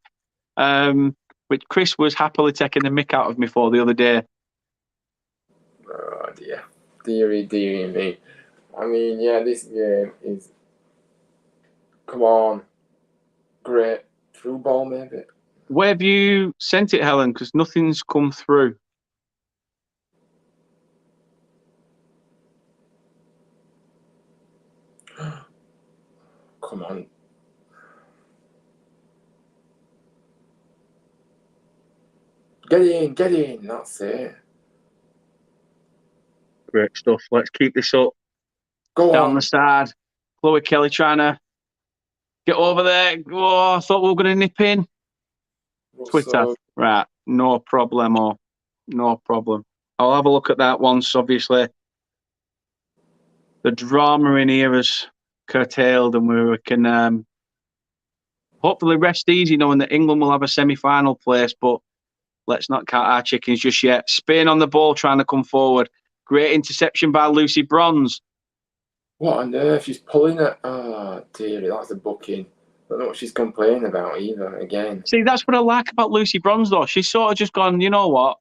Which Chris was happily taking the mick out of me for the other day. Oh dear. Deary me. I mean, yeah, this game is... Come on. Great. Through ball, maybe. Where have you sent it, Helen? Because nothing's come through. Come on. Get in. That's it. Great stuff. Let's keep this up. Go Down on. the side. Chloe Kelly trying to get over there. Oh, I thought we were going to nip in. Twitter. Right. No problemo. No problem. I'll have a look at that once, obviously. The drama in here is curtailed and we can hopefully rest easy knowing that England will have a semi-final place, but let's not count our chickens just yet. Spain on the ball trying to come forward. Great interception by Lucy Bronze. What on earth? She's pulling it. Oh, dear, that's a booking. I don't know what she's complaining about either, again. See, that's what I like about Lucy Bronze, though. She's sort of just gone, you know what?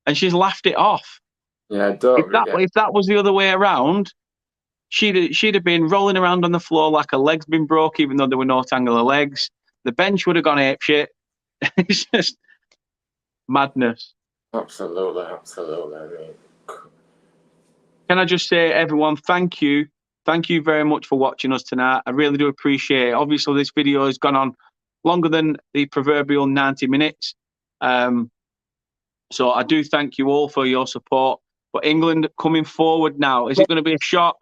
And she's laughed it off. Yeah, if that was the other way around, she'd have been rolling around on the floor like her legs been broke, even though there were no tangle of legs. The bench would have gone apeshit. It's just madness. Absolutely. I mean, can I just say, everyone, thank you. Thank you very much for watching us tonight. I really do appreciate it. Obviously, this video has gone on longer than the proverbial 90 minutes. So I do thank you all for your support. But England coming forward now, is it going to be a shot?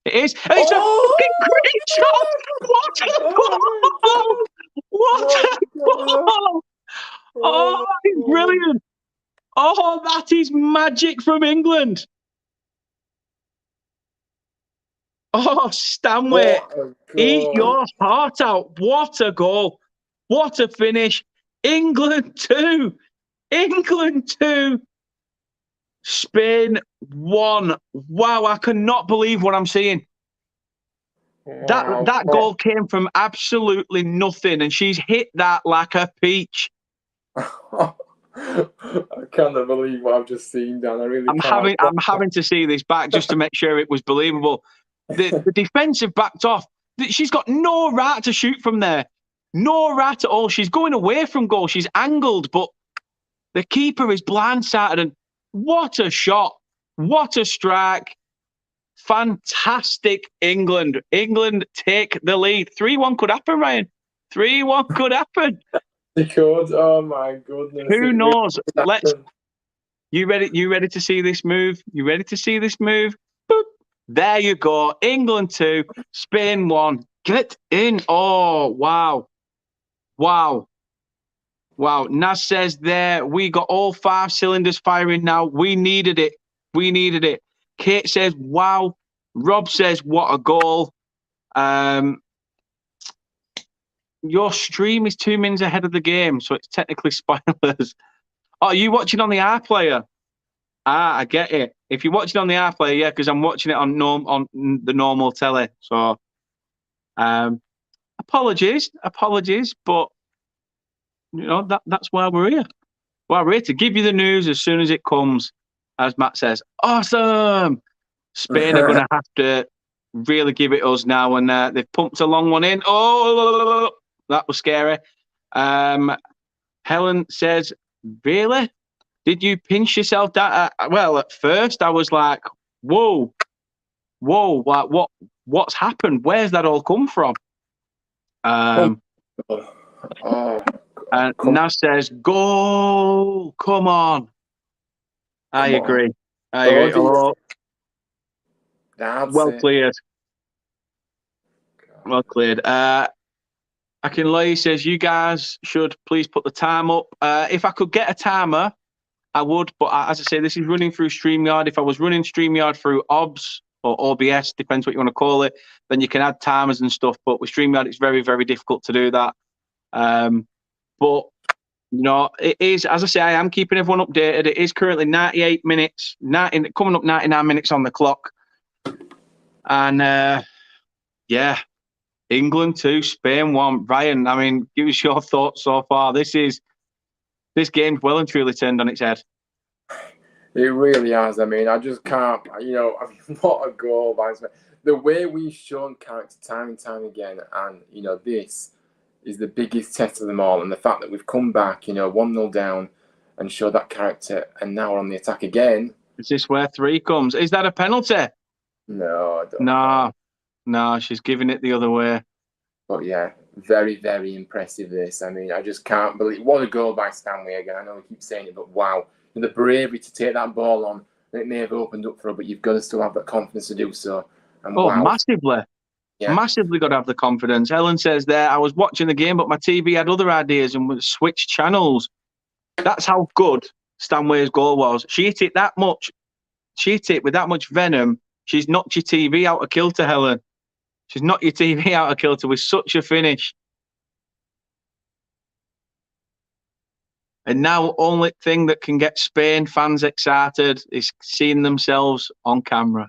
It is. It's a fucking great shot! What a goal! What a goal! Oh, it's brilliant! Oh, that is magic from England. Oh, Stanway, eat your heart out. What a goal. What a finish. England 2. England 2. Spain 1. Wow, I cannot believe what I'm seeing. Wow. That goal came from absolutely nothing, and she's hit that like a peach. I cannot believe what I've just seen, Dan. I really can't. I'm having to see this back just to make sure it was believable. The defensive backed off. She's got no right to shoot from there. No right at all. She's going away from goal. She's angled, but the keeper is blindsided. And what a shot. What a strike. Fantastic England. England take the lead. 3-1 could happen, Ryan. 3-1 could happen. It could. Oh my goodness. Who knows? You ready to see this move? You ready to see this move? Boop. There you go. England 2, Spain 1. Get in. Oh, wow. Wow. Wow. Naz says there, we got all 5 cylinders firing now. We needed it. We needed it. Kate says, wow. Rob says, what a goal. Your stream is 2 minutes ahead of the game, so it's technically spoilers. Oh, are you watching on the iPlayer? Ah, I get it. If you're watching on the iPlayer, yeah, because I'm watching it on the normal telly. So, apologies, but you know that's why we're here. Well, we're here to give you the news as soon as it comes, as Matt says. Awesome. Spain are going to have to really give it us now, and they've pumped a long one in. Oh, that was scary. Helen says, really? Did you pinch yourself down? Well, at first I was like, whoa, like what's happened? Where's that all come from? And Naz says, goal, come on. I agree. Oh, well cleared. Well cleared. Akinloy says, you guys should please put the time up. If I could get a timer, I would. But as I say, this is running through StreamYard. If I was running StreamYard through OBS or OBS, depends what you want to call it, then you can add timers and stuff. But with StreamYard, it's very, very difficult to do that. But, you know, it is, as I say, I am keeping everyone updated. It is currently 98 minutes, coming up 99 minutes on the clock. And, yeah, England 2, Spain 1. Ryan, I mean, give us your thoughts so far. This game's well and truly turned on its head. It really has. I mean, I just can't, you know, I mean, what a goal by Spain. The way we've shown character time and time again, and, you know, this is the biggest test of them all. And the fact that we've come back, you know, 1-0 down and showed that character, and now we're on the attack again. Is this where 3 comes? Is that a penalty? No, I don't know. No, she's giving it the other way. But yeah, very, very impressive this. I mean, I just can't believe what a goal by Stanley again. I know we keep saying it, but wow. The bravery to take that ball on, it may have opened up for her, but you've got to still have that confidence to do so. And wow. Massively. Yeah. Massively got to have the confidence. Helen says there, I was watching the game, but my TV had other ideas and switched channels. That's how good Stanway's goal was. She hit it that much. She hit it with that much venom. She's knocked your TV out of kilter, Helen. She's knocked your TV out of kilter with such a finish. And now, only thing that can get Spain fans excited is seeing themselves on camera.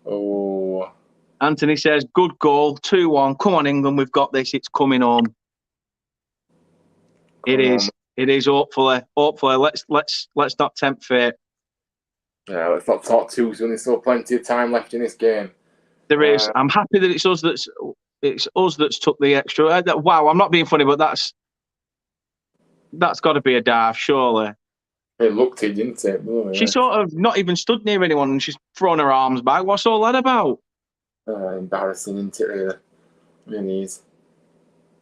Oh. Anthony says, good goal, 2-1. Come on, England, we've got this. It's coming home. It is. Hopefully. Let's not tempt fate. Yeah, let's not talk too soon. There's still plenty of time left in this game. There is. I'm happy that it's us that's took the extra. Wow, I'm not being funny, but that's got to be a dive, surely. It looked it, didn't it? Oh, yeah. She sort of not even stood near anyone, and she's thrown her arms back. What's all that about? Embarrassing, isn't it? Really, really is.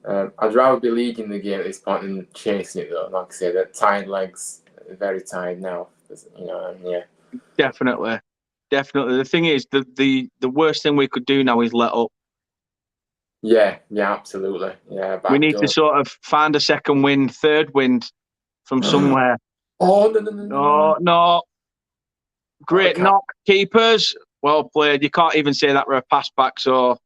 I'd rather be leading the game at this point than chasing it, though. Like I say, that tired legs, very tired now. You know, yeah. Definitely. The thing is, the worst thing we could do now is let up. Yeah, absolutely. Yeah, we need to sort of find a second wind, third wind, from somewhere. Oh, no. No. Great knock, keepers. Well played. You can't even say that for a pass back, so...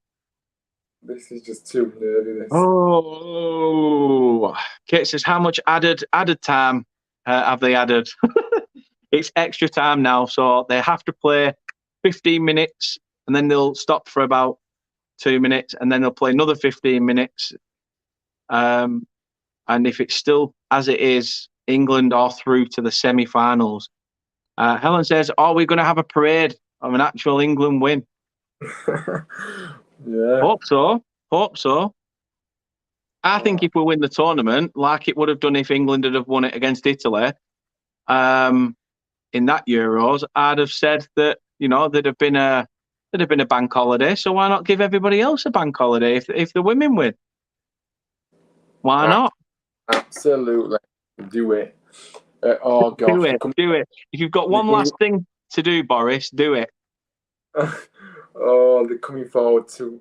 This is just too nervy, this. Oh. Kate says, how much added time have they added? It's extra time now, so they have to play 15 minutes, and then they'll stop for about 2 minutes, and then they'll play another 15 minutes. And if it's still as it is, England are through to the semi-finals. Helen says, are we going to have a parade of an actual England win? Yeah. Hope so. I think if we win the tournament, like it would have done if England had have won it against Italy, in that Euros, I'd have said that, you know, there'd have been a bank holiday. So why not give everybody else a bank holiday if the women win? Why not? Absolutely. Do it. Oh, gosh. Do it. If you've got one last thing to do, Boris, do it. Oh, they're coming forward to...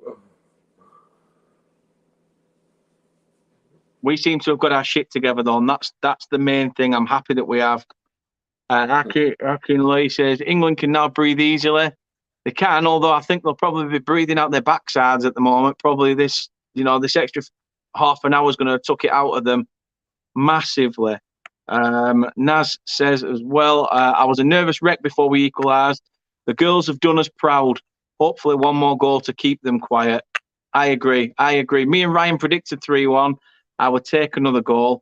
We seem to have got our shit together, though, and that's the main thing. I'm happy that we have. Akin Lee says, England can now breathe easily. They can, although I think they'll probably be breathing out their backsides at the moment. Probably this extra half an hour is going to tuck it out of them massively. Naz says as well, I was a nervous wreck before we equalised. The girls have done us proud. Hopefully one more goal to keep them quiet. I agree. Me and Ryan predicted 3-1. I would take another goal.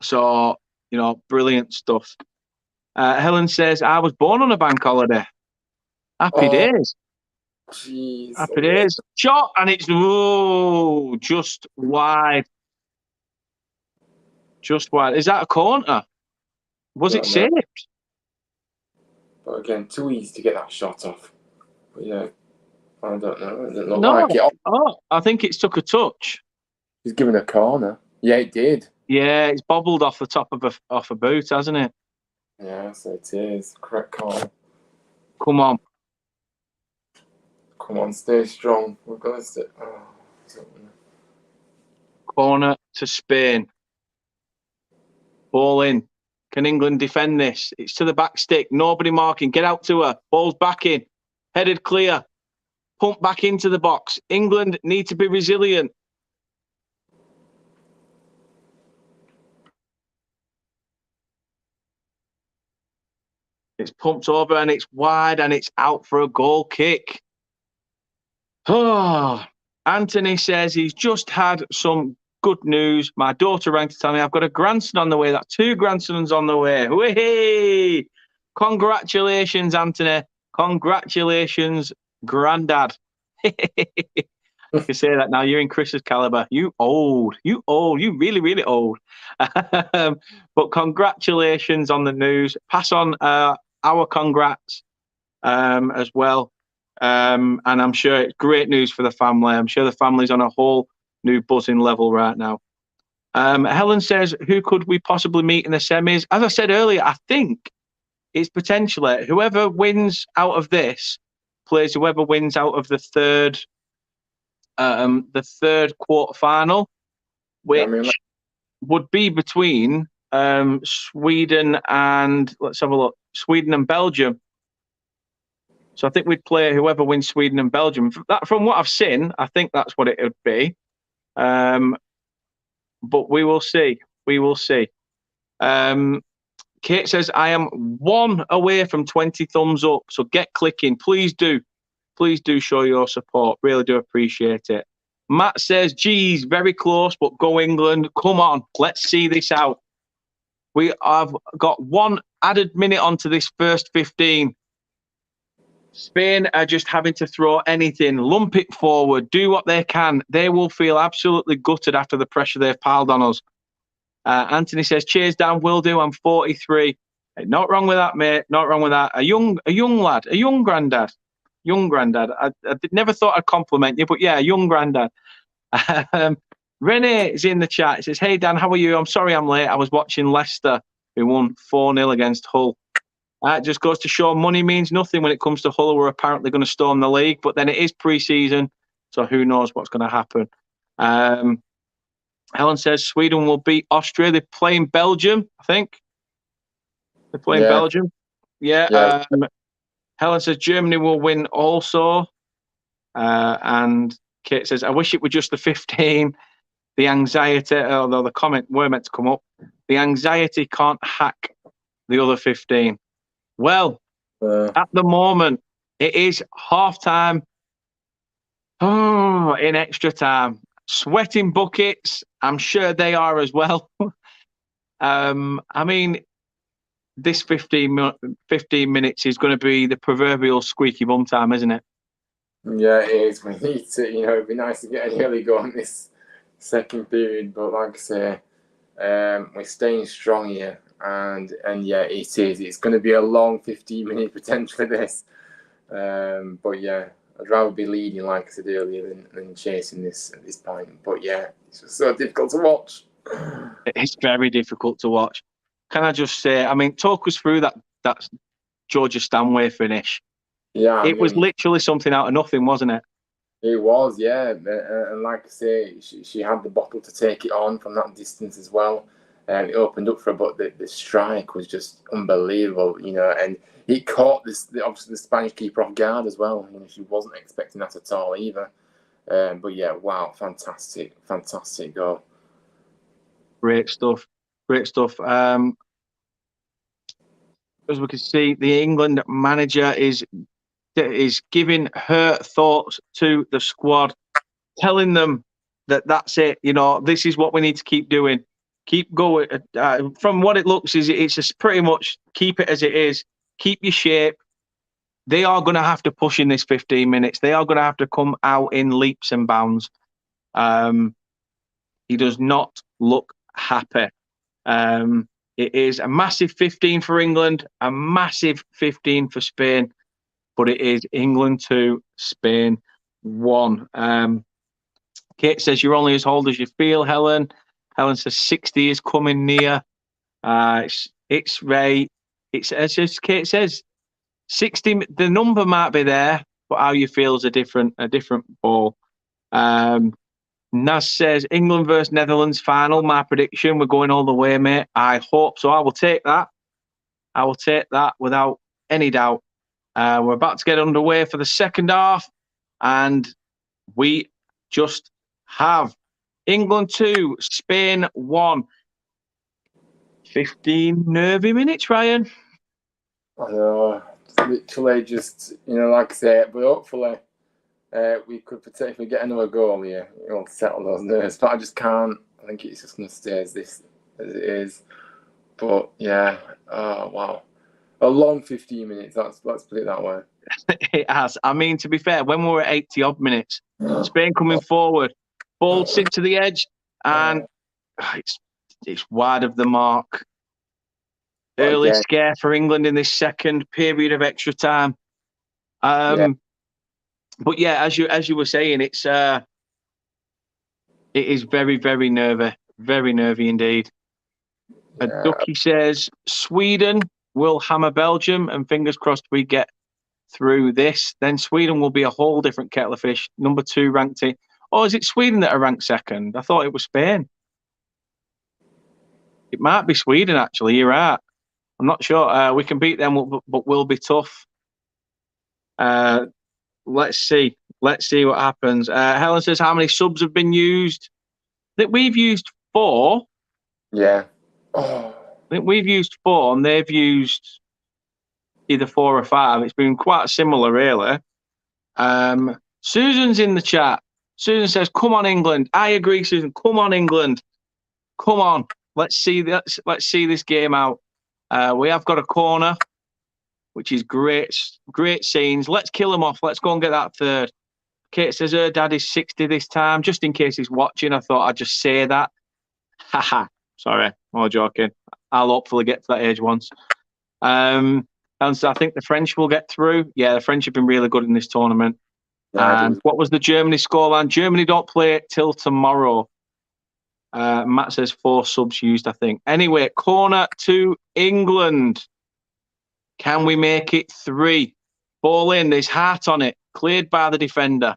So, you know, brilliant stuff. Helen says, I was born on a bank holiday. Happy days. Jeez. Happy days. Shot, and it's just wide. Just wide. Is that a corner? Was it saved? But again, too easy to get that shot off. But yeah, I don't know. It didn't look like it. Oh, I think it's took a touch. He's given a corner. Yeah, it did. Yeah, it's bobbled off the top of a boot, hasn't it? Yeah, so it is. Correct call. Come on. Come on, stay strong. We're going to stay. Corner to Spain. Ball in. Can England defend this? It's to the back stick. Nobody marking. Get out to her. Ball's back in. Headed clear. Pump back into the box. England need to be resilient. It's pumped over and it's wide and it's out for a goal kick. Oh, Anthony says he's just had some good news. My daughter rang to tell me I've got a grandson on the way. That's 2 grandsons on the way. Hey! Congratulations, Anthony. Congratulations, Grandad. You can say that now. You're in Chris's caliber. You old. You really, really old. But congratulations on the news. Pass on our congrats as well. And I'm sure it's great news for the family. I'm sure the family's on a whole new buzzing level right now. Helen says, who could we possibly meet in the semis? As I said earlier, I think it's potentially whoever wins out of this plays whoever wins out of the third quarterfinal, which would be between Sweden and, let's have a look, Sweden and Belgium. So I think we'd play whoever wins Sweden and Belgium. From what I've seen, I think that's what it would be. But we will see. We will see. Kate says, I am 1 away from 20 thumbs up. So get clicking. Please do. Please do show your support. Really do appreciate it. Matt says, geez, very close, but go England. Come on. Let's see this out. We have got 1 added minute onto this first 15. Spain are just having to throw anything, lump it forward, do what they can. They will feel absolutely gutted after the pressure they've piled on us. Anthony says, cheers, Dan, will do. I'm 43. Hey, not wrong with that, mate. Not wrong with that. A young lad, a young granddad. Young granddad. I never thought I'd compliment you, but yeah, young granddad. Renee is in the chat. He says, hey, Dan, how are you? I'm sorry I'm late. I was watching Leicester, who won 4-0 against Hull. It just goes to show money means nothing when it comes to Hull. We're apparently going to storm the league, but then it is pre-season, so who knows what's going to happen. Helen says Sweden will beat Austria. They're playing Belgium, I think. They're playing Yeah. Belgium. Yeah. Yeah. Helen says Germany will win also. And Kate says, I wish it were just the 15. The anxiety, although the comment were meant to come up, the anxiety can't hack the other 15. Well, at the moment, it is half-time. Oh, in extra time. Sweating buckets. I'm sure they are as well. I mean, this 15 minutes is going to be the proverbial squeaky bum time, isn't it? Yeah, it is. We need to, it'd be nice to get an early goal in this second period, but like I say, we're staying strong here, and yeah, it is. It's going to be a long 15-minute potentially this, but yeah, I'd rather be leading, like I said earlier, than chasing this at this point. But yeah, it's just so difficult to watch. It's very difficult to watch. Can I just say, I mean, talk us through that Georgia Stanway finish. Yeah, It was literally something out of nothing, wasn't it? It was, yeah, and like I say, she had the bottle to take it on from that distance as well, and it opened up for her. But the strike was just unbelievable, and it caught obviously the Spanish keeper off guard as well. She wasn't expecting that at all either. But yeah, wow, fantastic goal. Great stuff. As we can see, the England manager is giving her thoughts to the squad, telling them that that's it. This is what we need to keep doing. Keep going. From what it looks, it's just pretty much keep it as it is. Keep your shape. They are going to have to push in this 15 minutes. They are going to have to come out in leaps and bounds. He does not look happy. It is a massive 15 for England, a massive 15 for Spain, but it is England 2, Spain 1. Kate says you're only as old as you feel, Helen. Helen says 60 is coming near. It's Ray. It's as Kate says, 60. The number might be there, but how you feel is a different ball. Naz says England versus Netherlands final. My prediction: we're going all the way, mate. I hope so. I will take that. Without any doubt. We're about to get underway for the second half, and we just have England 2, Spain 1. 15 nervy minutes, Ryan. I know, it's literally just, like I say, but hopefully we could potentially get another goal here. It'll settle those nerves, but I just can't. I think it's just going to stay as it is. But yeah, oh wow, a long 15 minutes. Let's put it that way. It has. I mean, to be fair, when we were at 80 odd minutes, Spain coming forward, ball sent to the edge, and it's wide of the mark. Early scare for England in this second period of extra time. But yeah, as you were saying, it is very, very nervy indeed. Ducky says Sweden will hammer Belgium, and fingers crossed we get through this. Then Sweden will be a whole different kettle of fish. Number 2 ranked it. Or is it Sweden that are ranked second? I thought it was Spain. It might be Sweden, actually. You're right. I'm not sure. We can beat them, but we'll be tough. Let's see. Let's see what happens. Helen says, how many subs have been used? I think we've used 4. Yeah. I think we've used 4, and they've used either 4 or 5. It's been quite similar, really. Susan's in the chat. Susan says, come on, England. I agree, Susan. Come on, England. Come on. Let's see this game out. We have got a corner, which is great scenes. Let's kill them off. Let's go and get that third. Kate says her dad is 60 this time. Just in case he's watching, I thought I'd just say that. Haha. Sorry, more joking. I'll hopefully get to that age once. And so I think the French will get through. Yeah, the French have been really good in this tournament. And what was the Germany scoreline? Germany don't play it till tomorrow. Matt says 4 subs used, I think. Anyway, corner to England. Can we make it 3? Ball in. There's heart on it. Cleared by the defender.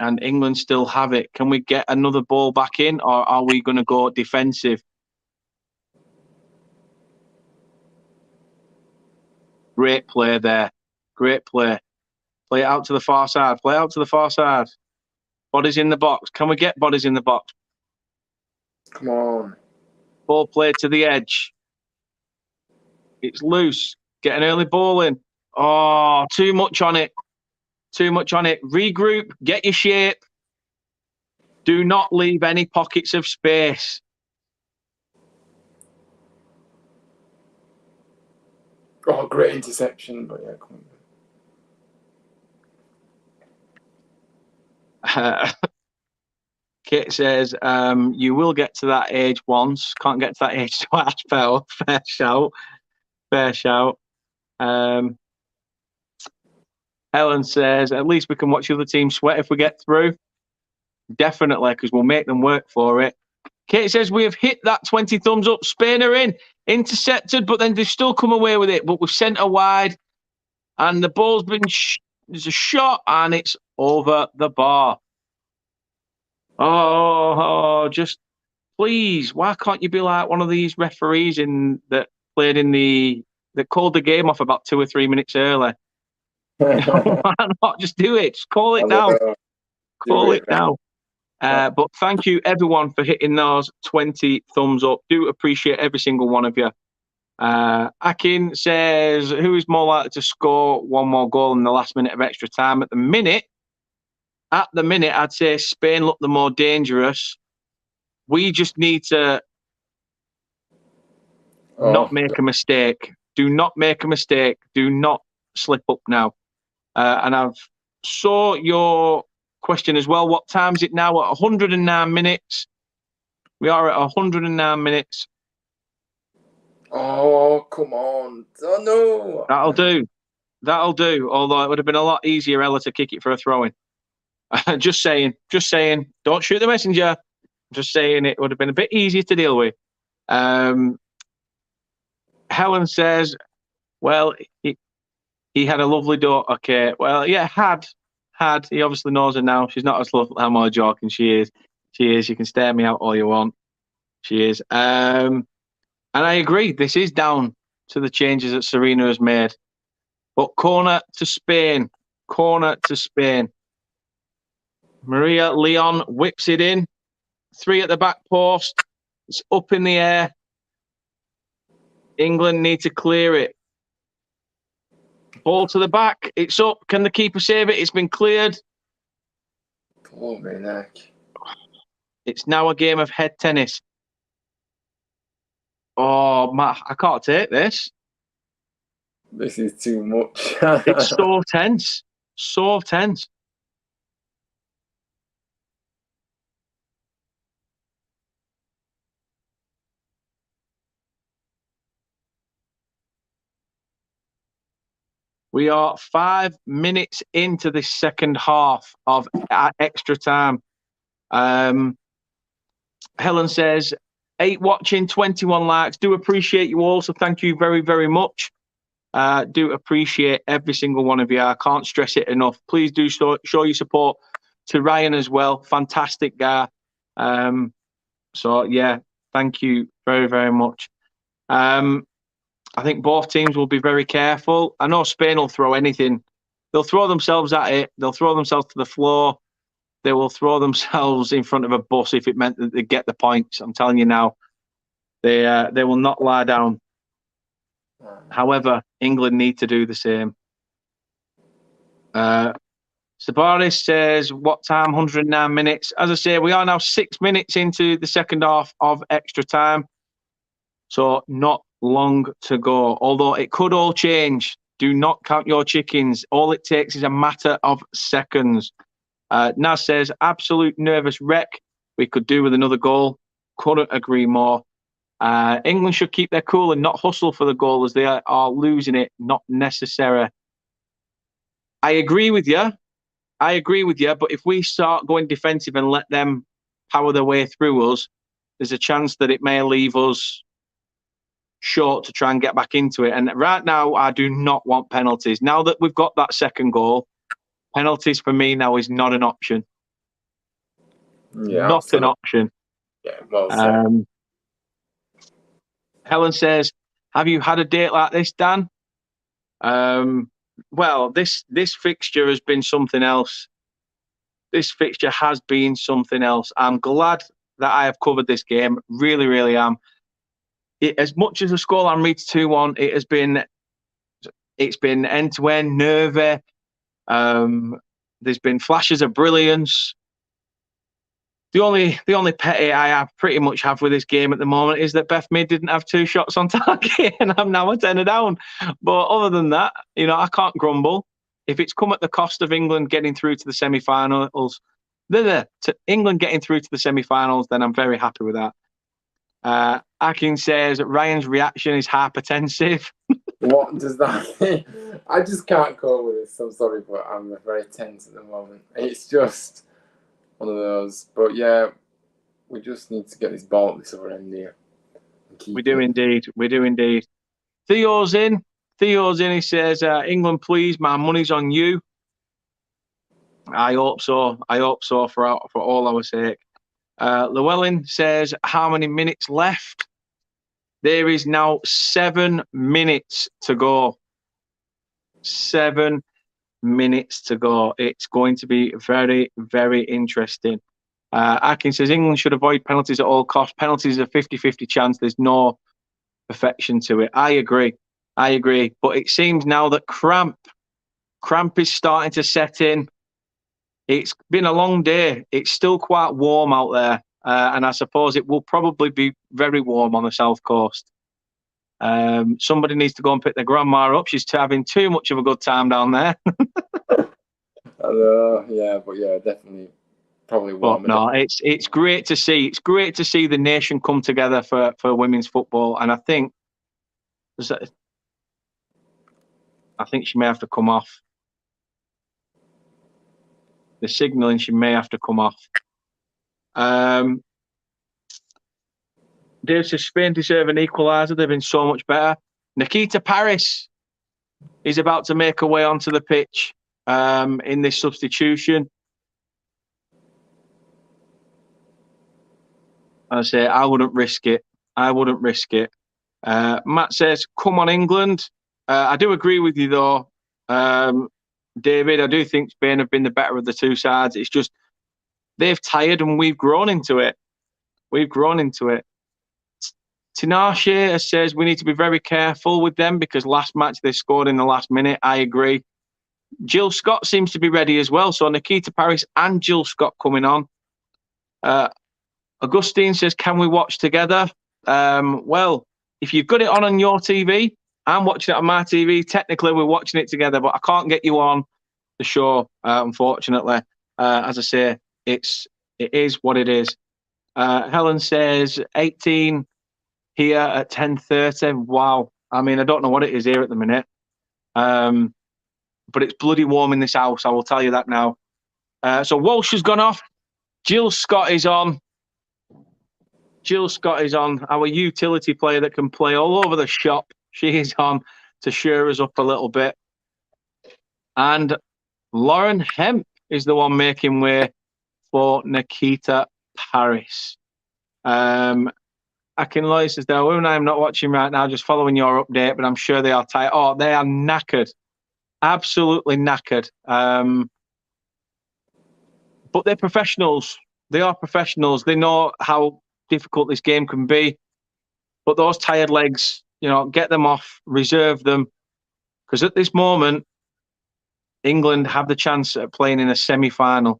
and England still have it. Can we get another ball back in, or are we going to go defensive? Great play there. Great play. Play it out to the far side. Play out to the far side. Bodies in the box. Can we get bodies in the box? Come on. Ball played to the edge. It's loose. Get an early ball in. Oh, too much on it. Too much on it. Regroup. Get your shape. Do not leave any pockets of space. Oh, great interception. But yeah, come on. Kit says, you will get to that age once. Can't get to that age twice, pal. Fair shout. Fair shout. Helen says, at least we can watch the other team sweat if we get through. Definitely, because we'll make them work for it. Kate says, we have hit that 20 thumbs up. Spain are in. Intercepted, but then they've still come away with it. But we've sent her wide. And the ball's been... there's a shot, and it's over the bar. Oh, just please, why can't you be like one of these referees that played in that called the game off about 2 or 3 minutes early? Why not just do it? Just call it now. Call it now. But thank you, everyone, for hitting those 20 thumbs up. Do appreciate every single one of you. Akin says, who is more likely to score one more goal in the last minute of extra time? At the minute, I'd say Spain look the more dangerous. We just need to not make a mistake. Do not make a mistake. Do not slip up now. And I've saw your question as well. What time is it now? At 109 minutes. We are at 109 minutes. Oh, come on. Oh, no. That'll do. That'll do. Although it would have been a lot easier, Ella, to kick it for a throw-in. Just saying. Just saying. Don't shoot the messenger. Just saying it would have been a bit easier to deal with. Helen says, well, he had a lovely daughter. Okay. Well, yeah, had. He obviously knows her now. She's not as lovely. I'm only joking. She is. You can stare me out all you want. She is. And I agree. This is down to the changes that Serena has made. But corner to Spain. Maria Leon whips it in. 3 at the back post. It's up in the air. England need to clear it. Ball to the back. It's up. Can the keeper save it? It's been cleared. Oh, my neck. It's now a game of head tennis. Oh, Matt, I can't take this. This is too much. It's so tense. So tense. We are 5 minutes into this second half of extra time. Helen says, 8 watching, 21 likes. Do appreciate you all. So thank you very, very much. Do appreciate every single one of you. I can't stress it enough. Please do show your support to Ryan as well. Fantastic guy. So, yeah, thank you very, very much. I think both teams will be very careful. I know Spain will throw anything. They'll throw themselves at it. They'll throw themselves to the floor. They will throw themselves in front of a bus if it meant that they get the points. I'm telling you now, they will not lie down. However, England need to do the same. Sabaris says, what time? 109 minutes. As I say, we are now 6 minutes into the second half of extra time. So not long to go. Although it could all change. Do not count your chickens. All it takes is a matter of seconds. Naz says, absolute nervous wreck. We could do with another goal. Couldn't agree more. England should keep their cool and not hustle for the goal as they are losing it, not necessary. I agree with you. But if we start going defensive and let them power their way through us, there's a chance that it may leave us short to try and get back into it. And right now, I do not want penalties. Now that we've got that second goal, penalties for me now is not an option. Yeah, Not an absolutely. option. Yeah, well said. Helen says, have you had a date like this, Dan? Well, this fixture has been something else. This fixture has been something else. I'm glad that I have covered this game. Really, really am. As much as the scoreline reads 2-1, it's been end to end, nervy. There's been flashes of brilliance. The only petty I have pretty much have with this game at the moment is that Beth Mead didn't have 2 shots on target, and I'm now a tenner down. But other than that, I can't grumble. If it's come at the cost of England getting through to the semi-finals, England getting through to the semi-finals, then I'm very happy with that. Akin says Ryan's reaction is hypertensive. What does that mean? I just can't cope with this. I'm sorry, but I'm very tense at the moment. It's just one of those. But yeah, we just need to get this ball at this other end here. We do indeed. We do indeed. Theo's in. He says, England, please, my money's on you. I hope so. I hope so for all our sake. Llewellyn says, how many minutes left? There is now 7 minutes to go. 7 minutes to go. It's going to be very, very interesting. Atkins says, England should avoid penalties at all costs. Penalties are a 50-50 chance. There's no perfection to it. I agree. But it seems now that cramp is starting to set in. It's been a long day. It's still quite warm out there. And I suppose it will probably be very warm on the south coast. Somebody needs to go and pick their grandma up. She's having too much of a good time down there. Definitely, probably warm. But no, it's great to see. It's great to see the nation come together for women's football. And I think she may have to come off. The signalling, she may have to come off. Dave says Spain deserve an equaliser. They've been so much better. Nikita Paris is about to make her way onto the pitch in this substitution. I say I wouldn't risk it. Matt says, come on, England. I do agree with you, though, David. I do think Spain have been the better of the two sides. It's just they've tired and we've grown into it. Tinashe says we need to be very careful with them because last match they scored in the last minute. I agree. Jill Scott seems to be ready as well. So Nikita Paris and Jill Scott coming on. Augustine says, can we watch together? Well, if you've got it on your TV, I'm watching it on my TV. Technically, we're watching it together, but I can't get you on the show, unfortunately. As I say, it is what it is. Helen says 18 here at 10:30. Wow. I mean, I don't know what it is here at the minute. But it's bloody warm in this house, I will tell you that now. So Walsh has gone off. Jill Scott is on. Our utility player that can play all over the shop. She is on to cheer us up a little bit. And Lauren Hemp is the one making way for Nikita Paris. Akinloy says, the women I'm not watching right now, just following your update, but I'm sure they are tight. Oh, they are knackered. Absolutely knackered. But they're professionals. They are professionals. They know how difficult this game can be. But those tired legs, get them off, reserve them. Because at this moment, England have the chance of playing in a semi-final.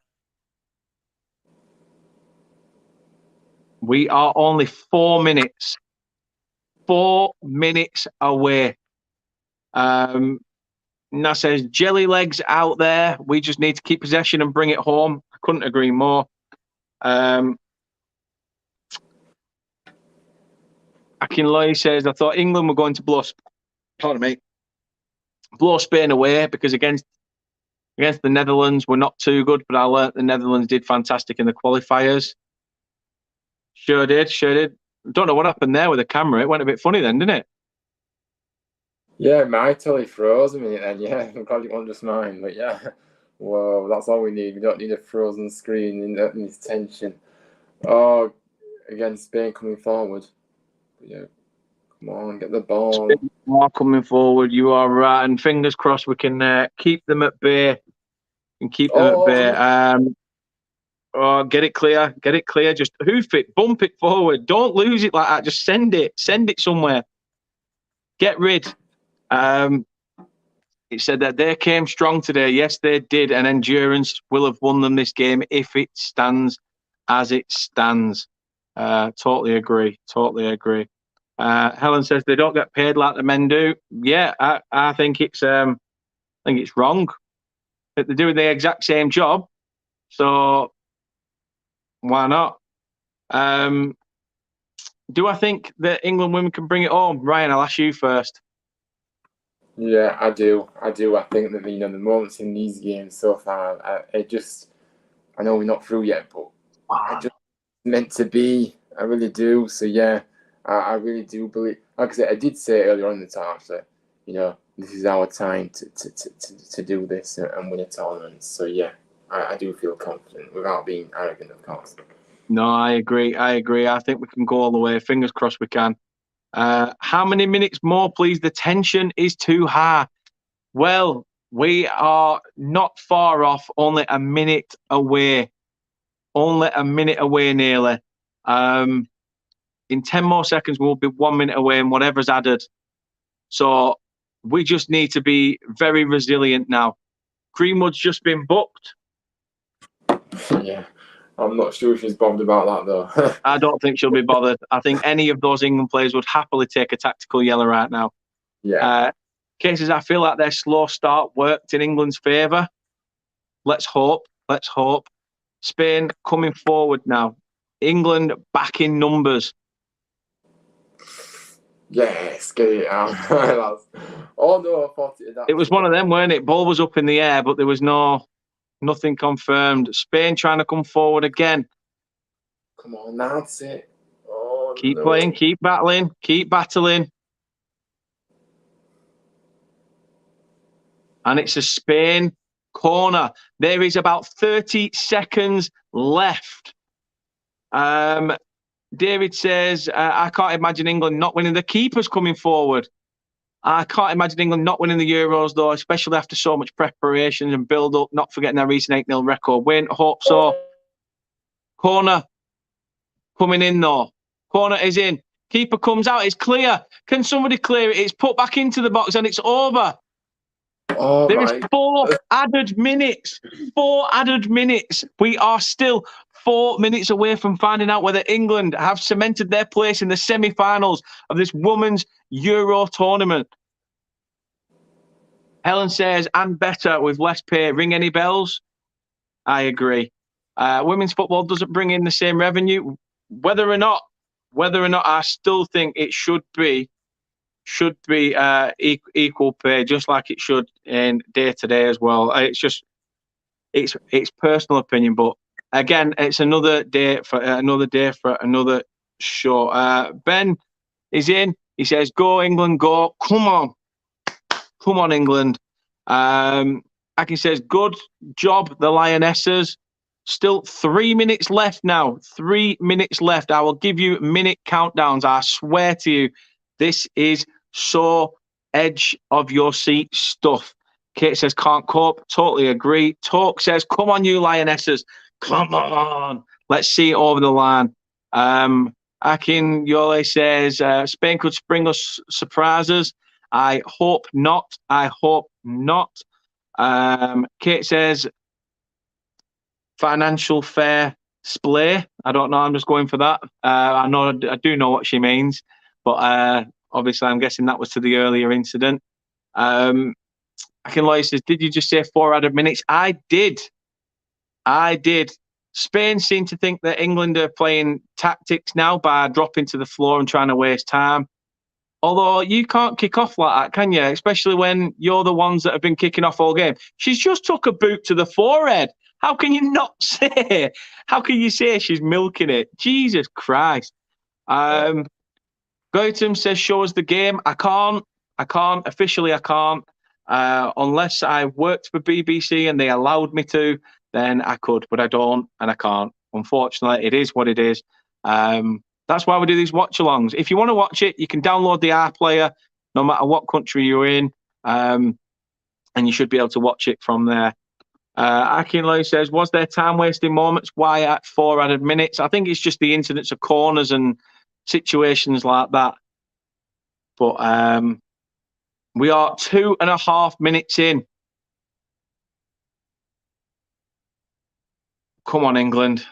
We are only 4 minutes. 4 minutes away. Now says jelly legs out there. We just need to keep possession and bring it home. I couldn't agree more. Akinloy says, I thought England were going to blow Spain away because against the Netherlands we're not too good, but I learnt the Netherlands did fantastic in the qualifiers. Sure did. Don't know what happened there with the camera. It went a bit funny then, didn't it? Yeah, my telly froze a minute then. Yeah, I'm glad it wasn't just mine. But yeah, Whoa, that's all we need. We don't need a frozen screen in this tension. Oh, again, Spain coming forward. Yeah, come on, get the ball. Spain are coming forward. You are right, and fingers crossed we can keep them at bay. And keep them at bay. Oh, get it clear. Get it clear. Just hoof it. Bump it forward. Don't lose it like that. Just send it. Send it somewhere. Get rid. It said that they came strong today. Yes, they did. And endurance will have won them this game if it stands as it stands. Totally agree. Totally agree. Helen says they don't get paid like the men do. Yeah, I think it's wrong. They're doing the exact same job. So why not? Do I think that England women can bring it home? Ryan, I'll ask you first. Yeah, I do. I think that the moments in these games so far, I know we're not through yet, but I just meant to be. I really do. So yeah, I really do believe. Like I said, I did say earlier on in the time that this is our time to do this and win a tournament. So yeah, I do feel confident without being arrogant, of course. No, I agree. I think we can go all the way. Fingers crossed we can. How many minutes more, please? The tension is too high. Well, we are not far off. Only a minute away. Only a minute away, nearly. In 10 more seconds, we'll be 1 minute away, and whatever's added. So we just need to be very resilient now. Greenwood's just been booked. Yeah. I'm not sure she's bothered about that, though. I don't think she'll be bothered. I think any of those England players would happily take a tactical yellow right now. Yeah. Cases, I feel like their slow start worked in England's favour. Let's hope. Let's hope. Spain coming forward now. England back in numbers. Yes, get it out. Oh, no, I thought it was one of them, weren't it? Ball was up in the air, but there was nothing confirmed. Spain trying to come forward again. Come on, that's it. Oh, keep playing, keep battling, keep battling. And it's a Spain corner. There is about 30 seconds left. David says, I can't imagine England not winning. The keeper's coming forward. I can't imagine England not winning the Euros, though, especially after so much preparation and build-up, not forgetting their recent 8-0 record win. Hope so. Corner coming in, though. Corner is in. Keeper comes out. It's clear. Can somebody clear it? It's put back into the box and it's over. Oh, there is 4 added minutes. 4 added minutes. We are still 4 minutes away from finding out whether England have cemented their place in the semi-finals of this Women's Euro tournament. Helen says, and better with less pay. Ring any bells? I agree. Women's football doesn't bring in the same revenue. Whether or not, I still think it should be equal pay, just like it should in day-to-day as well. It's personal opinion, but again, it's another day for another show. Ben is in. He says, "Go England, go! Come on, England." Aki says, "Good job, the Lionesses." Still 3 minutes left now. 3 minutes left. I will give you minute countdowns. I swear to you, this is so edge of your seat stuff. Kate says, "Can't cope." Totally agree. Talk says, "Come on, you Lionesses. Come on. Let's see it over the line." Akin Yole says, "Spain could spring us surprises." I hope not. Kate says, "Financial fair splay." I don't know. I'm just going for that. I do know what she means, but obviously I'm guessing that was to the earlier incident. Akin Loy says, "Did you just say 4 added minutes?" I did. Spain seem to think that England are playing tactics now by dropping to the floor and trying to waste time. Although you can't kick off like that, can you? Especially when you're the ones that have been kicking off all game. She's just took a boot to the forehead. How can you not say? How can you say she's milking it? Jesus Christ. Gautam says, "Show us the game." I can't. Officially, I can't. Unless I worked for BBC and they allowed me to, then I could, but I don't and I can't. Unfortunately, it is what it is. That's why we do these watch-alongs. If you want to watch it, you can download the iPlayer, no matter what country you're in, and you should be able to watch it from there. Akinloy says, was there time-wasting moments? Why at 4 added minutes? I think it's just the incidents of corners and situations like that. But we are 2.5 minutes in. Come on, England.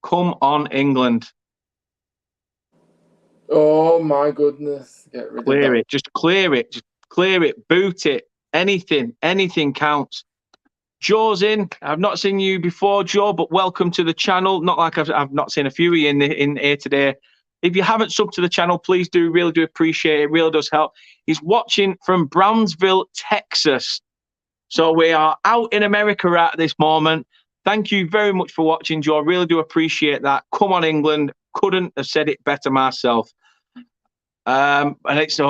Come on, England. Oh, my goodness. Get rid Clear of that. it. Just clear it. Just clear it. Boot it. Anything counts. Joe's in. I've not seen you before, Joe, but welcome to the channel. Not like I've not seen a few of you in here today. If you haven't subbed to the channel, please do. Really do appreciate it. Really does help. He's watching from Brownsville, Texas. So we are out in America at this moment. Thank you very much for watching, Joe. Really do appreciate that. Come on, England. Couldn't have said it better myself. And it's the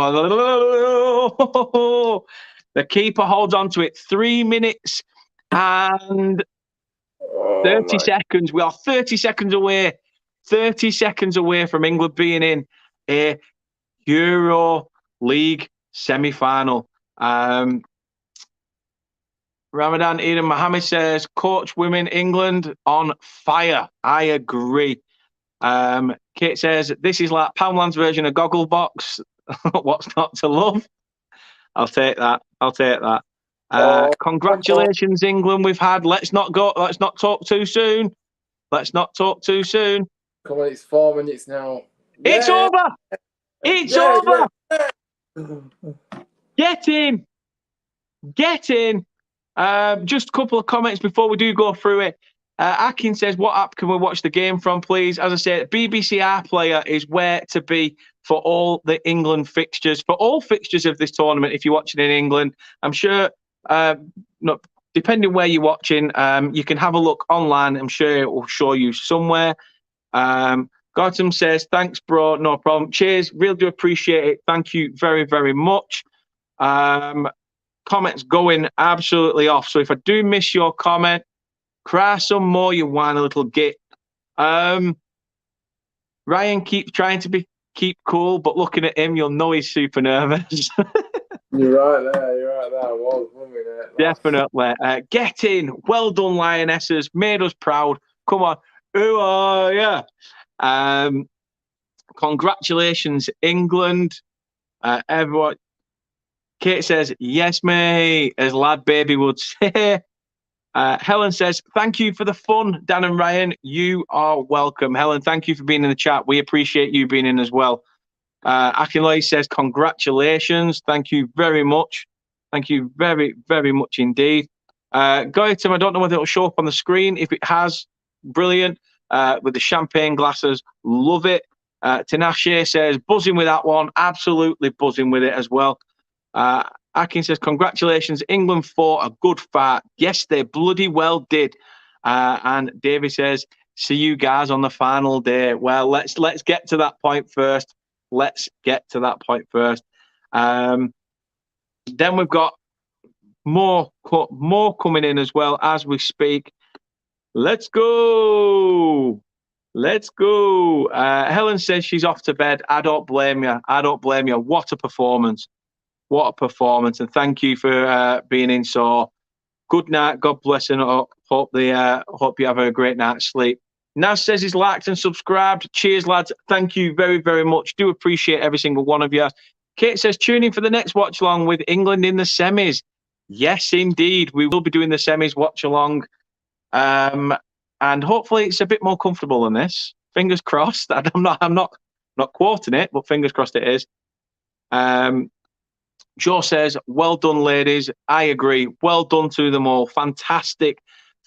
keeper holds on to it. 3 minutes and 30 seconds. We are 30 seconds away. 30 seconds away from England being in a Euro League semi-final. Ramadan Eden Mohammed says, coach women England on fire. I agree. Kate says, this is like Poundland's version of Gogglebox. What's not to love? I'll take that. Congratulations, England. We've had. Let's not talk too soon. Come on, it's 4 minutes now. It's over. It's over. Get in. Just a couple of comments before we do go through it. Akin says, what app can we watch the game from, please? As I said, BBC iPlayer is where to be for all the England fixtures, for all fixtures of this tournament. If you're watching in England, I'm sure, depending where you're watching, you can have a look online. I'm sure it will show you somewhere. Gotham says, thanks, bro. No problem. Cheers. Really do appreciate it. Thank you very, very much. Comments going absolutely off. So if I do miss your comment, cry some more, you whiny little git. Ryan keeps trying to keep cool, but looking at him, you'll know he's super nervous. You're right there. I was 1 minute. Definitely. Get in. Well done, Lionesses. Made us proud. Come on. Who are you? Congratulations, England. Everyone. Kate says, yes, mate, as Lad Baby would say. Helen says, thank you for the fun, Dan and Ryan. You are welcome. Helen, thank you for being in the chat. We appreciate you being in as well. Akinloy says, congratulations. Thank you very much. Thank you very, very much indeed. Goitem, I don't know whether it'll show up on the screen. If it has, brilliant. With the champagne glasses, love it. Tinashe says, buzzing with that one. Absolutely buzzing with it as well. Akin says, congratulations, England fought a good fight. Yes, they bloody well did. And Davey says, see you guys on the final day. Well, let's get to that point first. Then we've got more coming in as well as we speak. Let's go. Helen says she's off to bed. I don't blame you. What a performance. And thank you for being in. So good night. God bless, and hope you have a great night's sleep. Naz says he's liked and subscribed. Cheers, lads. Thank you very, very much. Do appreciate every single one of you. Kate says, tune in for the next watch along with England in the semis. Yes, indeed. We will be doing the semis watch along. And hopefully it's a bit more comfortable than this. Fingers crossed. I'm not quoting it, but fingers crossed it is. Joe says, well done, ladies. I agree. Well done to them all. Fantastic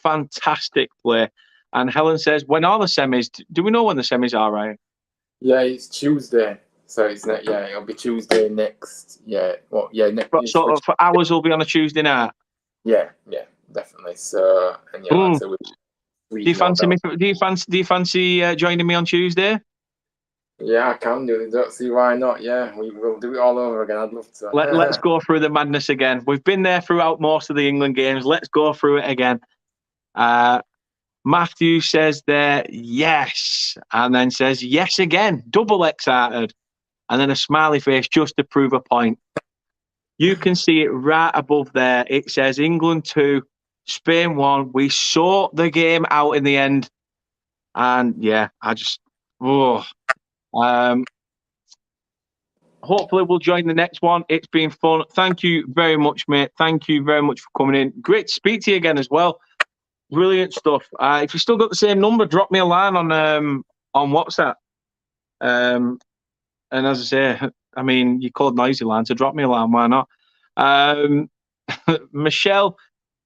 play. And Helen says, when are the semis? Do we know when the semis are, Ryan? Yeah, it's Tuesday. So it's not, it'll be Tuesday next. Next. But sort of for hours will be on a Tuesday night. Yeah, definitely. So, and do you fancy joining me on Tuesday? Yeah, I can do it. Don't see why not. Yeah, we will do it all over again. I'd love Let's to. go through the madness again. We've been there throughout most of the England games. Let's go through it again. Matthew says there, yes, and then says yes again, double excited, and then a smiley face just to prove a point. You can see it right above there. It says England 2, Spain 1. We saw the game out in the end. And yeah, hopefully we'll join the next one. It's been fun. Thank you very much, mate. Thank you very much for coming in. Great to speak to you again as well. Brilliant stuff. If you still got the same number, drop me a line on WhatsApp. And as I say, I mean, you called Noisy Line, so drop me a line. Why not? Michelle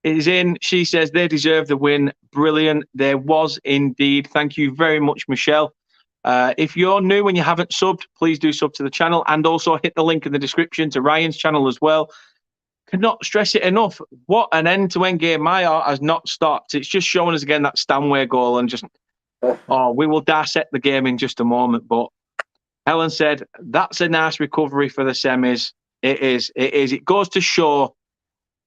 is in. She says they deserve the win. Brilliant. There was indeed. Thank you very much, Michelle. If you're new and you haven't subbed, please do sub to the channel, and also hit the link in the description to Ryan's channel as well. Cannot stress it enough. What an end-to-end game. My heart has not stopped. It's just showing us again that Stanway goal, and just, we will dissect the game in just a moment. But Helen said, that's a nice recovery for the semis. It is. It is. It goes to show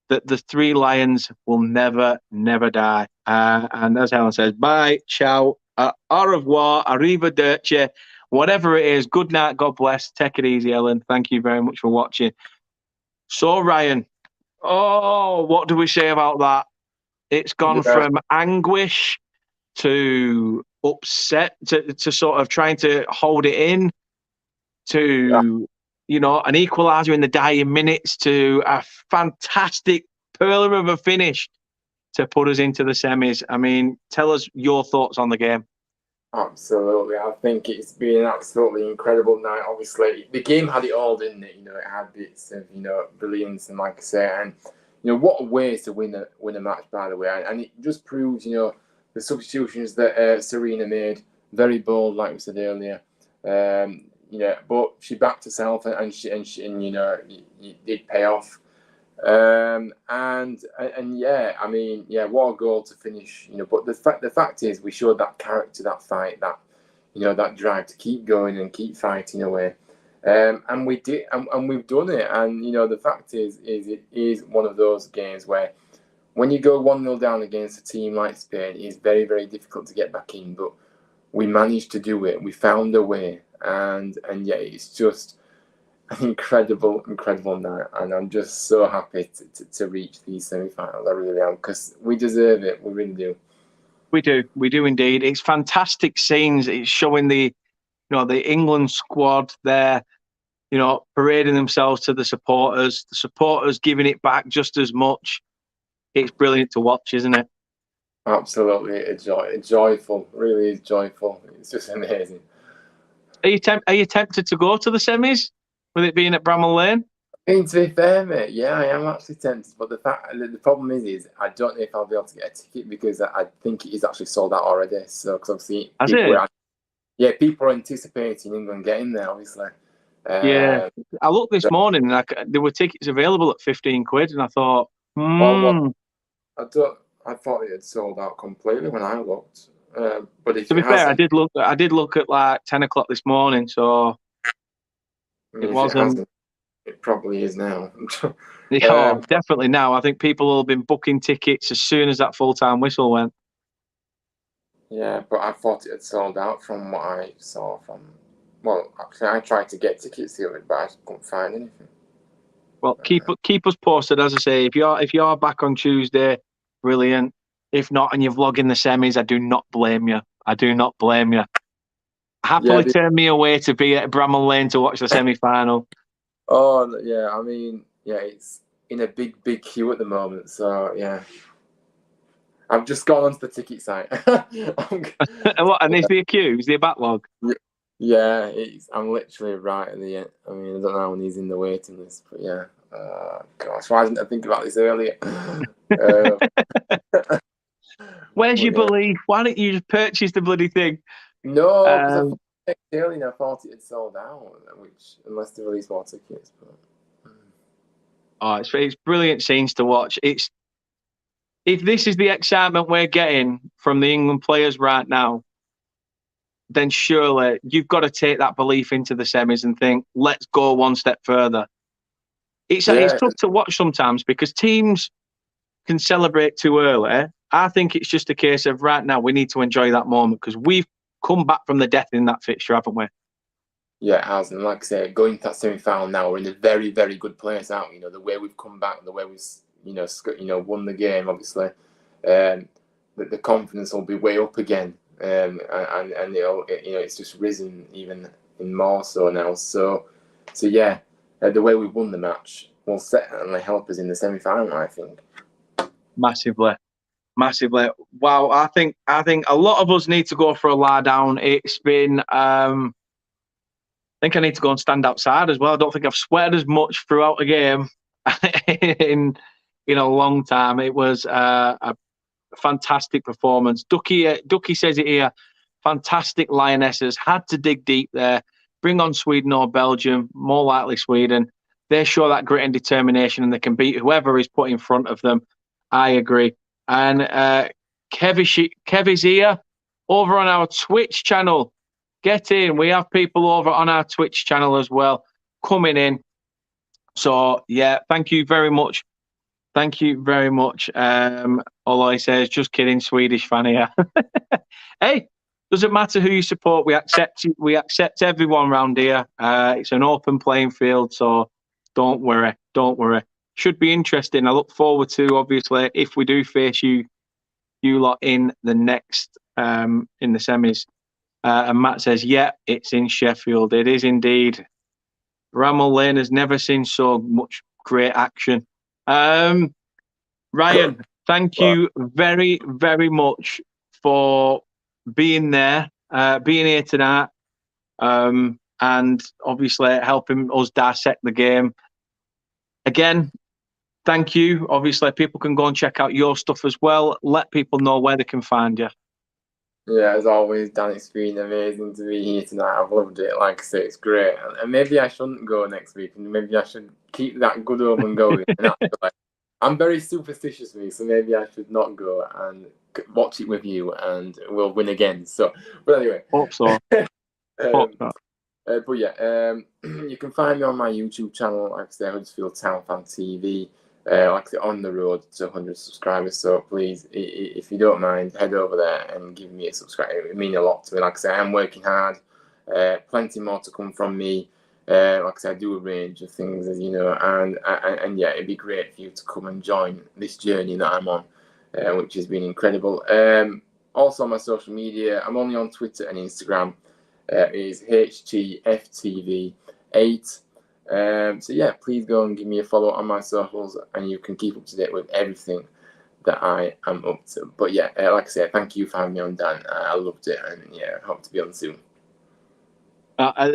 that the three lions will never, never die. And as Helen says, bye, ciao, au revoir, arrivederci, whatever it is. Good night, God bless. Take it easy, Helen. Thank you very much for watching. So, Ryan, what do we say about that? It's gone from anguish to upset to sort of trying to hold it in to, an equaliser in the dying minutes to a fantastic pearler of a finish to put us into the semis. I mean, tell us your thoughts on the game. Absolutely. I think it's been an absolutely incredible night. Obviously, the game had it all, didn't it? It had bits of, brilliance, and like I say, and, what a way to win a match, by the way. And it just proves, the substitutions that Serena made, very bold, like we said earlier. But she backed herself, and it did pay off. And yeah, I mean, yeah, what a goal to finish. But the fact is, we showed that character, that fight, that that drive to keep going and keep fighting away. And we did, and we've done it. And the fact is it is one of those games where when you go 1-0 down against a team like Spain, it's very, very difficult to get back in. But we managed to do it. We found a way, and yeah, it's just an incredible night, and I'm just so happy to reach these semi-finals. I really am, because we deserve it. We really do. We do indeed. It's fantastic scenes. It's showing the England squad there, parading themselves to the supporters giving it back just as much. It's brilliant to watch, isn't it? Absolutely, joyful. Really is joyful. It's just amazing. Are you tempted to go to the semis with it being at Bramall Lane? To be fair, mate, yeah, I am actually tempted. But the problem is I don't know if I'll be able to get a ticket, because I think it is actually sold out already. So, because obviously people are anticipating England getting there, obviously. Yeah, I looked this morning, and there were tickets available at 15 quid, and I thought, I thought it had sold out completely when I looked. But if to be fair, I did look at like 10 o'clock this morning, so it wasn't. It probably is now. Definitely now. I think people will have been booking tickets as soon as that full-time whistle went. Yeah, but I thought it had sold out from what I saw from. Well, actually, I tried to get tickets to it, but I couldn't find anything. Well, keep us posted. As I say, if you're back on Tuesday, brilliant. If not, and you're vlogging the semis, I do not blame you. I do not blame you. Happily turn me away to be at Bramall Lane to watch the semi-final. Oh yeah, I mean, yeah, it's in a big queue at the moment. So yeah, I've just gone onto the ticket site. What? And is there a queue? Is there a backlog? Yeah, I'm literally right at the end. I mean, I don't know how many is in the waiting list, but yeah. Gosh, why didn't I think about this earlier? Where's your belief? Why don't you just purchase the bloody thing? No, because I thought it had sold out, unless they released more tickets. But it's brilliant scenes to watch. If this is the excitement we're getting from the England players right now, then surely you've got to take that belief into the semis and think, let's go one step further. It's tough to watch sometimes because teams can celebrate too early. I think it's just a case of right now we need to enjoy that moment because we've come back from the death in that fixture, haven't we? Yeah, it has. And like I say, going to that semi-final now, we're in a very, very good place, aren't we? You know, the way we've come back, the way we've, won the game, obviously. The confidence will be way up again. And it's just risen even more so now. So yeah, the way we've won the match will certainly help us in the semi-final, I think. Massively. Wow, I think a lot of us need to go for a lie down. It's been I think I need to go and stand outside as well. I don't think I've sweated as much throughout a game in a long time. It was a fantastic performance. Ducky says it here. Fantastic Lionesses. Had to dig deep there. Bring on Sweden or Belgium. More likely Sweden. They show that grit and determination, and they can beat whoever is put in front of them. I agree. And Kev is here over on our Twitch channel. Get in. We have people over on our Twitch channel as well coming in. So, yeah, thank you very much. Thank you very much. All I say is just kidding, Swedish fan here. Hey, doesn't matter who you support. We accept everyone around here. It's an open playing field, so don't worry. Should be interesting. I look forward to, obviously, if we do face you lot in the next in the semis. And Matt says, yeah, it's in Sheffield. It is indeed. Bramall Lane has never seen so much great action. Ryan, thank you very, very much for being there, being here tonight, and obviously helping us dissect the game. Again, thank you. Obviously, people can go and check out your stuff as well. Let people know where they can find you. Yeah, as always, Dan, it's been amazing to be here tonight. I've loved it. Like I say, it's great. And maybe I shouldn't go next week, and maybe I should keep that good omen going. I'm very superstitious, me, so maybe I should not go and watch it with you, and we'll win again. So, but anyway, hope so. But yeah, you can find me on my YouTube channel, like I say, Huddersfield Town Fan TV. Like I say, on the road to 100 subscribers. So please, if you don't mind, head over there and give me a subscribe. It means a lot to me. Like I say, I'm working hard. Plenty more to come from me. Like I say, I do a range of things, as you know, and yeah, it'd be great for you to come and join this journey that I'm on, which has been incredible. Also on my social media, I'm only on Twitter and Instagram. Is HTFTV8. So yeah, please go and give me a follow on my socials, and you can keep up to date with everything that I am up to. But yeah, like I say, thank you for having me on, Dan. I loved it, and yeah, hope to be on soon.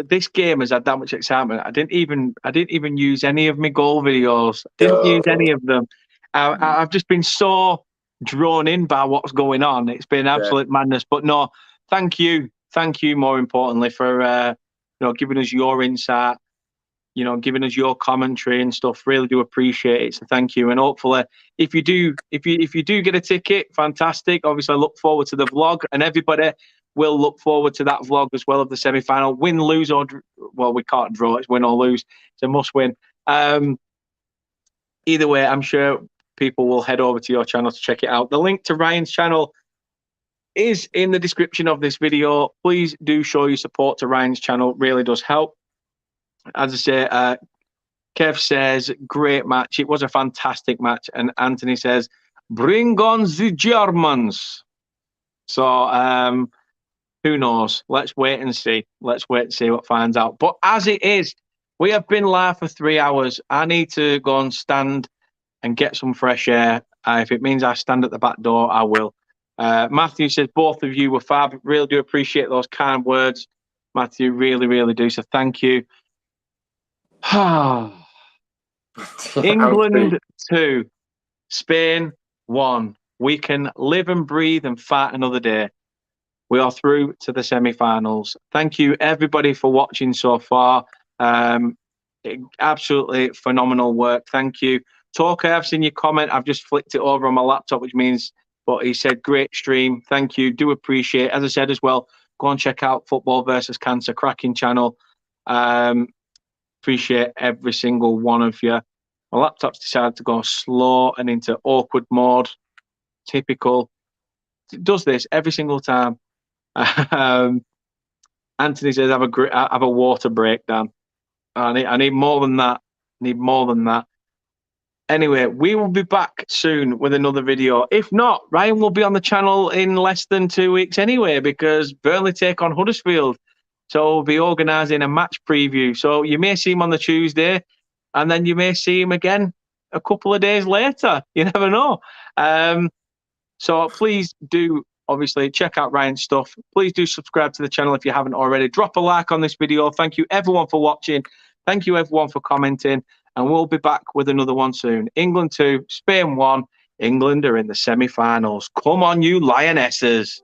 This game has had that much excitement. I didn't even use any of my goal videos. Didn't use any of them. I've just been so drawn in by what's going on. It's been absolute madness. But no, thank you. More importantly, for giving us your insight. Giving us your commentary and stuff. Really do appreciate it. So thank you. And hopefully, if you do get a ticket, fantastic. Obviously, I look forward to the vlog, and everybody will look forward to that vlog as well of the semi-final. Win, lose, or well, we can't draw. It's win or lose. It's a must win. Either way, I'm sure people will head over to your channel to check it out. The link to Ryan's channel is in the description of this video. Please do show your support to Ryan's channel. It really does help. As I say, Kev says, great match. It was a fantastic match. And Anthony says, bring on the Germans. So, who knows? Let's wait and see. Let's wait and see what finds out. But as it is, we have been live for 3 hours. I need to go and stand and get some fresh air. If it means I stand at the back door, I will. Matthew says, both of you were fab. Really do appreciate those kind words. Matthew, really, really do. So thank you. England 2, Spain 1. We can live and breathe and fight another day. We are through to the semi-finals. Thank you, everybody, for watching so far. Absolutely phenomenal work. Thank you. Talker, I've seen your comment. I've just flicked it over on my laptop, which means, but he said, great stream. Thank you. Do appreciate it. As I said as well, go and check out Football versus Cancer, cracking channel. Appreciate every single one of you. My laptop's decided to go slow and into awkward mode. Typical. It does this every single time. Anthony says, have a water breakdown. I need more than that. Anyway, we will be back soon with another video. If not, Ryan will be on the channel in less than 2 weeks anyway, because Burnley take on Huddersfield. So we'll be organising a match preview. So you may see him on the Tuesday, and then you may see him again a couple of days later. You never know. So please do, obviously, check out Ryan's stuff. Please do subscribe to the channel if you haven't already. Drop a like on this video. Thank you, everyone, for watching. Thank you, everyone, for commenting. And we'll be back with another one soon. England 2, Spain 1. England are in the semi-finals. Come on, you Lionesses.